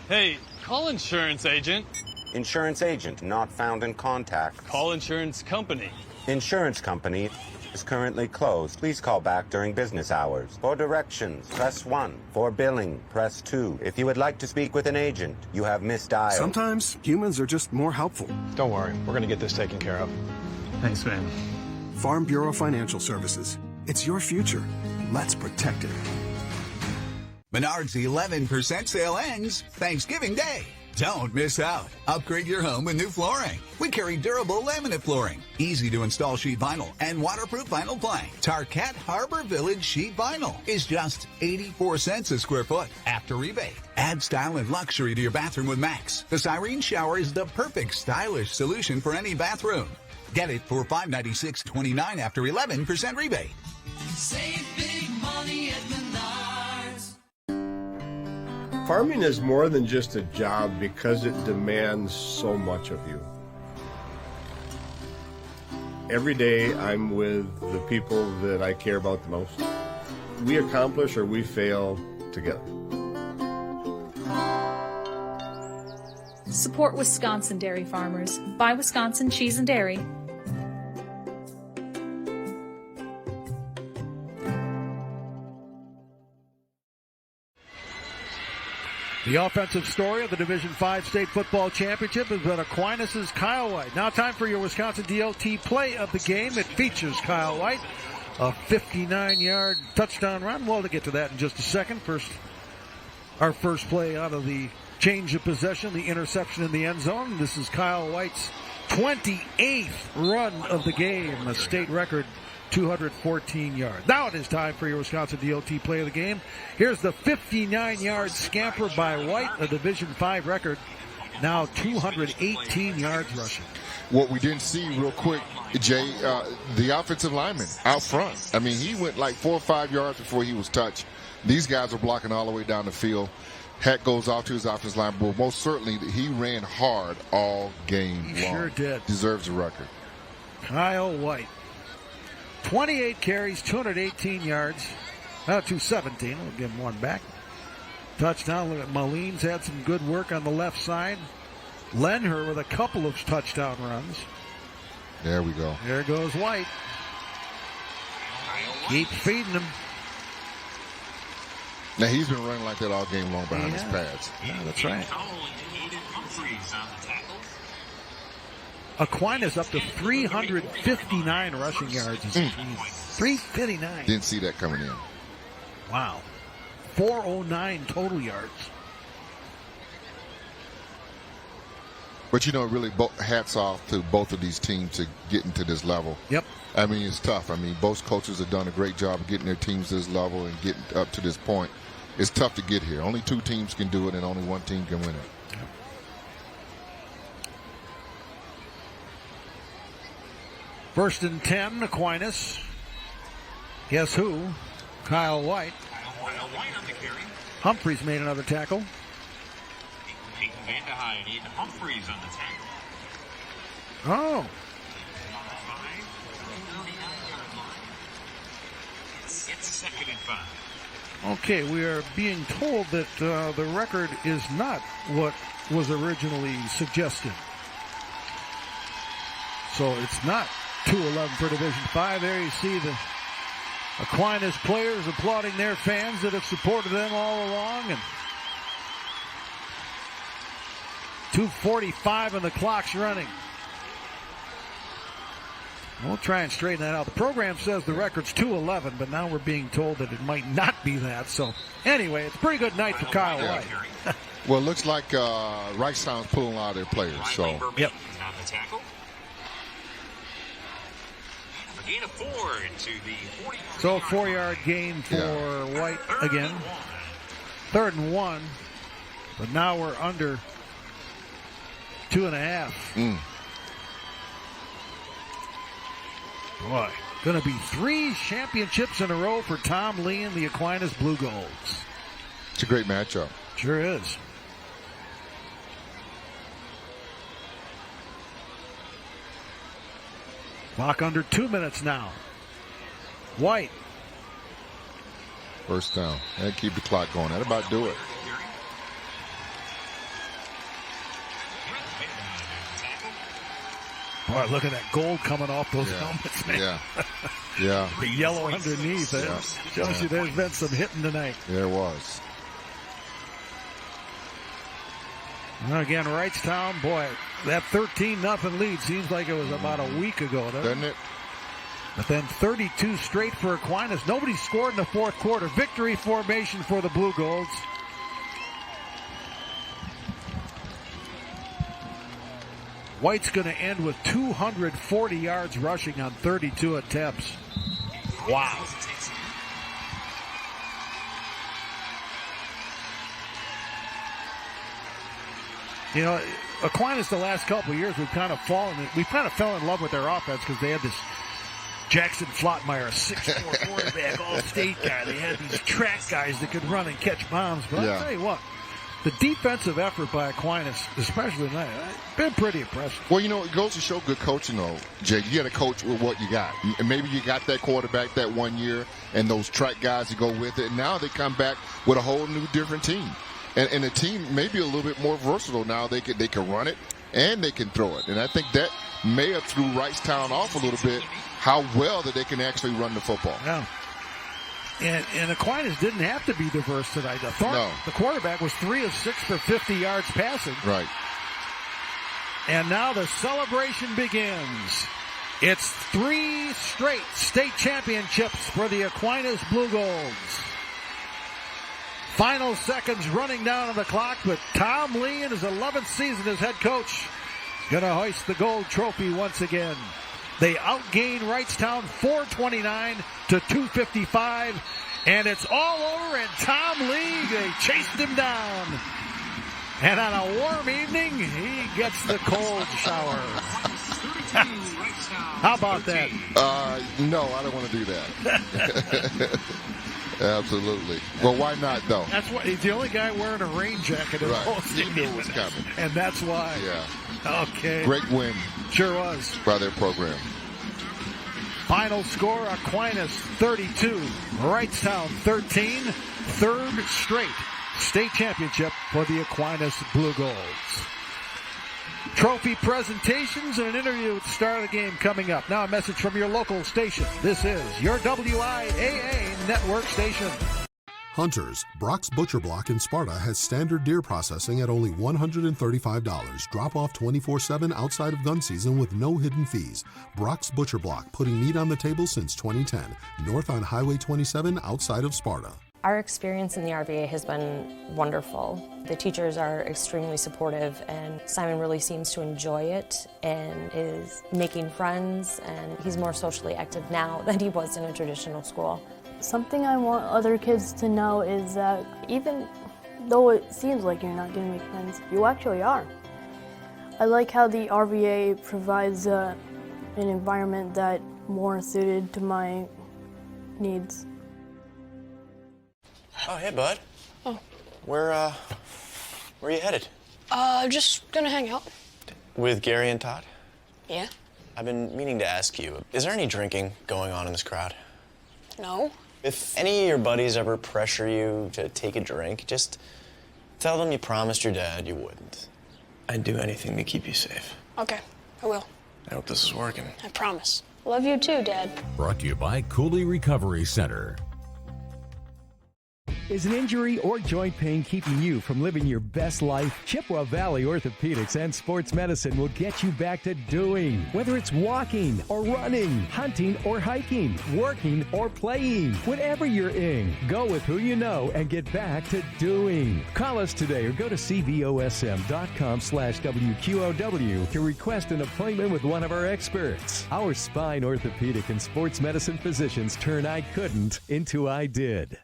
Hey, call insurance agent. Insurance agent not found in contact. Call insurance company. Insurance company is currently closed. Please call back during business hours. For directions, press 1. For billing, press 2. If you would like to speak with an agent, you have misdialed. Sometimes humans are just more helpful. Don't worry, we're going to get this taken care of. Thanks, man. Farm Bureau Financial Services. It's your future. Let's protect it. Menards 11% sale ends Thanksgiving Day. Don't miss out. Upgrade your home with new flooring. We carry durable laminate flooring, easy to install sheet vinyl, and waterproof vinyl plank. Tarkett Harbor Village sheet vinyl is just 84 cents a square foot after rebate. Add style and luxury to your bathroom with Max. The Cyrene shower is the perfect stylish solution for any bathroom. Get it for $596.29 after 11% rebate. Save big money at Menards. Farming is more than just a job because it demands so much of you. Every day I'm with the people that I care about the most. We accomplish or we fail together. Support Wisconsin dairy farmers. Buy Wisconsin cheese and dairy. The offensive story of the Division 5 State Football Championship has been Aquinas' Kyle White. Now time for your Wisconsin DOT play of the game. It features Kyle White, a 59-yard touchdown run. Well, to get to that in just a second. Our first play out of the change of possession, the interception in the end zone. This is Kyle White's 28th run of the game, a state record 214 yards. Now it is time for your Wisconsin DOT play of the game. Here's the 59-yard scamper by White, a Division 5 record. Now 218 yards rushing. what we didn't see real quick, Jay, the offensive lineman out front. I mean, he went like 4 or 5 yards before he was touched. These guys are blocking all the way down the field. Hat goes off to his offensive line, but most certainly he ran hard all game long. Sure did. Deserves a record. Kyle White, 28 carries, 218 yards. 217. We'll give him one back. Touchdown. Look at Moline had some good work on the left side. Lenher with a couple of touchdown runs. There we go. There goes White. Keep feeding him. Now, he's been running like that all game long behind his pads. Yeah, that's right. Aquinas up to 359 rushing yards. 359. Didn't see that coming in. Wow. 409 total yards. But, really, hats off to both of these teams to getting to this level. Yep. I mean, it's tough. I mean, both coaches have done a great job of getting their teams to this level and getting up to this point. It's tough to get here. Only 2 teams can do it, and only 1 team can win it. Yep. First and 10, Aquinas. Guess who? Kyle White. Humphreys made another tackle. Van der Heide and Humphreys on the tackle. Oh. It's 2nd and 5. Okay, we are being told that the record is not what was originally suggested. So it's not 2-11 for Division 5. There you see the Aquinas players applauding their fans that have supported them all along. And 2:45 and the clock's running. We'll try and straighten that out. The program says the record's 2-11, but now we're being told that it might not be that. So anyway, it's a pretty good night for Kyle White. Well, it looks like Wrightstown's pulling a lot of their players. So yep. On the tackle. A gain of 4 to the 40. So 4-yard gain for White again. 3rd and 1. But now we're under 2.5. Boy, going to be 3 championships in a row for Tom Lee and the Aquinas Blugolds. It's a great matchup. Sure is. Clock under 2 minutes now. White. First down. And keep the clock going. That'll about do it. Boy, look at that gold coming off those helmets, man. Yeah. Yeah. The yellow underneath. Shows you there's been some hitting tonight. There was. Well, again, Wrightstown, boy, that 13-0 lead seems like it was about a week ago. Doesn't it? But then 32 straight for Aquinas. Nobody scored in the 4th quarter. Victory formation for the Blugolds. White's going to end with 240 yards rushing on 32 attempts. Wow. Aquinas the last couple of years, we kind of fell in love with their offense because they had this Jackson Flottmeyer, a 6'4" quarterback, all-state guy. They had these track guys that could run and catch bombs. But I'll tell you what, the defensive effort by Aquinas, especially tonight, been pretty impressive. Well, it goes to show good coaching, though, Jay. You got to coach with what you got. And maybe you got that quarterback that 1 year and those track guys to go with it. And now they come back with a whole new, different team. And the team may be a little bit more versatile now. They can run it and they can throw it. And I think that may have threw Wrightstown off a little bit, how well that they can actually run the football. Yeah. And Aquinas didn't have to be diverse tonight. The quarterback was 3 of 6 for 50 yards passing. Right. And now the celebration begins. It's 3 straight state championships for the Aquinas Blugolds. Final seconds running down on the clock, but Tom Lee in his 11th season as head coach is going to hoist the gold trophy once again. They outgained Wrightstown 429 to 255, and it's all over, and Tom Lee, they chased him down. And on a warm evening, he gets the cold shower. How about that? No, I don't want to do that. Absolutely. Well, why not, though? That's why he's the only guy wearing a rain jacket in the whole He knew it was coming. And that's why. Yeah. Okay. Great win. Sure was. By their program. Final score, Aquinas 32, Wrightstown 13, third straight state championship for the Aquinas Blugolds. Trophy presentations and an interview at the start of the game coming up. Now a message from your local station. This is your WIAA network station. Hunters, Brock's Butcher Block in Sparta has standard deer processing at only $135. Drop off 24/7 outside of gun season with no hidden fees. Brock's Butcher Block, putting meat on the table since 2010. North on Highway 27 outside of Sparta. Our experience in the RVA has been wonderful. The teachers are extremely supportive, and Simon really seems to enjoy it and is making friends, and he's more socially active now than he was in a traditional school. Something I want other kids to know is that even though it seems like you're not going to make friends, you actually are. I like how the RVA provides an environment that more suited to my needs. Oh, hey, bud. Oh. Where are you headed? Just gonna hang out. With Gary and Todd? Yeah? I've been meaning to ask you, is there any drinking going on in this crowd? No. If any of your buddies ever pressure you to take a drink, just tell them you promised your dad you wouldn't. I'd do anything to keep you safe. Okay, I will. I hope this is working. I promise. Love you too, Dad. Brought to you by Cooley Recovery Center. Is an injury or joint pain keeping you from living your best life? Chippewa Valley Orthopedics and Sports Medicine will get you back to doing. Whether it's walking or running, hunting or hiking, working or playing, whatever you're in, go with who you know and get back to doing. Call us today or go to cvosm.com/WQOW to request an appointment with one of our experts. Our spine, orthopedic, and sports medicine physicians turn I couldn't into I did.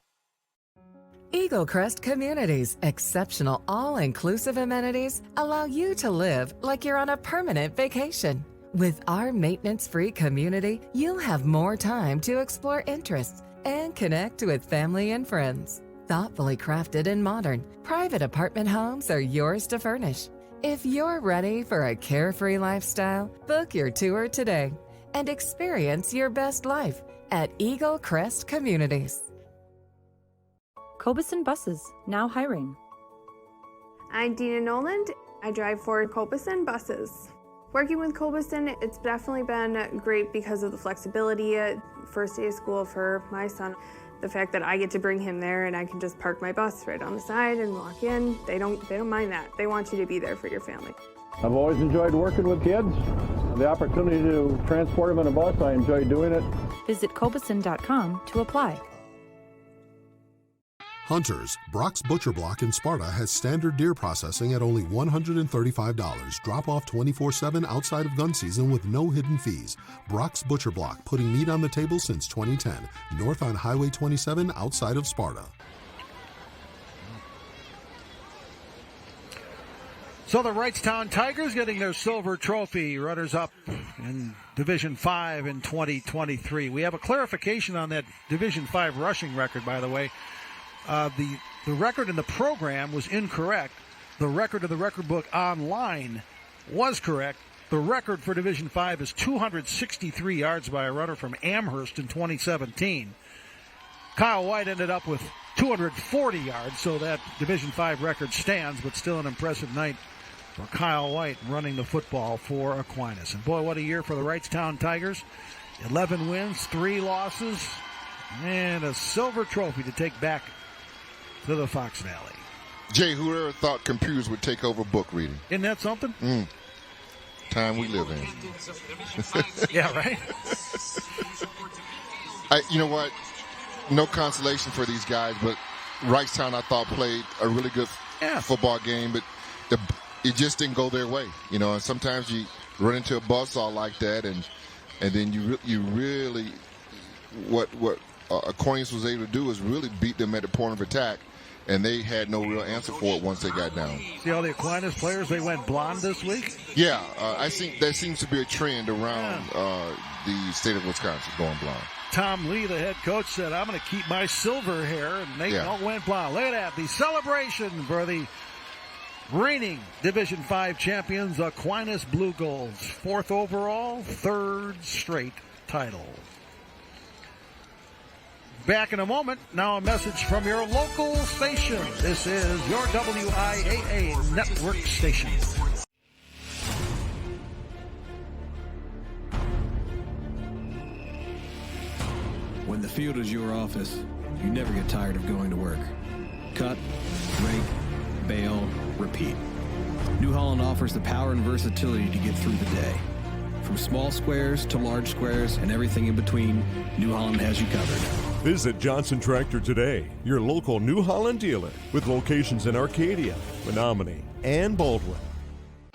Eagle Crest Communities' exceptional all-inclusive amenities allow you to live like you're on a permanent vacation. With our maintenance-free community, you'll have more time to explore interests and connect with family and friends. Thoughtfully crafted and modern, private apartment homes are yours to furnish. If you're ready for a carefree lifestyle, book your tour today and experience your best life at Eagle Crest Communities. Cobeson Buses, now hiring. I'm Dina Noland. I drive for Cobeson Buses. Working with Cobeson, it's definitely been great because of the flexibility. First day of school for my son, the fact that I get to bring him there and I can just park my bus right on the side and walk in. They don't mind that. They want you to be there for your family. I've always enjoyed working with kids. The opportunity to transport them in a bus, I enjoy doing it. Visit Cobeson.com to apply. Hunters, Brock's Butcher Block in Sparta has standard deer processing at only $135. Drop off 24/7 outside of gun season with no hidden fees. Brock's Butcher Block, putting meat on the table since 2010. North on Highway 27 outside of Sparta. So the Wrightstown Tigers getting their silver trophy, runners-up in Division 5 in 2023. We have a clarification on that Division 5 rushing record, by the way. The record in the program was incorrect. The record of the record book online was correct. The record for Division 5 is 263 yards by a runner from Amherst in 2017. Kyle White ended up with 240 yards, so that Division 5 record stands, but still an impressive night for Kyle White running the football for Aquinas. And boy, what a year for the Wrightstown Tigers. 11 wins, 3 losses, and a silver trophy to take back to the Fox Valley. Jay, whoever thought computers would take over book reading? Isn't that something? Time we live in. Yeah, right? You know what? No consolation for these guys, but Wrightstown, I thought, played a really good football game, but it just didn't go their way. You know, and sometimes you run into a buzzsaw like that, and then you really what Aquinas was able to do is really beat them at the point of attack, and they had no real answer for it once they got down. See all the Aquinas players, they went blonde this week? Yeah, I think that seems to be a trend around the state of Wisconsin, going blonde. Tom Lee, the head coach, said, I'm going to keep my silver hair, and they all went blonde. Look at that, the celebration for the reigning Division V champions, Aquinas Blugolds. 4th overall, 3rd straight title. Back in a moment. Now a message from your local station. This is your WIAA network station. When the field is your office, you never get tired of going to work. Cut, rake, bale, repeat. New Holland offers the power and versatility to get through the day. From small squares to large squares and everything in between, New Holland has you covered. Visit Johnson Tractor today, your local New Holland dealer, with locations in Arcadia, Menominee, and Baldwin.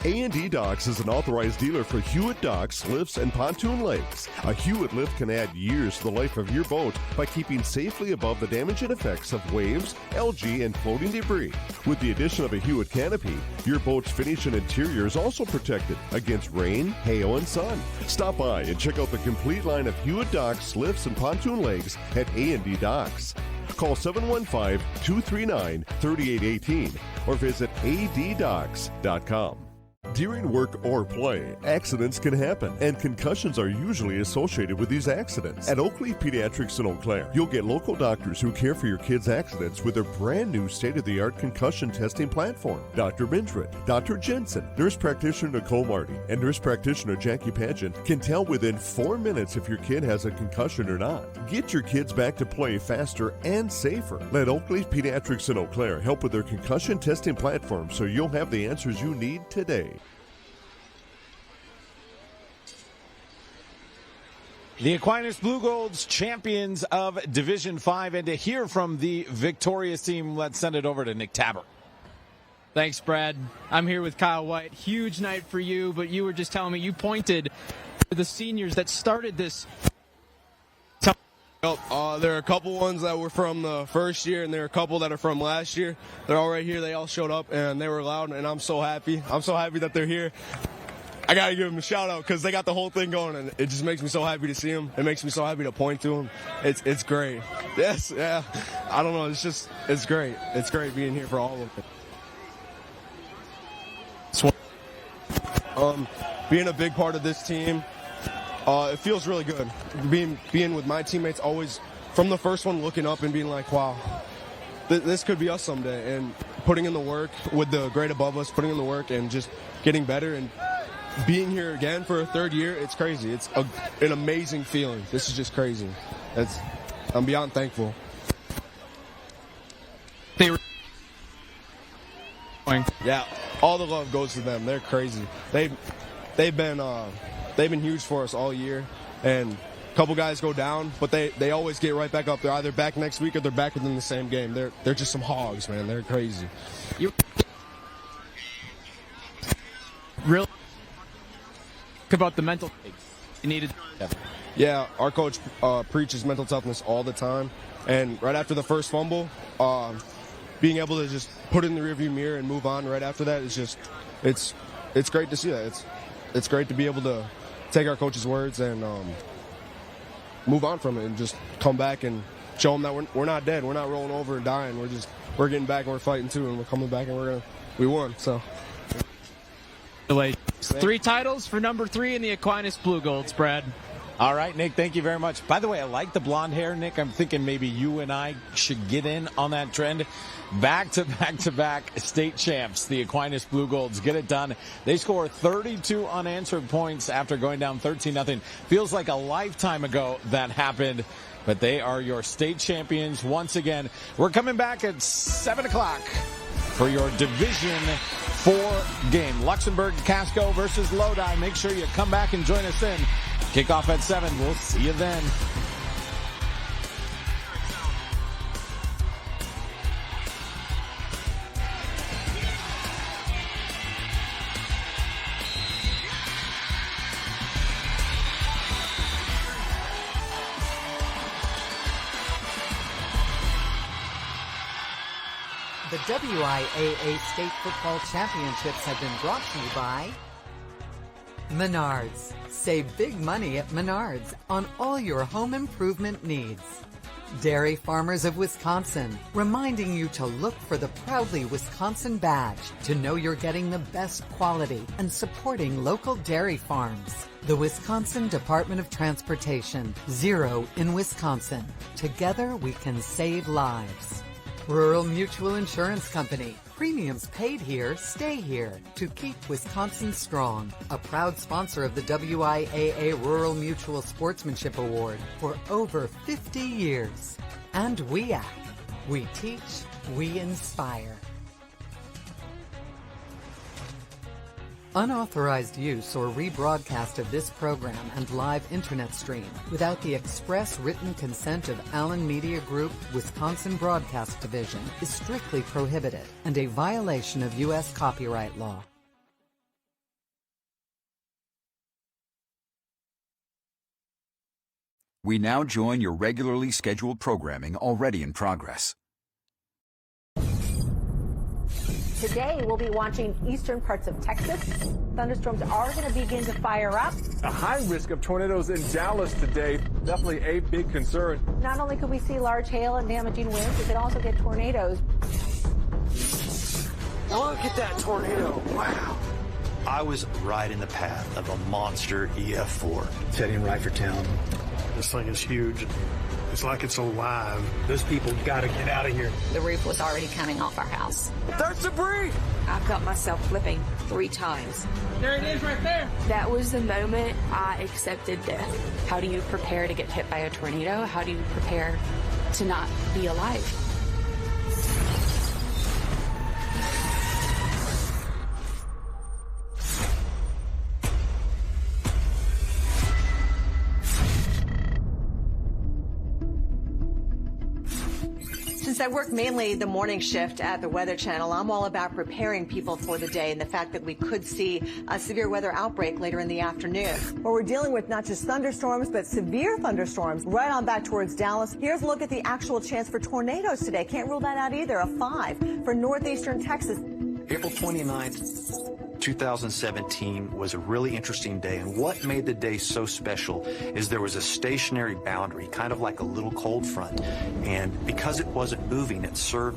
A&D Docks is an authorized dealer for Hewitt docks, lifts, and pontoon legs. A Hewitt lift can add years to the life of your boat by keeping safely above the damage and effects of waves, algae, and floating debris. With the addition of a Hewitt canopy, your boat's finish and interior is also protected against rain, hail, and sun. Stop by and check out the complete line of Hewitt docks, lifts, and pontoon legs at A&D Docks. Call 715-239-3818 or visit addocks.com. During work or play, accidents can happen, and concussions are usually associated with these accidents. At Oakley Pediatrics in Eau Claire, you'll get local doctors who care for your kids' accidents with their brand new state-of-the-art concussion testing platform. Dr. Bindred, Dr. Jensen, nurse practitioner Nicole Marty, and nurse practitioner Jackie Pageant can tell within 4 minutes if your kid has a concussion or not. Get your kids back to play faster and safer. Let Oakley Pediatrics in Eau Claire help with their concussion testing platform so you'll have the answers you need today. The Aquinas Blugolds, champions of Division V, and to hear from the victorious team, let's send it over to Nick Tabor. Thanks, Brad. I'm here with Kyle White. Huge night for you, but you were just telling me you pointed to the seniors that started this. There are a couple ones that were from the first year, and there are a couple that are from last year. They're all right here. They all showed up, and they were loud, and I'm so happy. I'm so happy that they're here. I got to give them a shout-out because they got the whole thing going, and it just makes me so happy to see them. It makes me so happy to point to them. It's great. Yes, yeah. I don't know. It's great. It's great being here for all of them. Being a big part of this team, it feels really good. Being with my teammates, always from the first one looking up and being like, wow, this could be us someday. And putting in the work with the grade above us, putting in the work and just getting better and being here again for a third year, it's crazy. It's an amazing feeling. This is just crazy. I'm beyond thankful. Yeah, all the love goes to them. They're crazy. They've been huge for us all year, and a couple guys go down, but they always get right back up. They're either back next week or they're back within the same game. They're just some hogs, man. They're crazy. Really about the mental you needed. Yeah, our coach preaches mental toughness all the time, and right after the first fumble, being able to just put it in the rearview mirror and move on right after that is just it's great to see that. It's great to be able to take our coach's words and move on from it and just come back and show them that we're not dead, we're not rolling over and dying, we're getting back and we're fighting too, and we're coming back and we won. So 3 titles for number 3 in the Aquinas Blugolds, Brad. All right, Nick, thank you very much. By the way, I like the blonde hair, Nick. I'm thinking maybe you and I should get in on that trend. Back-to-back state champs, the Aquinas Blugolds, get it done. They score 32 unanswered points after going down 13-0. Feels like a lifetime ago that happened, but they are your state champions once again. We're coming back at 7 o'clock for your Division 4 game. Luxembourg, Casco versus Lodi. Make sure you come back and join us in. Kickoff at 7. We'll see you then. The WIAA State Football Championships have been brought to you by Menards. Save big money at Menards on all your home improvement needs. Dairy Farmers of Wisconsin, reminding you to look for the Proudly Wisconsin badge to know you're getting the best quality and supporting local dairy farms. The Wisconsin Department of Transportation, Zero in Wisconsin. Together we can save lives. Rural Mutual Insurance Company. Premiums paid here, stay here to keep Wisconsin strong. A proud sponsor of the WIAA Rural Mutual Sportsmanship Award for over 50 years. And WIAA. We teach, we inspire. Unauthorized use or rebroadcast of this program and live internet stream without the express written consent of Allen Media Group, Wisconsin Broadcast Division is strictly prohibited and a violation of U.S. copyright law. We now join your regularly scheduled programming already in progress. Today, we'll be watching eastern parts of Texas. Thunderstorms are going to begin to fire up. A high risk of tornadoes in Dallas today. Definitely a big concern. Not only could we see large hail and damaging winds, we could also get tornadoes. Look at that tornado. Wow. I was right in the path of a monster EF4. It's heading right for town. This thing is huge. It's like it's alive. Those people got to get out of here. The roof was already coming off our house. There's debris! I felt myself flipping 3 times. There it is right there. That was the moment I accepted death. How do you prepare to get hit by a tornado? How do you prepare to not be alive? Since I work mainly the morning shift at the Weather Channel, I'm all about preparing people for the day and the fact that we could see a severe weather outbreak later in the afternoon. Well, we're dealing with not just thunderstorms, but severe thunderstorms right on back towards Dallas. Here's a look at the actual chance for tornadoes today. Can't rule that out either. A 5 for northeastern Texas. April 29th. 2017 was a really interesting day, and what made the day so special is there was a stationary boundary, kind of like a little cold front, and because it wasn't moving, it served